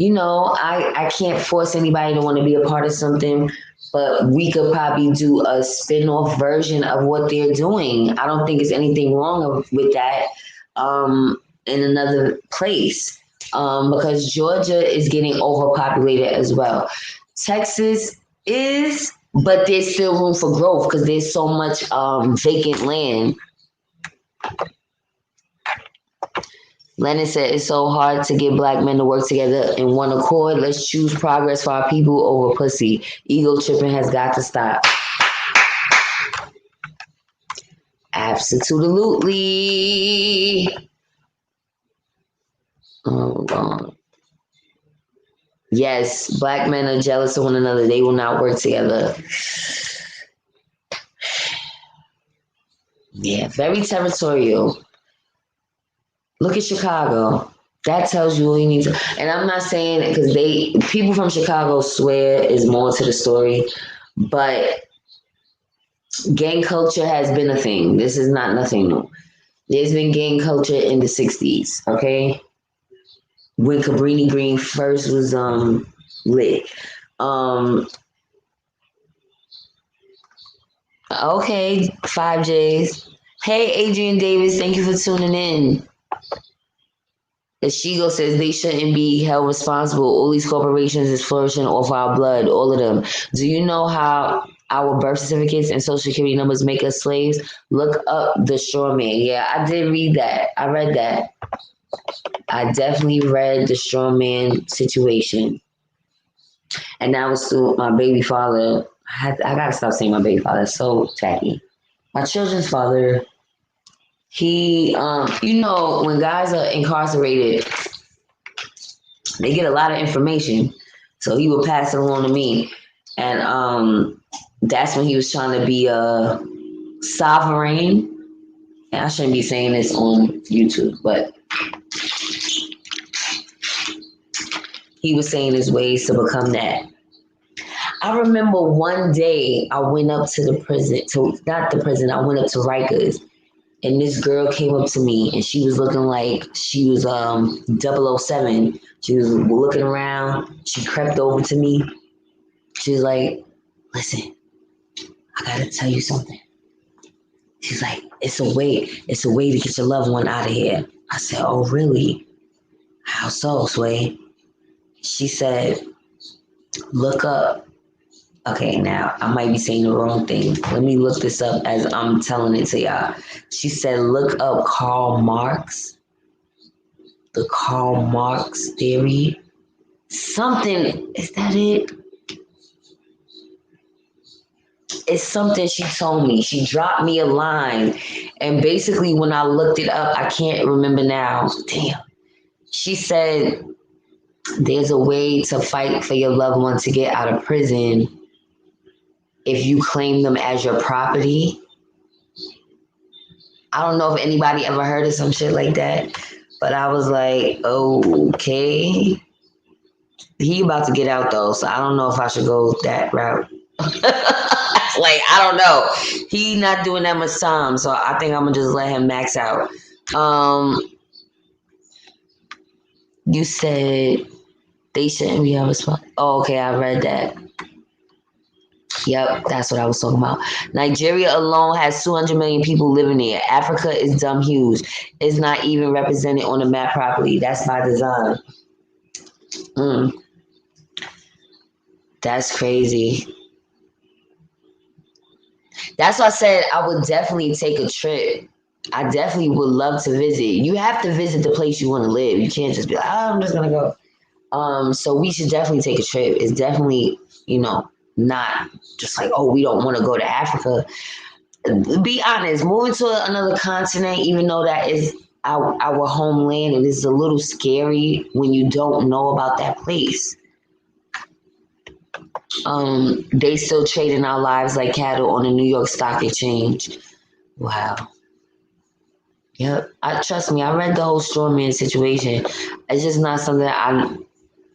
I can't force anybody to want to be a part of something, but we could probably do a spin-off version of what they're doing. I don't think there's anything wrong with that in another place because Georgia is getting overpopulated as well. Texas is, but there's still room for growth because there's so much vacant land. Lennon said it's so hard to get black men to work together in one accord. Let's choose progress for our people over pussy. Ego tripping has got to stop. Absolutely. Hold on. Yes, black men are jealous of one another. They will not work together. Yeah, very territorial. Look at Chicago. That tells you all you need to. And I'm not saying it because people from Chicago swear is more to the story, but gang culture has been a thing. This is not nothing new. There's been gang culture in the 60s, okay? When Cabrini Green first was lit. Okay, 5Js. Hey, Adrian Davis, thank you for tuning in. Shigo says they shouldn't be held responsible. All these corporations is flourishing off our blood, all of them. Do you know how our birth certificates and social security numbers make us slaves? Look up the straw man. Yeah, I did read that. I read that. I definitely read the straw man situation. And that was to my baby father. I gotta stop saying my baby father. It's so tacky. My children's father, he, when guys are incarcerated, they get a lot of information. So he would pass it along to me. And that's when he was trying to be a sovereign. And I shouldn't be saying this on YouTube, but he was saying his ways to become that. I remember one day I went up to the prison, I went up to Rikers. And this girl came up to me and she was looking like she was 007. She was looking around. She crept over to me. She was like, listen, I gotta tell you something. She's like, it's a way to get your loved one out of here. I said, oh, really? How so, Sway? She said, look up. Okay, now I might be saying the wrong thing. Let me look this up as I'm telling it to y'all. She said, look up Karl Marx, the Karl Marx theory. Something, is that it? It's something she told me. She dropped me a line. And basically, when I looked it up, I can't remember now. Damn. She said, there's a way to fight for your loved one to get out of prison if you claim them as your property. I don't know if anybody ever heard of some shit like that, but I was like, okay. He about to get out though, so I don't know if I should go that route. Like, I don't know. He not doing that much time, so I think I'm gonna just let him max out. You said they shouldn't be responsible. Oh, okay, I read that. Yep, that's what I was talking about. Nigeria alone has 200 million people living there. Africa is dumb huge. It's not even represented on the map properly. That's by design. That's crazy. That's why I said I would definitely take a trip. I definitely would love to visit. You have to visit the place you want to live. You can't just be like, oh, I'm just gonna go. So we should definitely take a trip. It's definitely, not just like, oh, we don't want to go to Africa. Be honest, moving to another continent, even though that is our homeland, it is a little scary when you don't know about that place. They still trading our lives like cattle on the New York Stock Exchange. Wow. Yep. Trust me, I read the whole strawman situation. It's just not something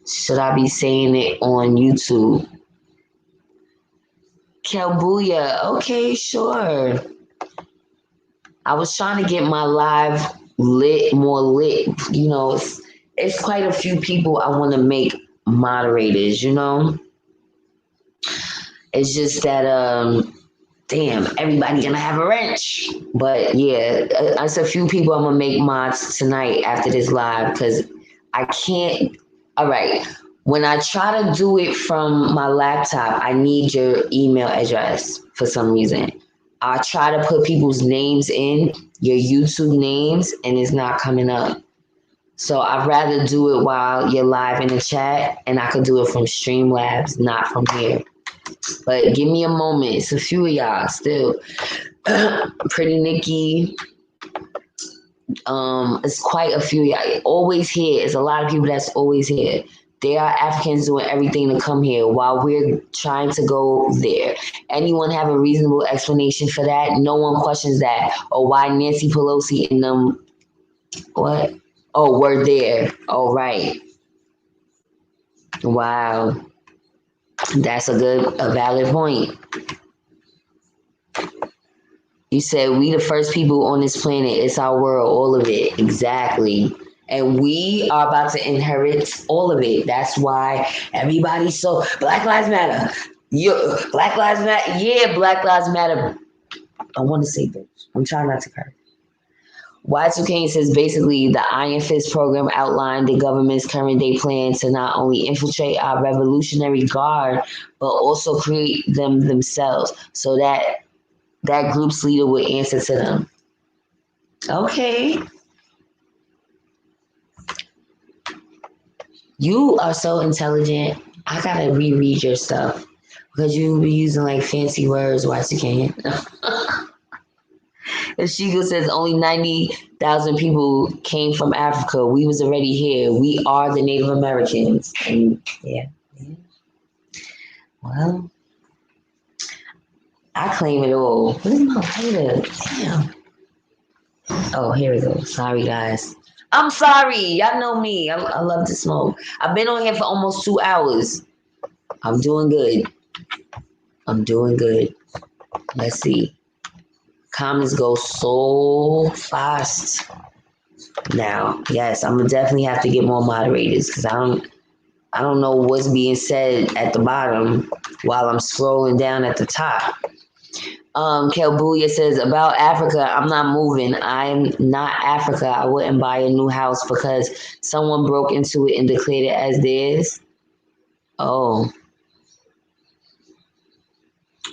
should I be saying it on YouTube. Kelbuya, okay, sure. I was trying to get my live more lit. You know, it's quite a few people I want to make moderators, you know? It's just that damn, everybody gonna have a wrench. But yeah, it's a few people I'm gonna make mods tonight after this live because I can't. All right, when I try to do it from my laptop, I need your email address for some reason. I try to put people's names in, your YouTube names, and it's not coming up. So I'd rather do it while you're live in the chat, and I could do it from Streamlabs, not from here. But give me a moment. It's a few of y'all still. Pretty Nikki. It's quite a few of y'all. Always here. It's a lot of people that's always here. There are Africans doing everything to come here while we're trying to go there. Anyone have a reasonable explanation for that? No one questions that. Or why Nancy Pelosi and them, what? Oh, we're there. Oh, right. Wow. That's a valid point. You said we the first people on this planet. It's our world, all of it. Exactly. And we are about to inherit all of it. That's why everybody's so Black Lives Matter. Black Lives Matter. Yeah, Black Lives Matter. I want to say bitch. I'm trying not to curse. Y2K says basically the Iron Fist program outlined the government's current day plan to not only infiltrate our Revolutionary Guard, but also create them themselves so that group's leader would answer to them. Okay. You are so intelligent. I gotta reread your stuff because you be using like fancy words, Y2K. If Shigo says only 90,000 people came from Africa, we was already here. We are the Native Americans. And yeah. Well, I claim it all. Where's my lighter? Damn. Oh, here we go. Sorry, guys. I'm sorry. Y'all know me. I love to smoke. I've been on here for almost 2 hours. I'm doing good. Let's see. Comments go so fast now. Yes, I'm gonna definitely have to get more moderators because I don't know what's being said at the bottom while I'm scrolling down at the top. Kelbuya says about Africa, I'm not moving. I'm not Africa. I wouldn't buy a new house because someone broke into it and declared it as theirs. Oh.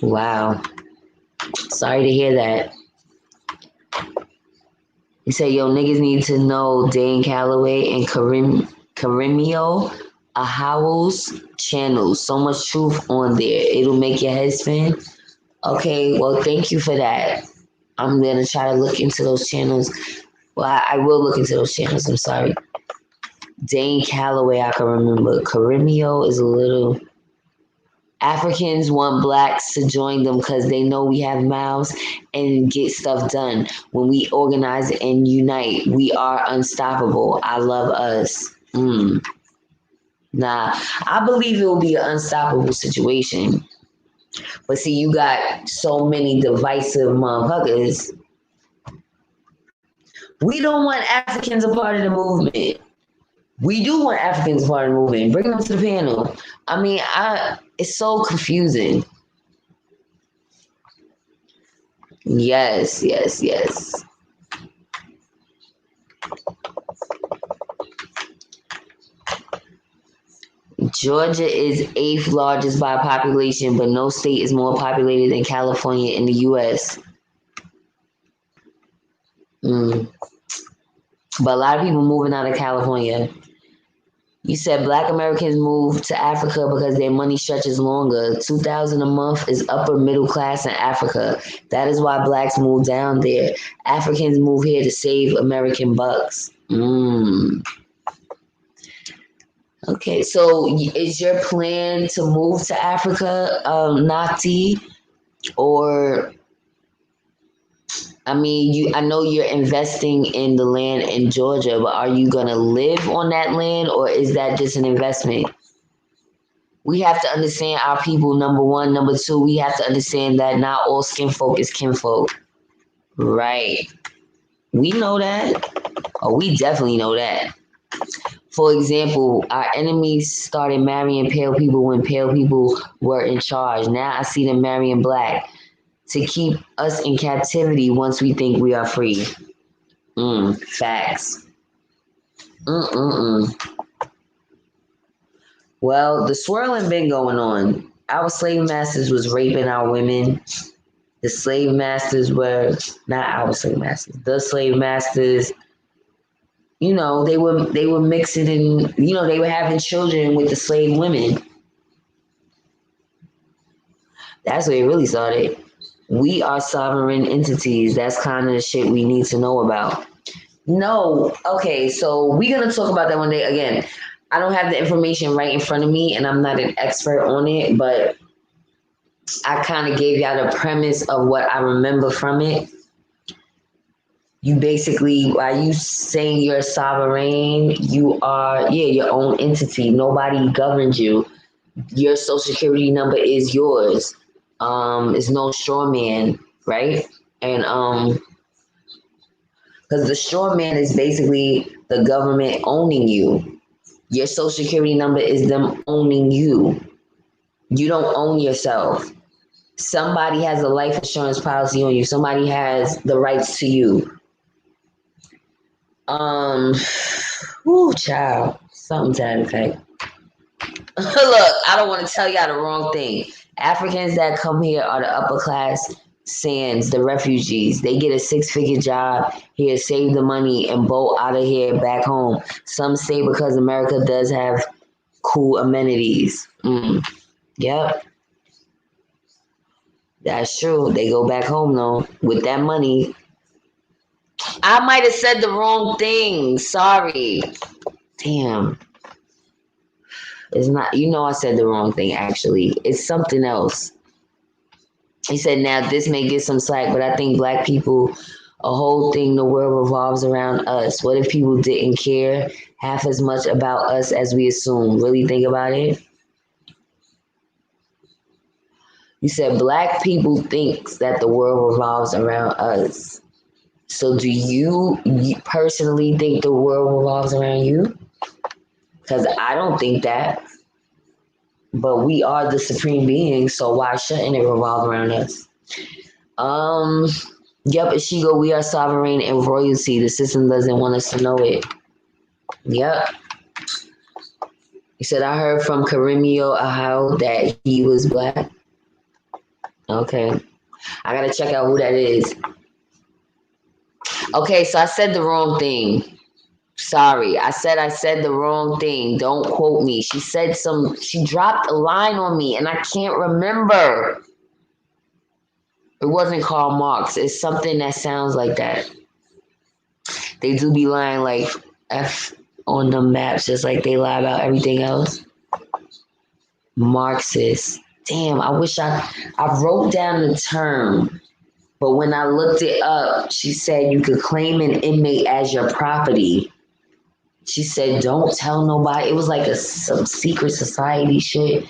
Wow. Sorry to hear that. He said, yo, niggas need to know Dane Calloway and Karimio Ahawu's channels. So much truth on there. It'll make your head spin. Okay, well, thank you for that. I'm going to try to look into those channels. Well, I will look into those channels. I'm sorry. Dane Calloway, I can remember. Karimio is a little... Africans want blacks to join them because they know we have mouths and get stuff done. When we organize and unite, we are unstoppable. I love us. Nah, I believe it will be an unstoppable situation. But see, you got so many divisive motherfuckers. We don't want Africans a part of the movement. We do want Africans a part of the movement. Bring them to the panel. I mean, it's so confusing. Yes. Georgia is 8th largest by population, but no state is more populated than California in the U.S. But a lot of people moving out of California. You said Black Americans move to Africa because their money stretches longer. $2,000 a month is upper middle class in Africa. That is why Blacks move down there. Africans move here to save American bucks. Okay, so is your plan to move to Africa, Nati, or I mean, I know you're investing in the land in Georgia, but are you gonna live on that land, or is that just an investment? We have to understand our people, number one. Number two, we have to understand that not all skin folk is kinfolk. Right. We know that. Oh, we definitely know that. For example, our enemies started marrying pale people when pale people were in charge. Now I see them marrying black to keep us in captivity once we think we are free. Facts. Mm-mm-mm. Well, the swirling been going on. Our slave masters was raping our women. The slave masters were not our slave masters. The slave masters, they were mixing and they were having children with the slave women. That's where it really started. We are sovereign entities. That's kind of the shit we need to know about. No, okay, so we're gonna talk about that one day again. I don't have the information right in front of me, and I'm not an expert on it, but I kind of gave y'all the premise of what I remember from it. You basically, while you saying you're sovereign, you are, your own entity. Nobody governs you. Your social security number is yours. It's no straw man, right? And because the straw man is basically the government owning you. Your social security number is them owning you. You don't own yourself. Somebody has a life insurance policy on you. Somebody has the rights to you. Child, something to that effect. Look, I don't want to tell y'all the wrong thing. Africans that come here are the upper class sands, the refugees. They get a 6-figure job here, save the money, and bolt out of here back home. Some say because America does have cool amenities. Yep. That's true. They go back home though with that money. I might have said the wrong thing. Sorry. Damn. It's not, I said the wrong thing actually. It's something else. He said, now this may get some slack, but I think black people, a whole thing, the world revolves around us. What if people didn't care half as much about us as we assume? Really think about it. You said black people thinks that the world revolves around us. So do you personally think the world revolves around you? Because I don't think that. But we are the supreme being, so why shouldn't it revolve around us? Yep, Ishigo, we are sovereign and royalty. The system doesn't want us to know it. Yep. He said, I heard from Karimio Ahau that he was black. Okay. I gotta check out who that is. Okay, so I said the wrong thing. Sorry, I said the wrong thing. Don't quote me. She dropped a line on me and I can't remember. It wasn't Karl Marx. It's something that sounds like that. They do be lying like F on the maps, just like they lie about everything else. Marxist. Damn, I wish I wrote down the term. But when I looked it up, she said you could claim an inmate as your property. She said, don't tell nobody. It was like some secret society shit.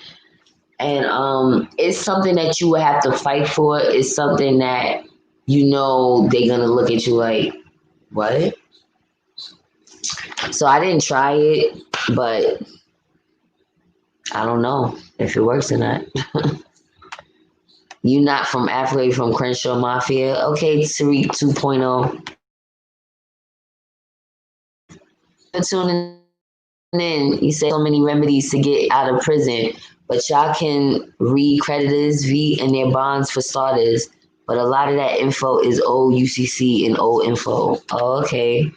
And it's something that you would have to fight for. It's something that, they're going to look at you like, what? So I didn't try it, but I don't know if it works or not. You not from Africa, you from Crenshaw Mafia. Okay, Tariq 2.0. Tuning in, you say so many remedies to get out of prison, but y'all can read creditors V and their bonds for starters. But a lot of that info is old UCC and old info. Oh, okay.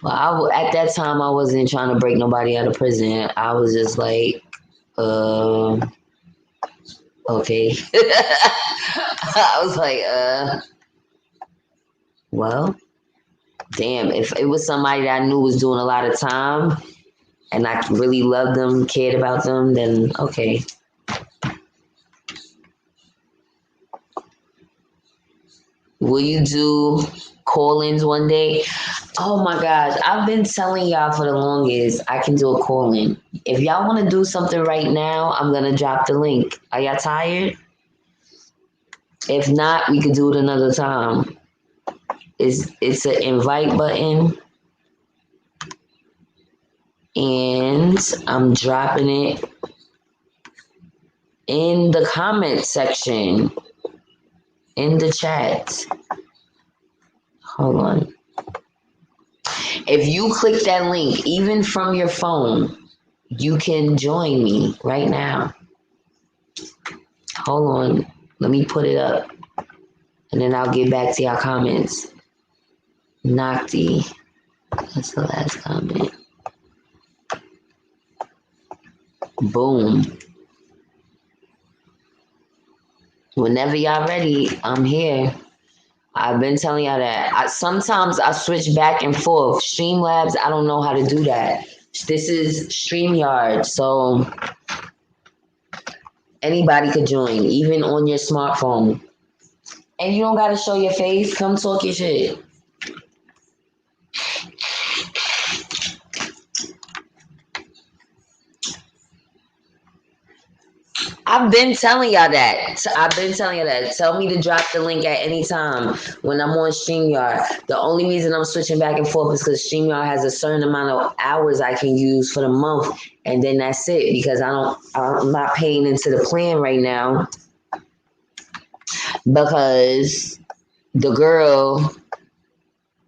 Well, at that time, I wasn't trying to break nobody out of prison. I was just like, okay. I was like, well, damn, if it was somebody that I knew was doing a lot of time and I really loved them, cared about them, then okay. Will you do call-ins one day? Oh my gosh, I've been telling y'all for the longest I can do a call-in. If y'all want to do something right now, I'm gonna drop the link. Are y'all tired? If not, we could do it another time. It's an invite button, and I'm dropping it in the comment section in the chat. Hold on. If you click that link, even from your phone, you can join me right now. Hold on. Let me put it up. And then I'll get back to y'all comments. Nakti. That's the last comment. Boom. Whenever y'all ready, I'm here. I've been telling y'all that. Sometimes I switch back and forth. Streamlabs, I don't know how to do that. This is StreamYard, so anybody could join, even on your smartphone. And you don't gotta show your face. Come talk your shit. I've been telling y'all that. Tell me to drop the link at any time when I'm on StreamYard. The only reason I'm switching back and forth is because StreamYard has a certain amount of hours I can use for the month, and then that's it. Because I'm not paying into the plan right now because the girl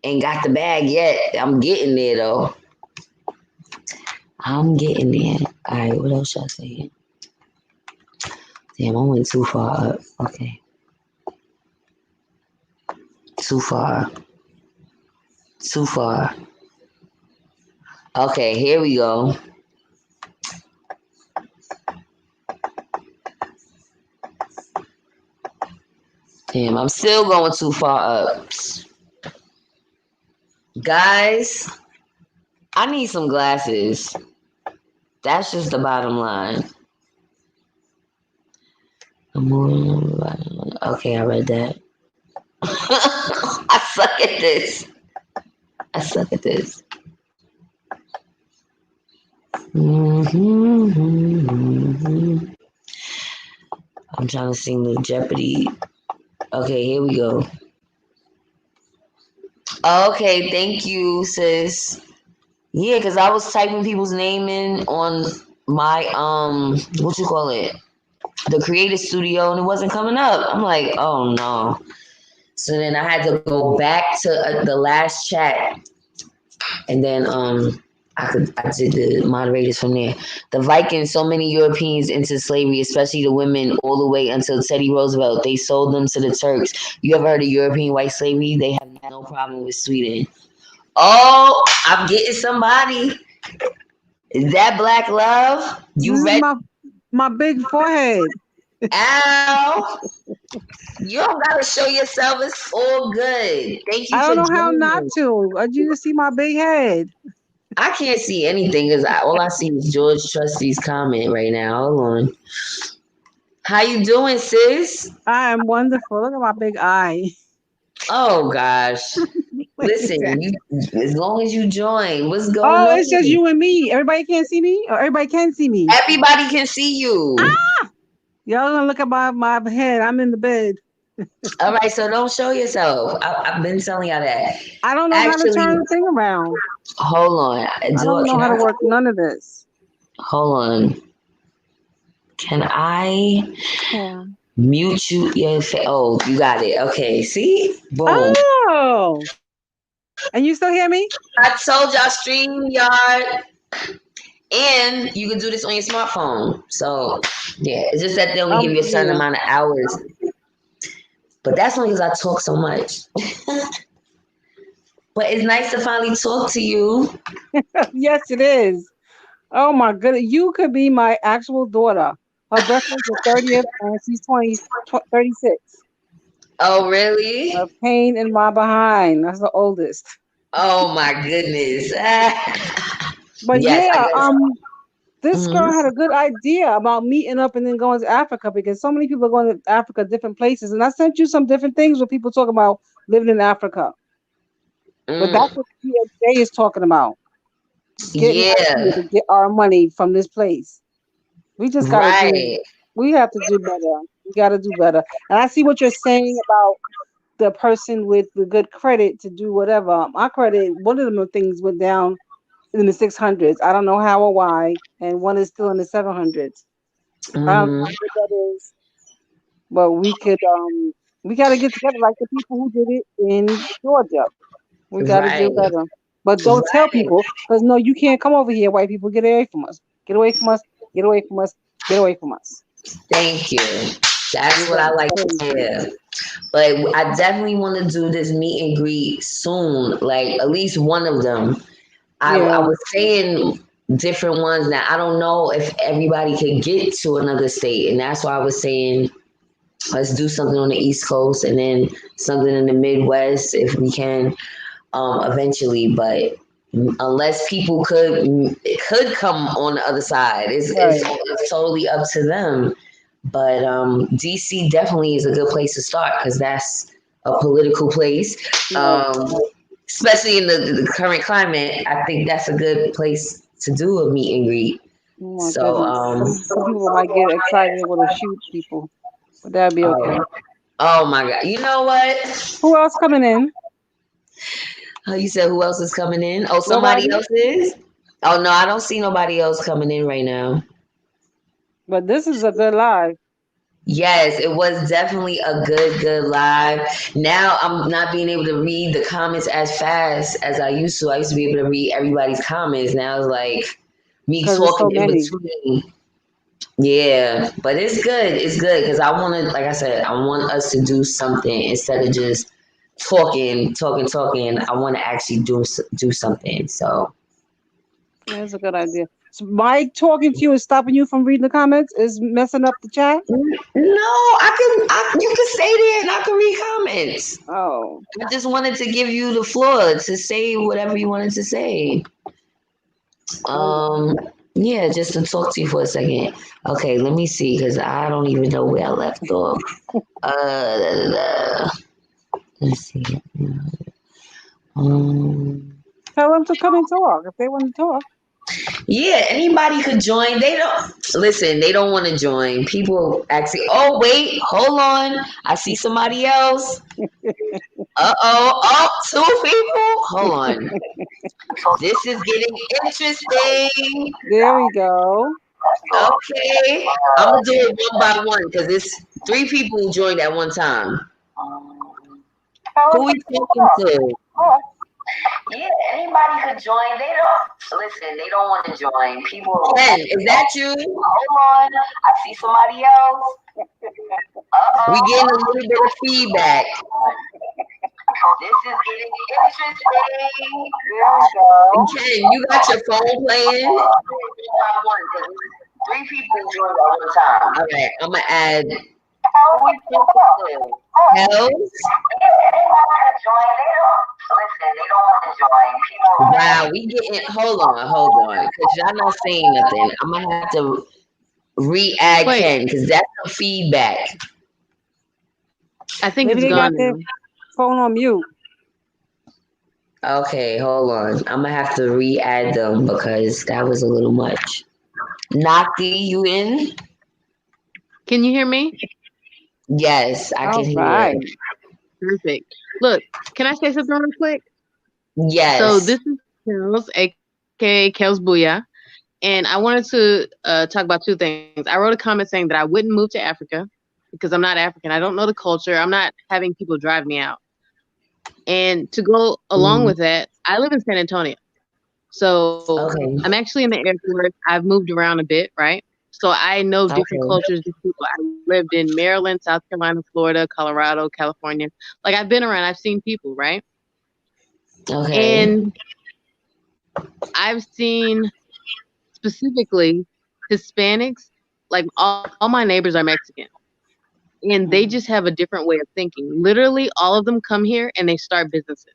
ain't got the bag yet. I'm getting there though. I'm getting there. All right, what else should I say? Damn, I went too far up. Okay. Too far. Okay, here we go. Damn, I'm still going too far up. Guys, I need some glasses. That's just the bottom line. Okay, I read that. I suck at this. I'm trying to sing the Jeopardy. Okay, here we go. Okay, thank you, sis. Yeah, because I was typing people's name in on my what you call it? The Creative Studio, and it wasn't coming up. I'm like, oh no. So then I had to go back to the last chat, and then I did the moderators from there. The Vikings, so many Europeans into slavery, especially the women, all the way until Teddy Roosevelt. They sold them to the Turks. You ever heard of European white slavery? They have no problem with Sweden. Oh, I'm getting somebody. Is that Black Love? You ready? My big forehead. Ow. You don't gotta show yourself. It's all good. Thank you. I don't know how not to. You just see my big head. I can't see anything because all I see is George Trusty's comment right now. Hold on. How you doing, sis? I am wonderful. Look at my big eye. Oh gosh. Listen, as long as you join, what's going on? Oh, it's just you and me. Everybody can't see me, or everybody can see me. Everybody can see you. Y'all gonna look at my head. I'm in the bed. All right, so don't show yourself. I've been telling y'all that. I don't know how to turn the thing around. Hold on. I don't know how to work none of this. Hold on. Can I mute you? Oh, you got it. Okay, see? Boom. Oh. And you still hear me? I told y'all StreamYard. And you can do this on your smartphone. So, yeah, it's just that they only give you a certain amount of hours. But that's only because I talk so much. But it's nice to finally talk to you. Yes, it is. Oh, my goodness. You could be my actual daughter. Her birthday is the 30th, and she's 36. Oh, really? A pain in my behind. That's the oldest. Oh, my goodness. But yes, this Mhm. girl had a good idea about meeting up and then going to Africa because so many people are going to Africa, different places. And I sent you some different things where people talk about living in Africa. But that's Mm. what PSA is talking about. Getting out here Yeah, to get our money from this place. We just gotta do right, we have to do better. We gotta do better. And I see what you're saying about the person with the good credit to do whatever. My credit, one of them things went down in the 600s. I don't know how or why, and one is still in the 700s. I don't hmm, know what that is, but we got to get together like the people who did it in Georgia. We got to do right, better. But don't tell right. people because no, you can't come over here, white people. Get away from us. Get away from us. Get away from us. Get away from us. Thank you. That's You're what I like to crazy. hear. But I definitely want to do this meet and greet soon. Like at least one of them. I Yeah, was saying different ones now. I don't know if everybody could get to another state, and that's why I was saying let's do something on the East Coast and then something in the Midwest if we can eventually. But unless people could come on the other side, right. it's totally up to them. But DC definitely is a good place to start because that's a political place. Right. Um, especially in the current climate, I think that's a good place to do a meet and greet. Oh my So, goodness. Some people might get excited and want to shoot people, but that'd be oh, okay. oh my God, you know what? Who else coming in? You said who else is coming in? Oh, somebody Nobody. else is. Oh no, I don't see nobody else coming in right now. But this is a good live. Yes, it was definitely a good live. Now I'm not being able to read the comments as fast as I used to. I used to be able to read everybody's comments. Now it's like me Because there's talking so in many. between. Yeah, but it's good. It's good because I want to, like I said, I want us to do something instead of just talking. I want to actually do something. So That's a good idea. So my talking to you and stopping you from reading the comments is messing up the chat. no, you can stay there and I can read comments. Oh, I just wanted to give you the floor to say whatever you wanted to say. oh, Um, yeah, just to talk to you for a second. Okay, let me see because I don't even know where I left off. Da, da, da. Let's see. Um, tell them to come and talk if they want to talk. yeah, anybody could join. They don't listen. They don't want to join. People actually. Oh wait, hold on. I see somebody else. Oh, two people. Hold on. This is getting interesting. There we go. Okay, I'm gonna do it one by one because it's three people who joined at one time. Who we talking to? Yeah, anybody could join. They don't listen. They don't want to join. People. Ken, is that you? Hold on, I see somebody else. We getting a little bit of feedback. This is getting interesting. There we go. Ken, you got your phone playing? Three people joined at one time. All right, I'm gonna add. Who we talking to? Hells? Wow, we getting hold on, because y'all not saying nothing. I'm gonna have to re-add Wait, Ken because that's some feedback. I think Maybe it's they got gone their now. phone on mute. Okay, hold on. I'm gonna have to re-add them because that was a little much. Naki, you in? Can you hear me? Yes, I can All hear. right. Perfect. Look, can I say something real quick? So Yes. this is Kels, aka Kels Booyah, and I wanted to talk about two things. I wrote a comment saying that I wouldn't move to Africa because I'm not African. I don't know the culture. I'm not having people drive me out. And to go along Mm, with that, I live in San Antonio. So I'm okay. actually in the airport. I've moved around a bit, right? So I know different Okay. cultures, different people. I lived in Maryland, South Carolina, Florida, Colorado, California. Like I've been around, I've seen people, right? Okay. And I've seen specifically Hispanics, like all my neighbors are Mexican. And they just have a different way of thinking. Literally, all of them come here and they start businesses.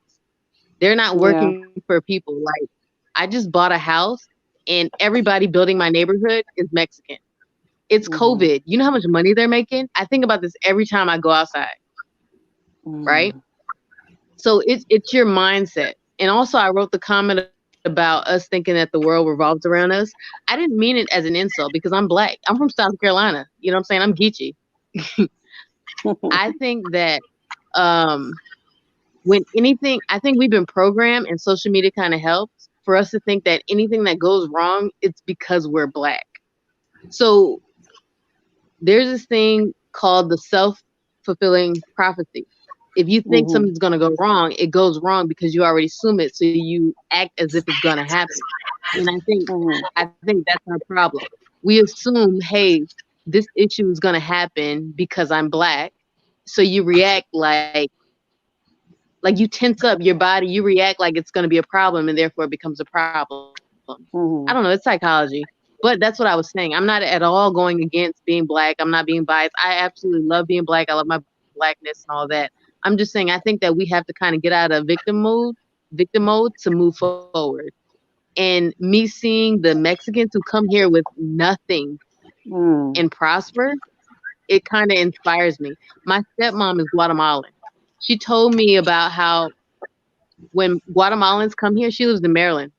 They're not Yeah. working for people. Like I just bought a house and everybody building my neighborhood is Mexican. It's Mm-hmm. COVID. You know how much money they're making? I think about this every time I go outside, right? Mm-hmm. So it's your mindset. And also I wrote the comment about us thinking that the world revolves around us. I didn't mean it as an insult because I'm black. I'm from South Carolina. You know what I'm saying? I'm Geechee. I think that um when anything, I think we've been programmed and social media kind of helps for us to think that anything that goes wrong, it's because we're black. So there's this thing called the self-fulfilling prophecy. If you think Mm-hmm. something's going to go wrong, it goes wrong because you already assume it. So you act as if it's going to happen. And I think that's our problem. We assume, hey, this issue is going to happen because I'm black. So you react like you tense up your body, you react like it's going to be a problem, and therefore it becomes a problem. I don't know, it's Mm-hmm. psychology. But that's what I was saying. I'm not at all going against being black. I'm not being biased. I absolutely love being black. I love my blackness and all that. I'm just saying I think that we have to kind of get out of victim mode to move forward. And me seeing the Mexicans who come here with nothing Mm-hmm. and prosper, it kind of inspires me. My stepmom is Guatemalan. She told me about how when Guatemalans come here, she lives in Maryland.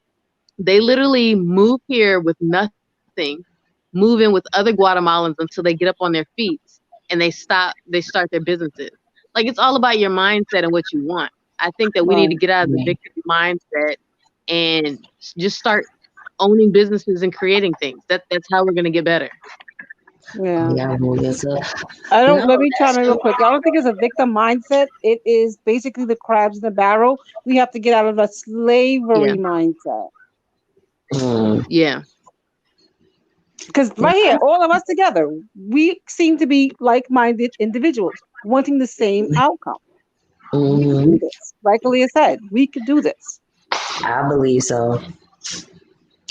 They literally move here with nothing, move in with other Guatemalans until they get up on their feet and they start their businesses. Like it's all about your mindset and what you want. I think that we need to Right. get out of the victim mindset and just start owning businesses and creating things. That's how we're gonna get better. Yeah. Yeah, move yourself. I don't. No, Let me that's chime in real true. quick. I don't think it's a victim mindset. It is basically the crabs in the barrel. We have to get out of the Yeah. slavery mindset. Mm. Yeah. Because right here, all of us together, we seem to be like-minded individuals wanting the same outcome. We could Hmm. do this. Like Aaliyah said, we could do this. I believe so.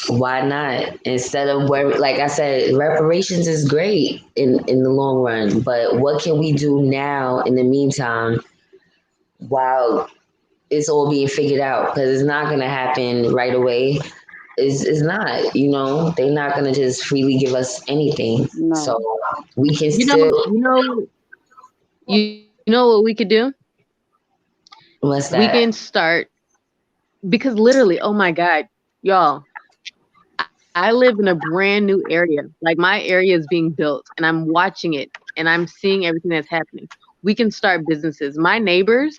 Why not? Instead of where, like I said, reparations is great in the long run, but what can we do now in the meantime while it's all being figured out? Because it's not gonna happen right away. It's not. They're not gonna just freely give us anything. So No. we can You know, still. you know what we could do? What's We can that? start because literally, oh my God, y'all, I live in a brand new area. Like my area is being built and I'm watching it and I'm seeing everything that's happening. We can start businesses. My neighbors,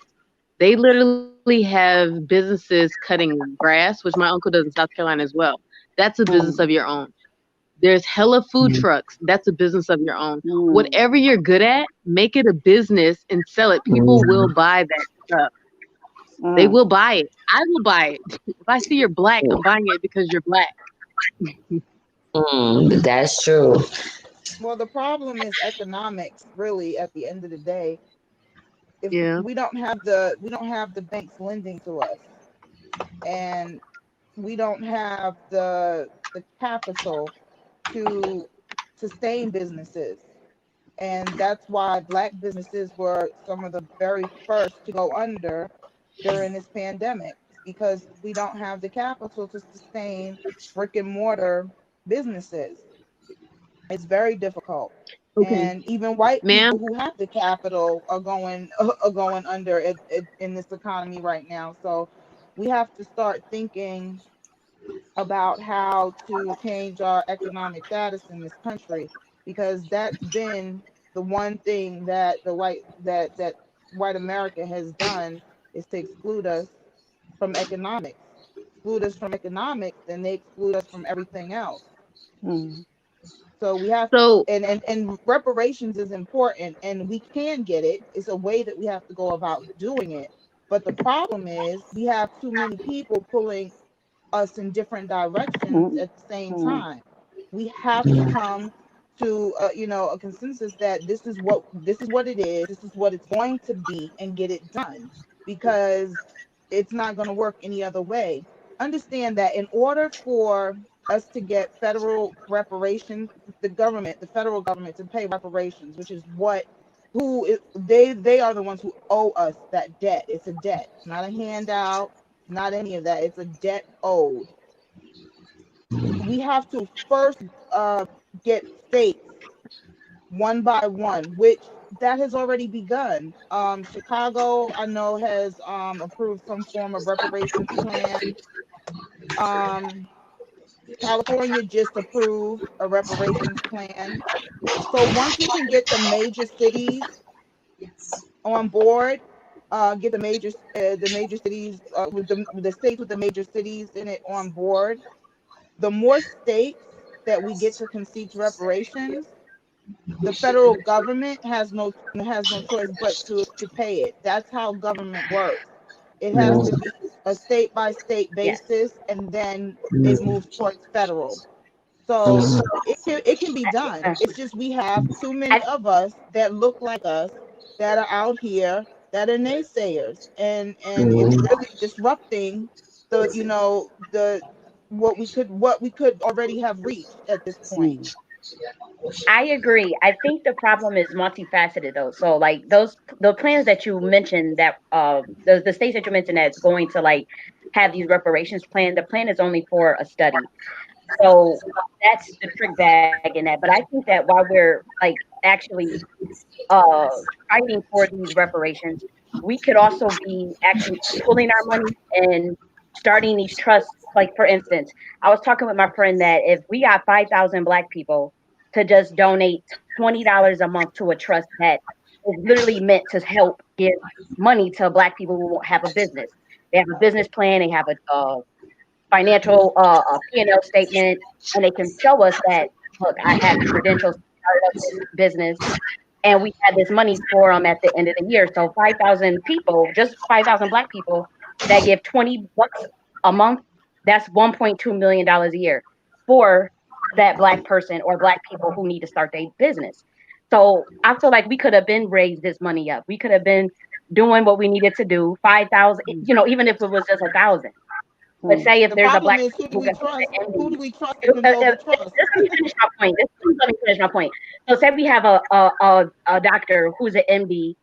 they literally have businesses cutting grass, which my uncle does in South Carolina as well. That's a business of Mm, your own. There's hella food trucks. That's a business of your own. mm, Whatever you're good at, make it a business and sell it. People will Mhm. buy that stuff. They mm. will buy it. I will buy it. If I see you're black, I'm buying it because you're black. That's true. Well, the problem is economics. Really, at the end of the day, if Yeah. we don't have the banks lending to us, and we don't have the capital to sustain businesses, and that's why black businesses were some of the very first to go under during this pandemic, because we don't have the capital to sustain brick and mortar businesses. It's very difficult. Okay. And even white Ma'am. people who have the capital are going are going under it in this economy right now. So we have to start thinking about how to change our economic status in this country, because that's been the one thing that that white America has done, is to exclude us from economics. Exclude us from economics, then they exclude us from everything else. Mm, So we have, So and reparations is important, and we can get it. It's a way that we have to go about doing it. But the problem is we have too many people pulling us in different directions mm, at the same mm, time. We have to come to a consensus that this is what it is. This is what it's going to be, and get it done, because it's not going to work any other way. Understand that in order for us to get federal reparations, the federal government to pay reparations, which is what they are the ones who owe us that debt. It's a debt. It's not a handout, not any of that. It's a debt owed. we have to first get states one by one, which that has already begun. Chicago, I know, has approved some form of reparations plan. Um, California just approved a reparations plan. So once we can get the major cities on board, get the major cities with the states with the major cities in it on board, the more states that we get to concede to reparations, the federal government has no choice but to pay it. That's how government works. It has to be a state by state Yes. basis, and then it moves towards federal. So it can be done. Uh, It's just we have too many I, of us that look like us that are out here that are naysayers, and it's really disrupting the what we could already have reached at this point. Mm. I agree. I think the problem is multifaceted though. So like the plans that you mentioned that the states that you mentioned that's going to like have these reparations plan, the plan is only for a study. So that's the trick bag in that. But I think that while we're like actually uh fighting for these reparations, we could also be actually pulling our money and starting these trusts. Like for instance, I was talking with my friend that if we got 5,000 Black people to just donate $20 a month to a trust that is literally meant to help give money to Black people who have a business. They have a business plan. They have a financial a P&L statement, and they can show us that look, I have the credentials to start up this business, and we had this money for them at the end of the year. So 5,000 people, just 5,000 Black people that give $20 a month, that's $1.2 million a year for that Black person or Black people who need to start their business. So I feel like we could have been raised this money up. We could have been doing what we needed to do. 5,000, even if it was just 1,000. But Mm. say if The there's a problem Black is, person who got the who do MD, we trust to control the trust? just let me finish my point. Let me finish my point. So say we have a doctor who's an MD,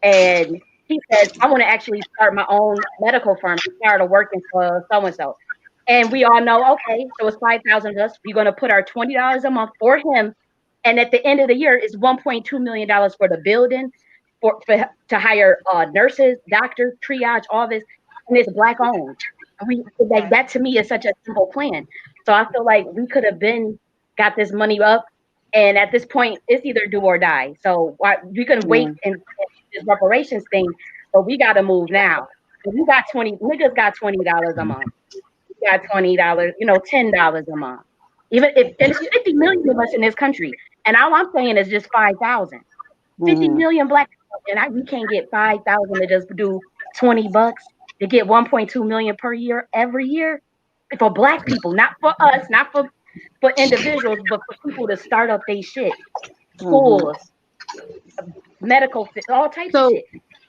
and he says, I want to actually start my own medical firm. I'm tired of working for so and so. And we all know, okay, so it's 5,000 of us. We're going to put our $20 a month for him. And at the end of the year, it's $1.2 million for the building, for to hire nurses, doctors, triage, all this, and it's Black owned. We like Right. that to me is such a simple plan. So I feel like we could have been got this money up, and at this point, it's either do or die. So why we couldn't wait Yeah. and this reparations thing, but we got to move now. If you got 20 niggas got $20 a month. You got $20, $10 a month. Even if and it's 50 million of us in this country, and all I'm saying is just 5,000. 50 Mm-hmm. million Black people, and we can't get 5,000 to just do $20 to get 1.2 million per year every year for Black people, not for us, not for individuals, but for people to start up their shit, Mm-hmm. schools, medical, all types of So shit.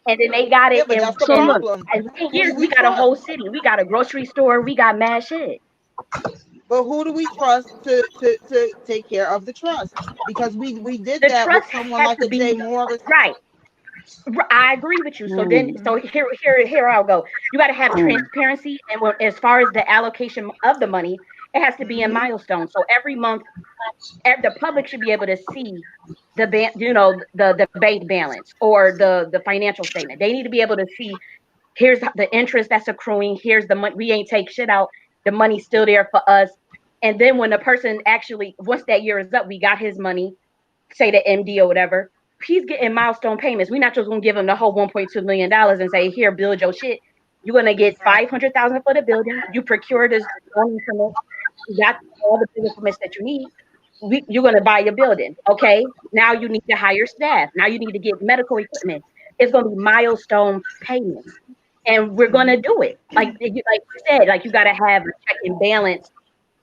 And then they got Yeah, it but that's the so look, problem. in 10 Who years. do We we got a trust? whole city. We got a grocery store. We got mad shit. But who do we trust to take care of the trust? Because we did The that with trust someone has like to a Jay be Morris. right. I agree with you. So then, Mm-hmm. so Mhm. here I'll go. You got to have Mm-hmm. transparency, and as far as the allocation of the money, it has to be in Mhm. milestones. So every month, the public should be able to see the bank balance or the financial statement. They need to be able to see here's the interest that's accruing. Here's the money. We ain't take shit out. The money's still there for us. And then when the person actually, once that year is up, we got his money, say the MD or whatever, he's getting milestone payments. We're not just gonna give him the whole $1.2 million and say, here, build your shit. You're gonna get Right. 500,000 for the building. You procure this zoning permit. You got all the building permits that you need. You're gonna buy your building. Okay. Now you need to hire staff. Now you need to get medical equipment. It's gonna be milestone payments, and we're gonna Mhm. do it. Like you said, like you gotta have a check and balance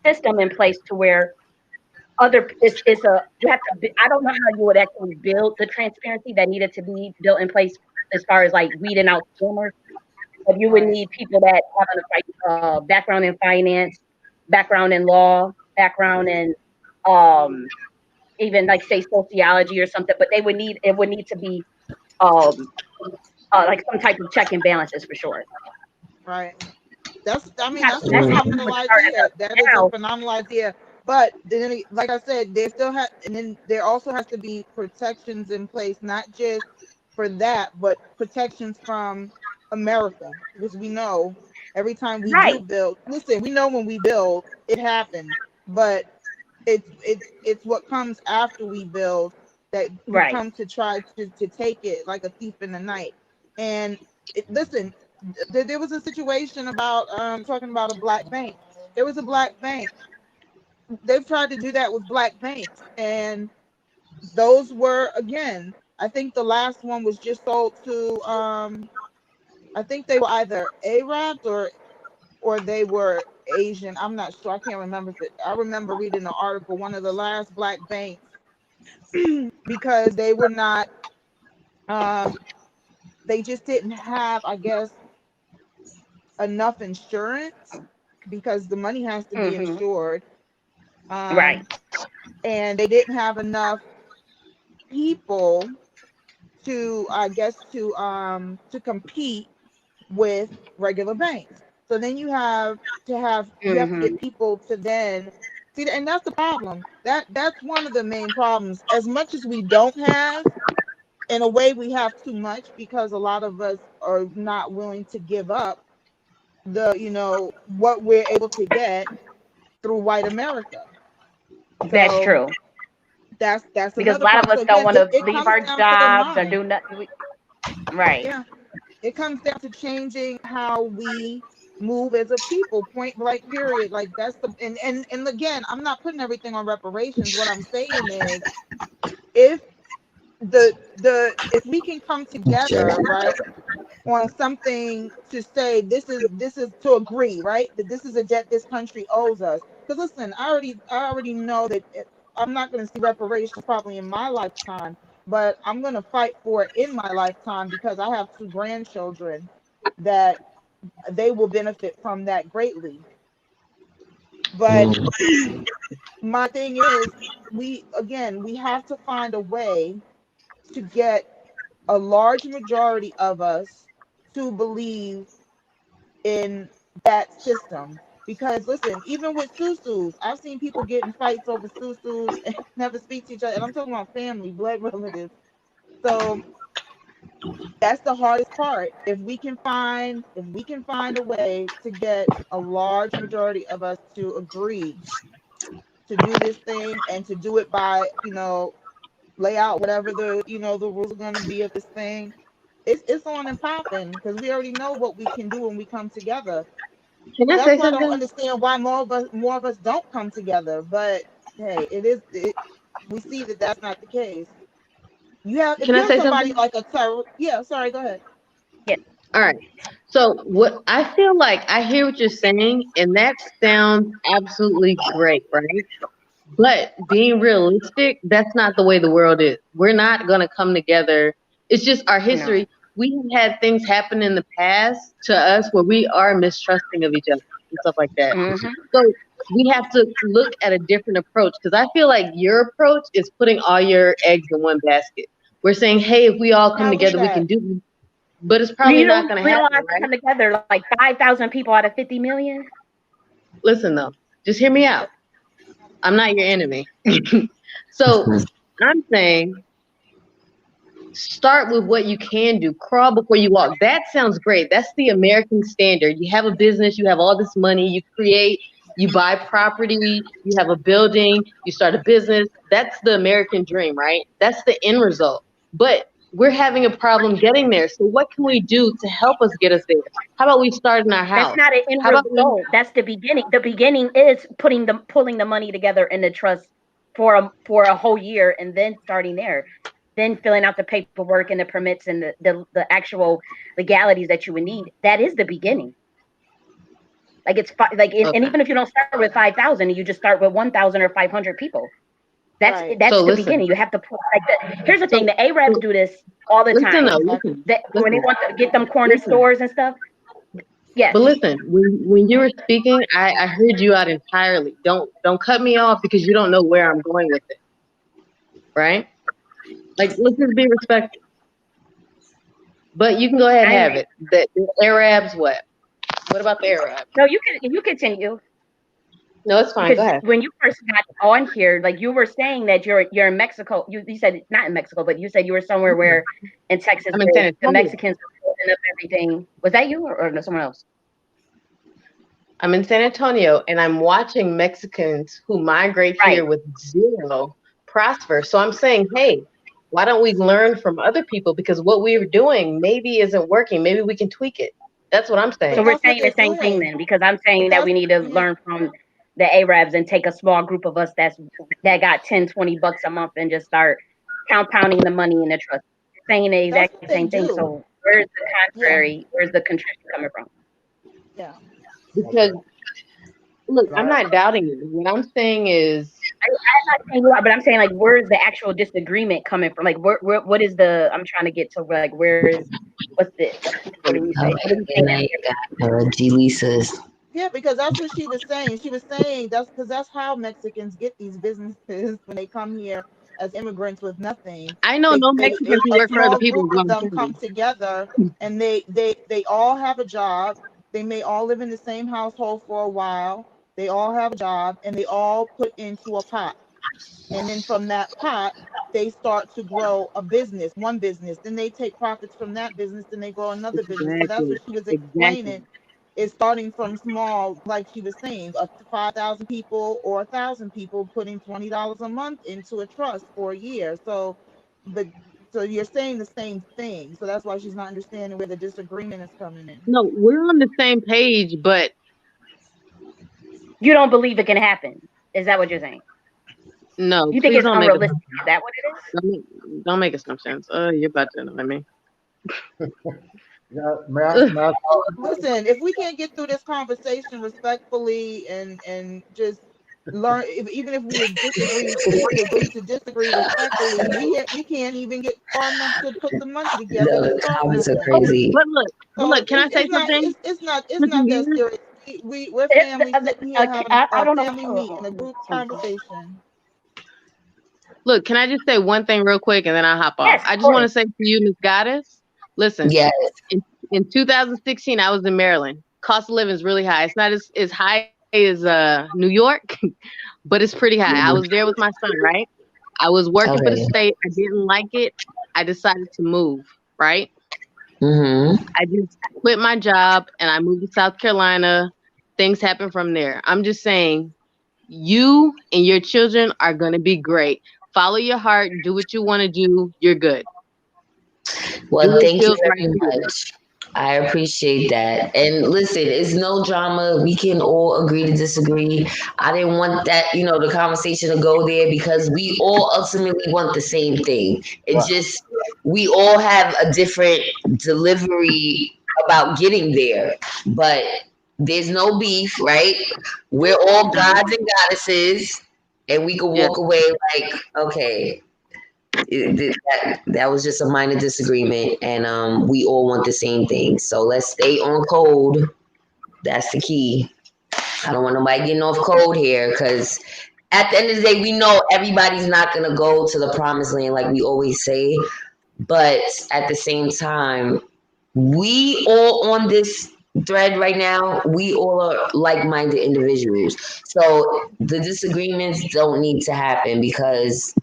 system in place to where it's a you have to I don't know how you would actually build the transparency that needed to be built in place as far as like weeding out scammers, but you would Right. need people that have background in finance, background in law, background in um even like say sociology or something, but it would need to be um like some type of check and balances for sure. Right. That's a That's how we phenomenal would start idea. That is a now. phenomenal idea. But then, like I said, there still has, and then there also has to be protections in place, not just for that, but protections from America, because we know every time we do Right, build. Listen, we know when we build, it happens, but it's what comes after we build that we right. come to try to take it like a thief in the night. And listen, there was a situation about talking about a black bank. There was a black bank. They've tried to do that with black banks, and those were, again, I think the last one was just sold to I think they were either Arabs or they were Asian. I'm not sure. I can't remember if it. I remember reading an article, one of the last black banks, because they were not. Um, they just didn't have, I guess, enough insurance because the money has to be Hmm. insured. Right. Um, and they didn't have enough people to, I guess, to compete with regular banks. So then you have to Hmm. get people to then see, and that's the problem. That's one of the main problems. As much as we don't have, in a way, we have too much because a lot of us are not willing to give up what we're able to get through white America. That's So true. that's Because a another lot of problem. us So don't again, want it, to it leave comes our down to the jobs or mind. do nothing. Right. Yeah. It comes down to changing how we move as a people, point blank period. Like that's the and again, I'm not putting everything on reparations. What I'm saying is if if we can come Sure. together, right, on something to say this is to agree, right, that this is a debt this country owes us. Because listen, I already know that I'm not going to see reparations probably in my lifetime, but I'm going to fight for it in my lifetime because I have two grandchildren that they will benefit from that greatly. But Mm. my thing is, we have to find a way to get a large majority of us to believe in that system. Because listen, even with susus, I've seen people get in fights over susus and never speak to each other. And I'm talking about family, blood relatives. So that's the hardest part. If we can find a way to get a large majority of us to agree to do this thing and to do it by, lay out whatever the rules are going to be of this thing, it's on and popping because we already know what we can do when we come together. Can I That's say why I don't something? understand why more of us don't come together. But hey, we see that that's not the case. If Can you I have say somebody something? like a terror, yeah, sorry, go ahead. Yeah. All right. So what I feel like I hear what you're saying, and that sounds absolutely great, right? But being realistic, that's not the way the world is. We're not gonna come together. It's just our No. history. We have had things happen in the past to us where we are mistrusting of each other and stuff like that. Hmm. So we have to look at a different approach because I feel like your approach is putting all your eggs in one basket. We're saying, hey, if we all come How is together, we can that? do, but it's probably You not don't. going to We don't happen, have to right? come together like 5,000 people out of 50 million. Listen, though, just hear me out. I'm not your enemy. So I'm saying start with what you can do. Crawl before you walk. That sounds great. That's the American standard. You have a business, you have all this money, you create, you buy property, you have a building, you start a business. That's the American dream, right? That's the end result. But we're having a problem getting there. So what can we do to help us get us there? How about we start in our That's house? not an end How about we result. That's the beginning. The beginning is pulling the money together in the trust for a whole year and then starting there. Then filling out the paperwork and the permits and the actual legalities that you would need. That is the beginning. Like and okay. even if you don't start with 5,000, you just start with 1,000 or 500 people. Right. That's So the beginning. listen. You have to put here's the thing: So the Arabs do this all the listen time. though, Exactly. listen, That when they listen, want to get them corner listen. stores and stuff. Yes. But listen, when you were speaking, I heard you out entirely. Don't cut me off because you don't know where I'm going with it, right? Like let's just be respectful. But you can go ahead and I have agree. it. The Arabs what? What about the Arab? No, you continue. No, it's fine. Go Because ahead. when you first got on here, like you were saying that you're in Mexico. You said not in Mexico, but you said you were somewhere where in Texas I'm in where San the Antonio. Mexicans were building up everything. Was that you or no, someone else? I'm in San Antonio, and I'm watching Mexicans who migrate Right. here with zero prosper. So I'm saying, hey, why don't we learn from other people? Because what we're doing maybe isn't working. Maybe we can tweak it. That's what I'm So But saying. we're that's what saying the they're same thing doing. then, because I'm saying But that we that's need to yeah, learn from the Arabs and take a small group of us that got 10, 20 bucks a month and just start compounding the money in the trust. Saying the that's exact what they same thing. do. So where's the Yeah, contrary? Where's the contrition coming from? yeah. Because look, I'm Right. not doubting you. What I'm saying is, I'm not saying you are, but I'm saying like where's the actual disagreement coming from? Like what is the I'm trying to get to like where's what do we All say? What do right, we good think night, G. Lisa's. Yeah, because that's what she was saying. She was saying that's because that's how Mexicans get these businesses when they come here as immigrants with nothing. I know no Mexicans who A work for other small people. group Is what of I'm them come saying. together, and they all have a job. They may all live in the same household for a while. They all have a job, and they all put into a pot. And then from that pot, they start to grow a business, one business. Then they take profits from that business, then they grow another business. So that's Exactly. what she was Exactly. explaining. Is starting from small, like she was saying, up to 5,000 people or 1,000 people putting $20 a month into a trust for a year. So, the so you're saying the same thing. So that's why she's not understanding where the disagreement is coming in. No, we're on the same page, but you don't believe it can happen. Is that what you're saying? no, You think please it's don't make unrealistic? Is that what it is? don't make assumptions. You're about to annoy me. Yeah, Ugh. may I Listen, if we can't get through this conversation respectfully and just learn, even if we disagree, we agree to disagree respectfully, we can't even get far enough to put the money together to The start comments are nothing. crazy. But So look, can I say something? it's not Switching that gears. serious. We're family sitting here having I a don't family meeting, a know. group conversation. Look, can I just say one thing real quick and then I'll hop off? Yes, I of just want course. to say to you, Miss Goddess, listen, Yes. in 2016, I was in Maryland. Cost of living is really high. It's not as high as New York, but it's pretty high. I was there with my son, right? I was working for the Okay. state. I didn't like it. I decided to move, right? Mm-hmm. I just quit my job and I moved to South Carolina. Things happen from there. I'm just saying, you and your children are going to be great. Follow your heart, do what you want to do. You're good. Do Well, what thank you feels right very to you. much. I appreciate that. And listen, it's no drama. We can all agree to disagree. I didn't want that, the conversation to go there because we all ultimately want the same thing. It right? just, we all have a different delivery about getting there. But there's no beef, right? We're all gods and goddesses, and we can Yeah. walk away like, okay, that was just a minor disagreement, and we all want the same thing. So let's stay on code. That's the key. I don't want nobody getting off code here, because at the end of the day, we know everybody's not gonna go to the promised land like we always say. But at the same time, we all on this thread right now, we all are like-minded individuals. So the disagreements don't need to happen because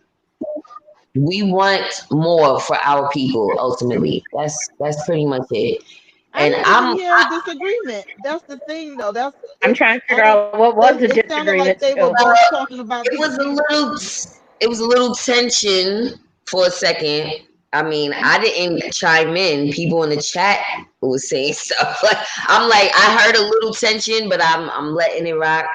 we want more for our people ultimately. That's pretty much it. I And didn't even hear a disagreement. That's the thing, though. That's I'm it. trying to I figure didn't. out what was the It sounded like disagreement they were still. well, both talking about it the was a same little thing. it was a little tension for a second. I mean, I didn't chime in. People in the chat was saying stuff. I'm like, I heard a little tension, but I'm letting it rock.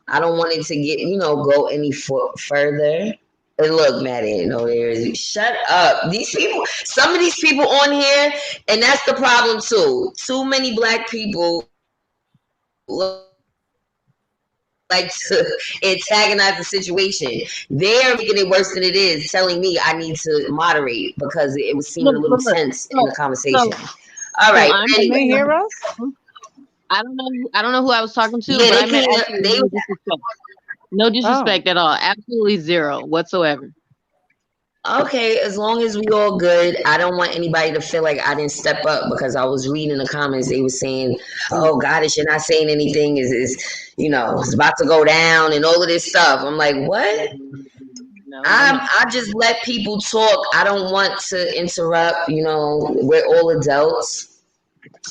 I don't want it to get, go any further. And look, Maddie, shut up. These people, some of these people on here, and that's the problem too. Too many black people like to antagonize the situation. They're making it worse than it is, telling me I need to moderate because it was seeming Look, a little look, look. tense in So, the conversation. so, All so right. I'm Can they Anyway, hear us? I don't know. I don't know who I was talking to, yeah, but they I meant can't. absolutely no disrespect. No Oh. disrespect at all. Absolutely zero whatsoever. Okay, as long as we all good, I don't want anybody to feel like I didn't step up because I was reading the comments. They were saying, "Oh, Goddess, you're not saying anything. Is it's about to go down and all of this stuff." I'm like, what? No, I just let people talk. I don't want to interrupt. We're all adults.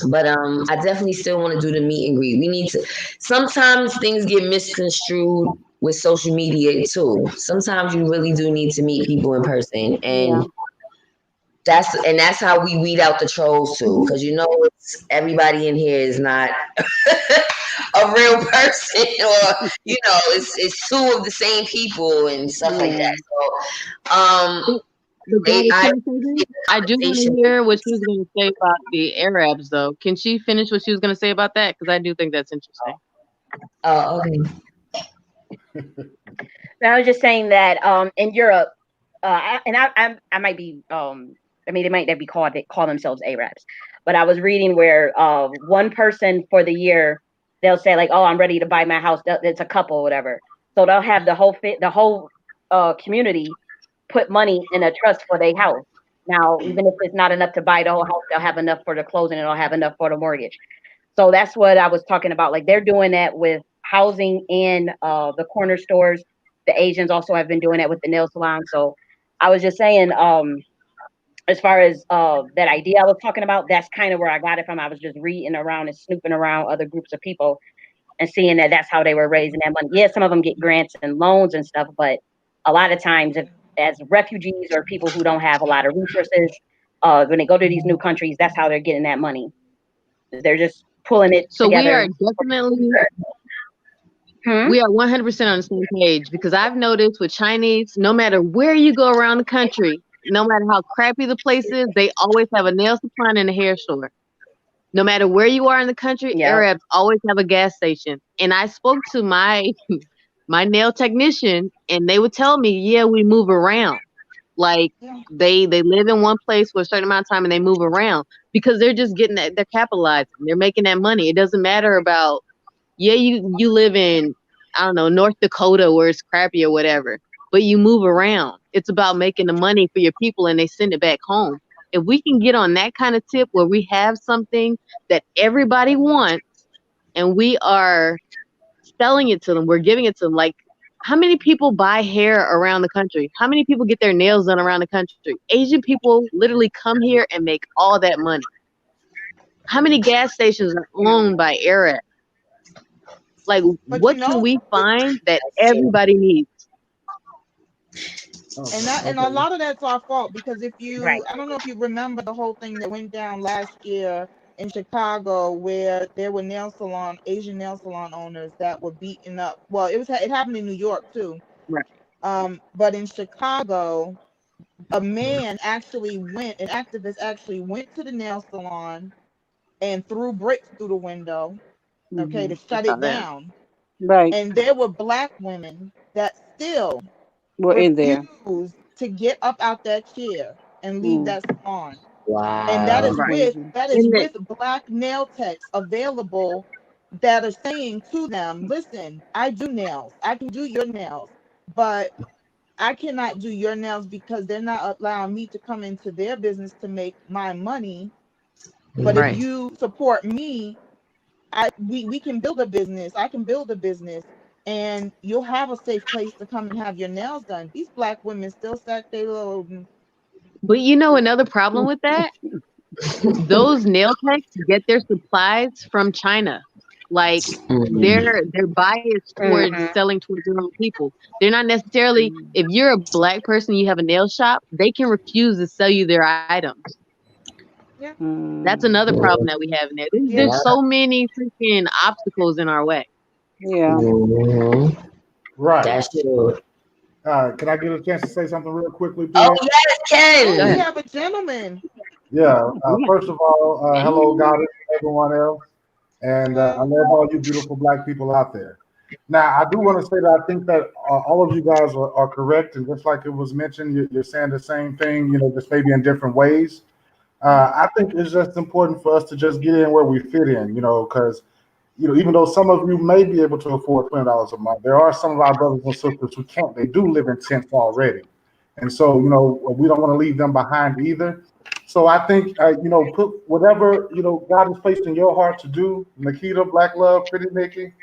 But I definitely still want to do the meet and greet. We need to. Sometimes things get misconstrued with social media too. Sometimes you really do need to meet people in person, Yeah. and that's how we weed out the trolls too. Because everybody in here is not a real person, or it's two of the same people and stuff like Yeah. that. So, but God, I can I say this? I do want to conversation. hear what she was going to say about the Arabs, though. Can she finish what she was going to say about that? Because I do think that's interesting. Oh, okay. I was just saying that in Europe, I might be I mean they might not be call themselves Arabs, but I was reading where one person for the year they'll say like, oh, I'm ready to buy my house. It's a couple, whatever. So they'll have the whole community put money in a trust for their house. Now, even if it's not enough to buy the whole house, they'll have enough for the closing and they'll have enough for the mortgage. So that's what I was talking about. Like they're doing that with housing in the corner stores. The Asians also have been doing that with the nail salon. So I was just saying, as far as that idea I was talking about, that's kind of where I got it from. I was just reading around and snooping around other groups of people and seeing that that's how they were raising that money. Yeah, some of them get grants and loans and stuff, but a lot of times, if as refugees or people who don't have a lot of resources, when they go to these new countries, that's how they're getting that money. They're just pulling it So we together. are definitely Hmm? we are 100% on the same page because I've noticed with Chinese, no matter where you go around the country, no matter how crappy the place is, they always have a nail salon and a hair store. No matter where you are in the country, Yeah. Arabs always have a gas station. And I spoke to my my nail technician, and they would tell me, yeah, we move around. Like Yeah. they live in one place for a certain amount of time and they move around because they're just getting that, they're capitalizing, they're making that money. It doesn't matter about, yeah, you live in, I don't know, North Dakota where it's crappy or whatever, but you move around. It's about making the money for your people and they send it back home. If we can get on that kind of tip where we have something that everybody wants and we are selling it to them, we're giving it to them. Like, how many people buy hair around the country? How many people get their nails done around the country? Asian people literally come here and make all that money. How many gas stations are owned by Arabs? Like, But what can we find that everybody needs? and a lot of that's our fault because if Right. you, I don't know if you remember the whole thing that went down last year in Chicago where there were Asian nail salon owners that were beaten up. Well, it happened in New York too. Right. But in Chicago, an activist actually went to the nail salon and threw bricks through the window, okay, to I shut saw it that. down. Right. And there were black women that still We're in there. refused to get up out that chair and leave Mm. that salon. And That's Wow. Right. crazy. that is And that, with black nail techs available that are saying to them, listen, I do nails. I can do your nails, but I cannot do your nails because they're not allowing me to come into their business to make my money. But if right. you support me, we can build a business. I can build a business and you'll have a safe place to come and have your nails done. These black women still sack their little But you know another problem with that? Those nail techs get their supplies from China. Like Mm. they're biased towards Hmm. selling towards their own people. They're not necessarily, if you're a black person, you have a nail shop, they can refuse to sell you their items. yeah, That's Mm. another problem that we have in there. yeah. There's Yeah. so many freaking obstacles in our way. Yeah. Mhm. Right. That's true. Can I get a chance to say something real quickly, Oh please? yes, Oh, Go we ahead. Ken. have a gentleman. Yeah. Yeah. First of all, hello, Goddess, and everyone else. And I Hello. love all you beautiful black people out there. Now, I do want to say that I think that all of you guys are correct. And just like it was mentioned, you're saying the same thing, just maybe in different ways. I think it's just important for us to just get in where we fit in, because even though some of you may be able to afford $20 a month, there are some of our brothers and sisters who can't. They do live in tents already. And so, we don't want to leave them behind either. So I think, put whatever, God has placed in your heart to do, Nikita, Black Love, Pretty Nikki,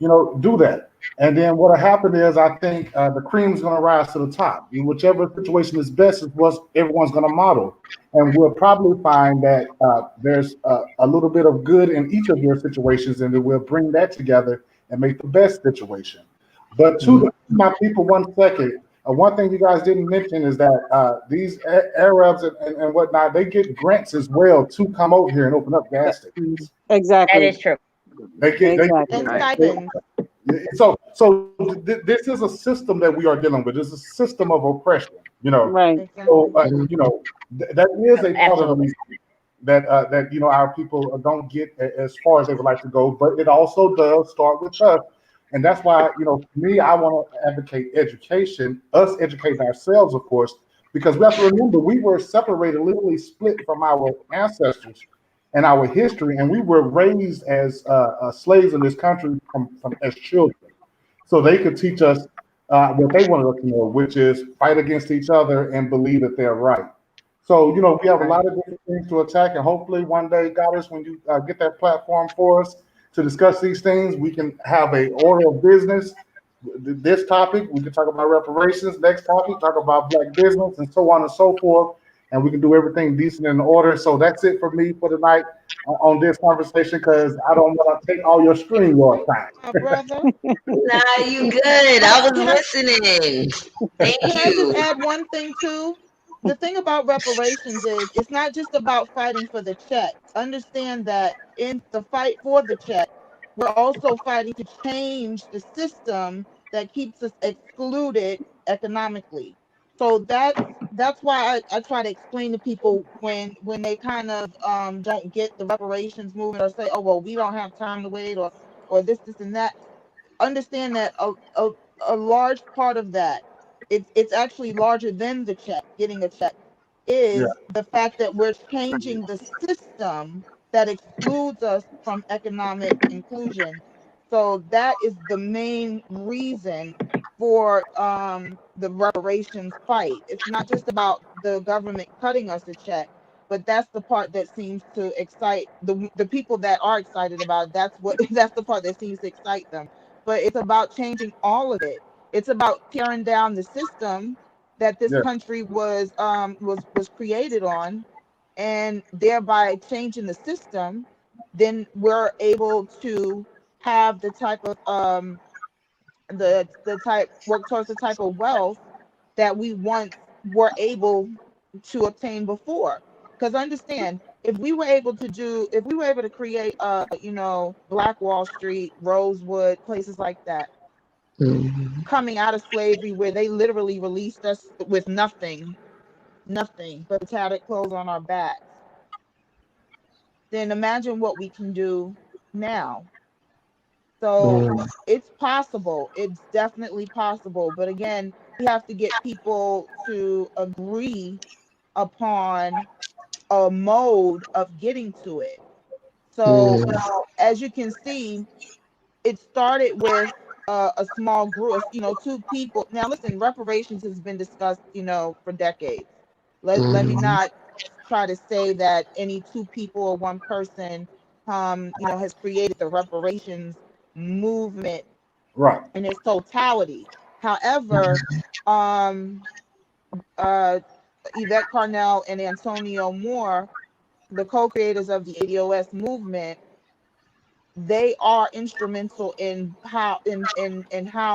do that. And then what'll happen is I think the cream's going to rise to the top. Whichever situation is best is what everyone's going to model. And we'll probably find that there's a little bit of good in each of your situations, and then we'll bring that together and make the best situation. But to my people, 1 second, one thing you guys didn't mention is that these Arabs and whatnot, they get grants as well to come over here and open up gas stations. That Exactly. is true. They get, Exactly. And Right. stipends. this is a system that we are dealing with. It's a system of oppression, Right. So, Exactly. that is a part of the Absolutely. reason that our people don't get as far as they would like to go. But it also does start with us, and that's why for me, I want to advocate education, us educating ourselves, of course, because we have to remember we were separated, literally split from our ancestors and our history, and we were raised as slaves in this country from as children, so they could teach us what they wanted us to know, which is fight against each other and believe that they're right. So, we have a lot of different things to attack, and hopefully one day, Goddess, when you get that platform for us to discuss these things, we can have a order of business. This topic, we can talk about reparations. Next topic, talk about black business, and so on and so forth. And we can do everything decent in order. So that's it for me for tonight on this conversation, because I don't want to take all your screen yard time. My brother. Nah, you good. I was Can I listening. Thank can I just you. add one thing too? The thing about reparations is it's not just about fighting for the check. Understand that in the fight for the check, we're also fighting to change the system that keeps us excluded economically. So that's why I try to explain to people when they kind of don't get the reparations movement, or say, oh well, we don't have time to wait, or this and that. Understand that a large part of that, it's actually larger than the check, getting a check, Yeah, is the fact that we're changing the system that excludes us from economic inclusion. So that is the main reason for the reparations fight. It's not just about the government cutting us a check, but that's the part that seems to excite the people that are excited about it. That's what that's the part that seems to excite them. But it's about changing all of it. It's about tearing down the system that this yeah, country was created on, and thereby changing the system. Then we're able to have the type of the type work towards the type of wealth that we once were able to obtain before. Because understand, if we were able to create Black Wall Street, Rosewood, places like that, Mhm. coming out of slavery, where they literally released us with nothing but tattered clothes on our backs, then imagine what we can do now. So Mhm. it's possible. It's definitely possible. But again, we have to get people to agree upon a mode of getting to it. So Mhm. as you can see, it started with a small group, two people. Now, listen, reparations has been discussed, for decades. Let me Mhm. not try to say that any two people or one person, has created the reparations movement right. in its totality. However, um, uh, Yvette Carnell and Antonio Moore, the co-creators of the ADOS movement, they are instrumental in how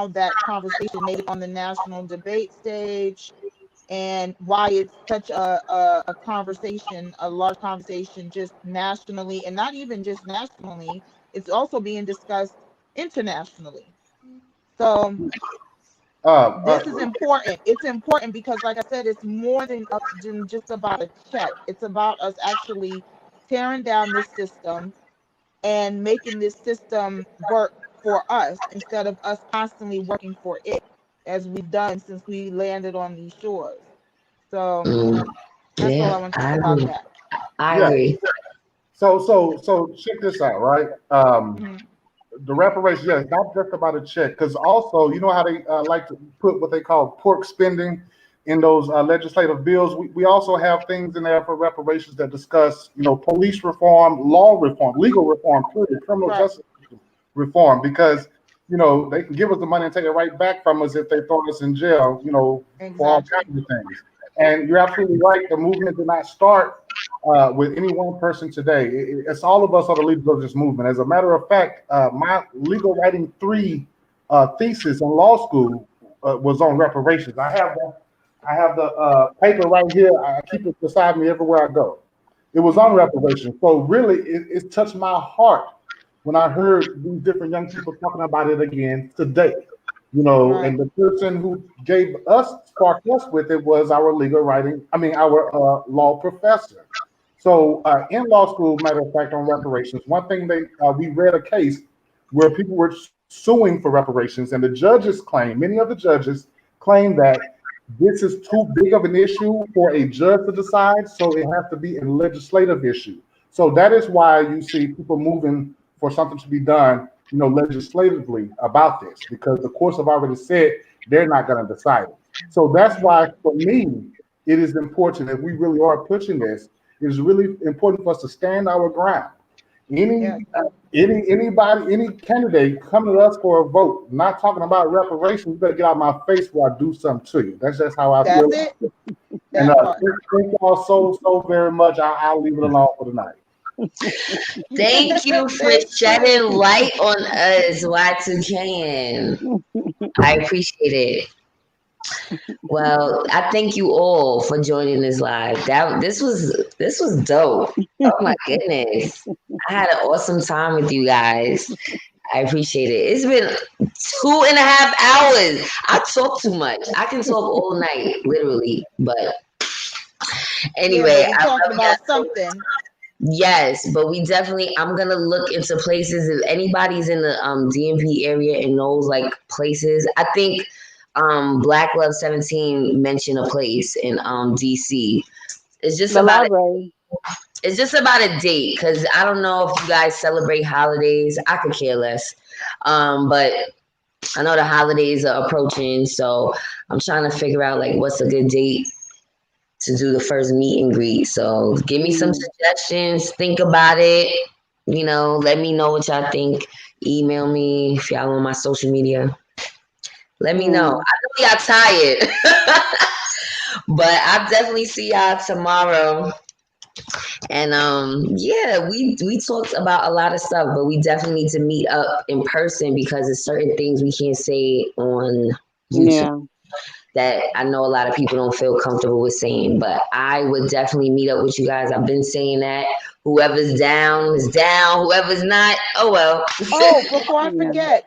that conversation made it on the national debate stage, and why it's such a conversation, a large conversation, just nationally, and not even just nationally, it's also being discussed internationally. So Uh, uh, this is important. It's important because, like I said, it's more than just about a check. It's about us actually tearing down this system and making this system work for us, instead of us constantly working for it, as we've done since we landed on these shores. So Mhm. that's all Yeah, I want to I say about agree. that. I yeah. agree. So check this out, right? Mhm. The reparations, yeah, it's not just about a check, because also, you know how they like to put what they call pork spending in those legislative bills, we also have things in there for reparations that discuss, police reform, law reform, legal reform, period, criminal Right. justice reform, because, they can give us the money and take it right back from us if they throw us in jail, for all Exactly. kinds of things. And you're absolutely right. The movement did not start with any one person today. It's all of us are the leaders of this movement. As a matter of fact, my legal writing 3 thesis in law school was on reparations. I have the paper right here. I keep it beside me everywhere I go. It was on reparations. So really, it touched my heart when I heard these different young people talking about it again today. Right. And the person who sparked us with it was our our law professor. So in law school, matter of fact, on reparations, one thing we read a case where people were suing for reparations, and the judges claim, many of the judges claim that this is too big of an issue for a judge to decide, so it has to be a legislative issue. So that is why you see people moving for something to be done, legislatively about this, because the courts have already said they're not going to decide it. So that's why, for me, it is important that we really are pushing this. It is really important for us to stand our ground. Yes. Anybody, any candidate coming to us for a vote, not talking about reparations, you better get out of my face before I do something to you. That's just how I That's feel. it. And That part. thank y'all so very much. I'll leave it alone for tonight. Thank you for Thank shedding you. light on us, Y2K. I appreciate it. Well, I thank you all for joining this live. This was dope. Oh my goodness. I had an awesome time with you guys. I appreciate it. It's been 2.5 hours. I talk too much. I can talk all night, literally. But Yeah, but anyway, we I talking love y'all about so. something. Yes, but we definitely. I'm gonna look into places. If anybody's in the DMV area and knows like places, I think Black Love 17 mentioned a place in DC. It's just The about library. a date because I don't know if you guys celebrate holidays. I could care less. But I know the holidays are approaching, so I'm trying to figure out like what's a good date to do the first meet and greet. So give me some suggestions. Think about it. Let me know what y'all think. Email me if y'all on my social media. Let me know. Mm. I know y'all tired, but I'll definitely see y'all tomorrow. And yeah, we talked about a lot of stuff, but we definitely need to meet up in person because there's certain things we can't say on YouTube Yeah. that I know a lot of people don't feel comfortable with saying. But I would definitely meet up with you guys. I've been saying that. Whoever's down is down. Whoever's not, oh well. Oh, before I Yeah. forget,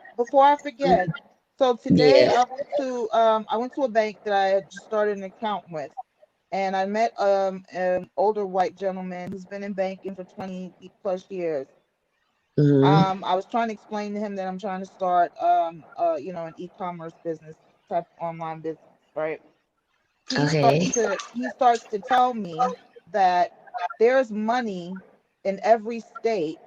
so today Yeah. I went to a bank that I had just started an account with, and I met an older white gentleman who's been in banking for 20 plus years. Hmm. I was trying to explain to him that I'm trying to start an e-commerce business, type online business, right? Okay. He starts to tell me that there's money in every state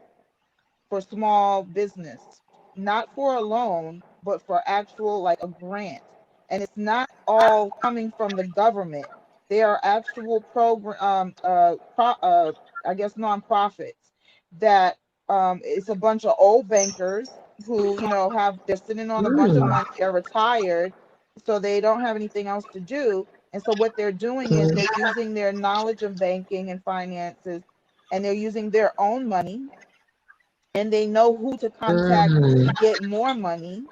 for small business, not for a loan, but for actual like a grant. And it's not all coming from the government. There are actual I guess nonprofits that it's a bunch of old bankers who they're sitting on a bunch of Mm. money. They're retired, so they don't have anything else to do. And so what they're doing is they're using their knowledge of banking and finances, and they're using their own money, and they know who to contact to Mm. get more money,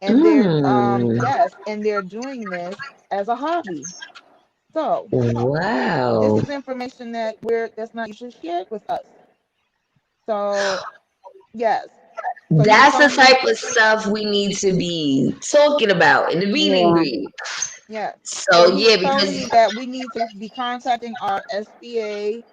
and they're Mm. yes, and they're doing this as a hobby. So this Wow. is information that's not usually shared with us. So yes, so he was That's the telling me, type of stuff we need to be talking about in the meet and Yeah. greet. yeah, so So he was yeah, telling because me that we need to be contacting our SBA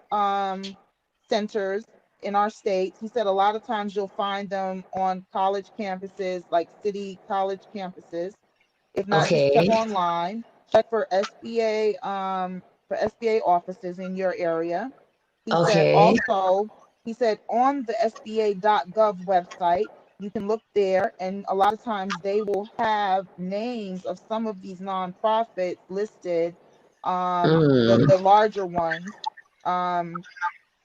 centers in our states. He said a lot of times you'll find them on college campuses, like city college campuses. If not, just check okay, online. Check for SBA offices in your area. He said okay, also, he said on the SBA.gov website, you can look there, and a lot of times they will have names of some of these nonprofits listed, Mm. the larger ones. Um,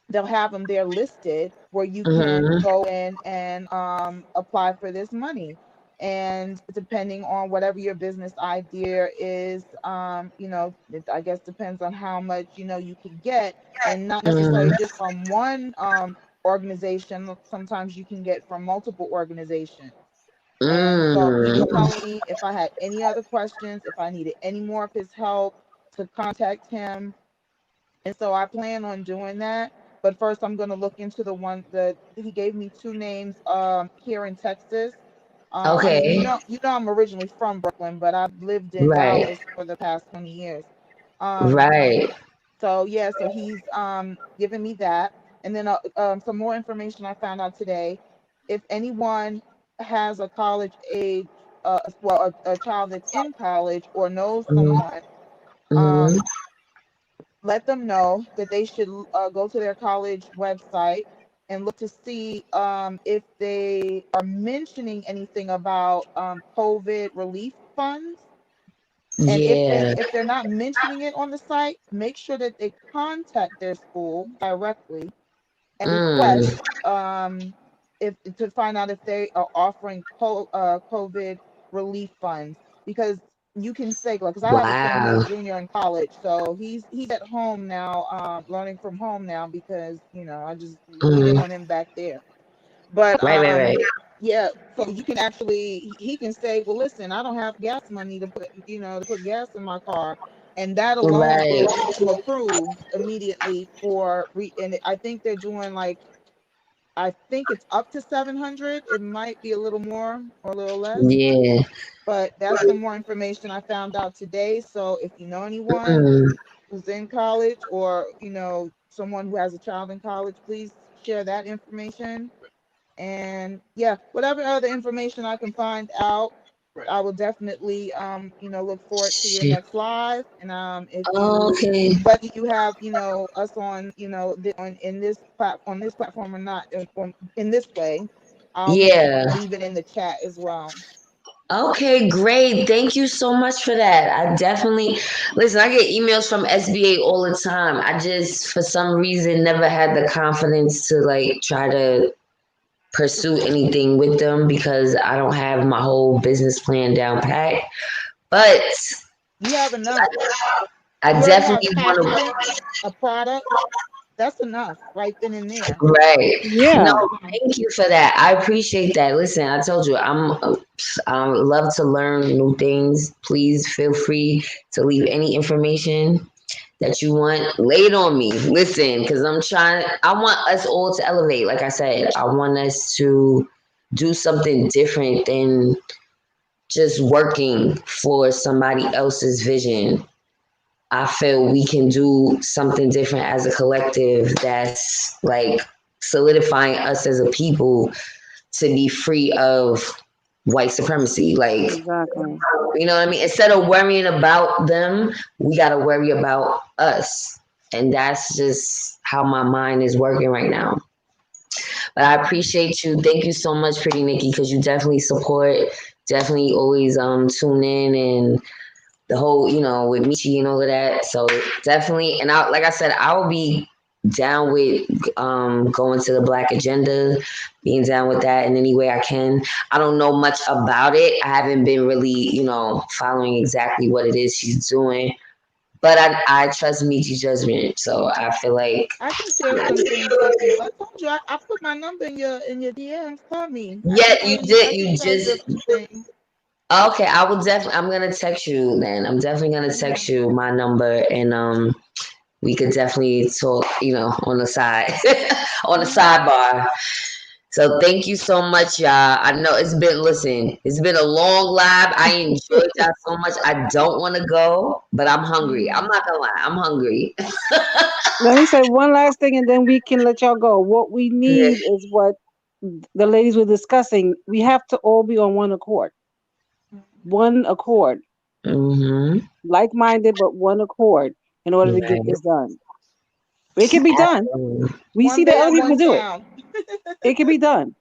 they'll have them there listed where you can Mm-hmm. go in and apply for this money. And depending on whatever your business idea is, it, I guess, depends on how much you can get, and not necessarily Mm. just from one organization. Sometimes you can get from multiple organizations. And so he was Mm. telling me if I had any other questions, if I needed any more of his help, to contact him. And so I plan on doing that. But first, I'm going to look into the one that he gave me two names here in Texas. I mean, Okay. I'm originally from Brooklyn, but I've lived in Right. Dallas for the past 20 years. Um, Right. so yeah, so he's given me that, and then some more information I found out today. If anyone has a college age, well, a child that's in college or knows Mm-hmm. someone, Mm-hmm. um, let them know that they should go to their college website and look to see if they are mentioning anything about COVID relief funds. And Yeah. if they're not mentioning it on the site, make sure that they contact their school directly and Mm. request if to find out if they are offering COVID relief funds, because you can say, like, because I have a son who's a Wow. junior in college, so he's at home now, learning from home now, because we didn't Mm. want him back there. But Right. Right. Right. yeah, so you can actually, he can say, well, listen, I don't have gas money to put gas in my car, and that alone Right. will get you approved immediately and I think they're doing, like, I think it's up to 700. It might be a little more or a little less, Yeah. but that's some more information I found out today. So if you know anyone Mm. who's in college, or someone who has a child in college, please share that information. And yeah, whatever other information I can find out, I will definitely look forward to your Shit. next live. And if you, Okay. whether you have us on on this platform or not, in this way, I'll Yeah. leave it in the chat as well. Okay, great. Thank you so much for that. I definitely listen. I get emails from SBA all the time. I just, for some reason, never had the confidence to like try to pursue anything with them because I don't have my whole business plan down pat. But You have enough. I You already have definitely want packaging a product. That's enough right then and to. there. Right. No, Yeah. thank you for that. I appreciate that. Listen, I told you, I love to learn new things. Please feel free to leave any information that you want, lay it on me. Listen, because I want us all to elevate. Like I said, I want us to do something different than just working for somebody else's vision. I feel we can do something different as a collective that's like solidifying us as a people to be free of white supremacy. Like, Exactly. you know what I mean? Instead of worrying about them, we got to worry about us. And that's just how my mind is working right now. But I appreciate you. Thank you so much, Pretty Nikki, because you definitely support, definitely always tune in and the whole, with Michi and all of that. So definitely, and like I said, I will be down with going to the Black Agenda, being down with that in any way I can. I don't know much about it. I haven't been really, following exactly what it is she's doing. But I trust Michi's judgment. So I feel like, I can share some things with you. I told you, I put my number in your DMs. Call me. yeah, you I did. can You tell you a just few things. okay. I will definitely. I'm gonna text you then. I'm definitely gonna Yeah. text you my number, and we could definitely talk, on the side, on the Mhm. sidebar. So thank you so much, y'all. I know it's been a long live. I enjoyed y'all so much. I don't want to go, but I'm hungry. I'm Mhm. not gonna lie, I'm hungry. Let me say one last thing and then we can let y'all go. What we need is what the ladies were discussing. We have to all be on one accord. One accord. Mm-hmm. Like minded, but one accord in order to get Right. this done. It can be done. Absolutely. We One see that other band, people one do it. sound. It can be done.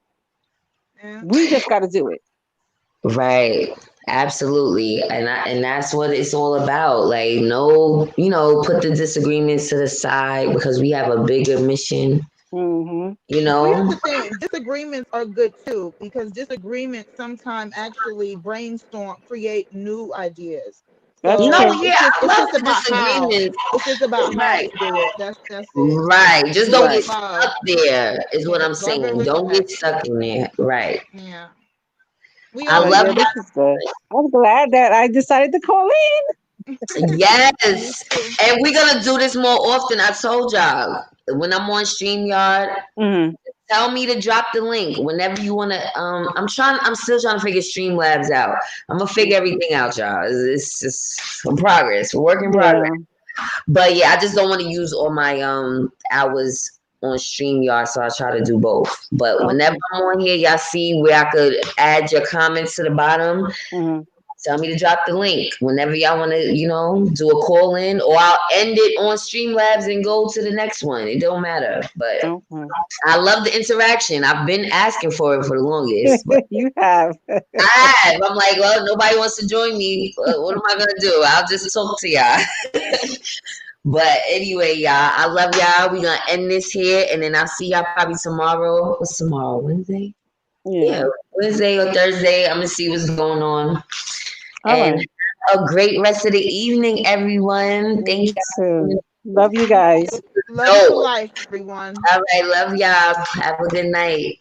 Yeah. We just got to do it. Right. Absolutely. And that's what it's all about. Like, no, put the disagreements to the side because we have a bigger mission, Mm-hmm. you Well, here's know? the thing. Disagreements are good too because disagreements sometimes actually brainstorm, create new ideas. That's No, So true. yeah, I it's love just the about how. disagreements. It's just about how Right. to do it. That's it. Right. Just don't Right. get Love. stuck there, is what Yeah. I'm Love and saying. Don't get respect. stuck in there. Right. Yeah. We I all But love yeah, do. this is good. I'm glad that I decided to call Me Yes. too. And we're gonna do this more often. I told y'all when I'm on StreamYard, in. tell me to drop the link whenever you wanna I'm still trying to figure Streamlabs out. I'm gonna figure everything out, y'all. It's just in progress, work in progress. Yeah. But yeah, I just don't want to use all my hours on StreamYard, so I try to do both. But whenever Okay. I'm on here, y'all see where I could add your comments to the bottom. Mm-hmm. Tell me to drop the link whenever y'all want to, do a call in, or I'll end it on Streamlabs and go to the next one. It don't matter. But Okay. I love the interaction. I've been asking for it for the longest, but You have. I'm like, well, nobody wants to join me. What am I gonna do? I'll just talk to y'all. But anyway, y'all, I love y'all. We gonna end this here, and then I'll see y'all probably tomorrow. What's tomorrow? Wednesday? Yeah. Yeah, Wednesday or Thursday. I'm gonna see what's going on. All And right. a great rest of the evening, everyone. Thank You you. too. Love you You too. guys. Love you to No. life, everyone. All right, love y'all. Have a good night.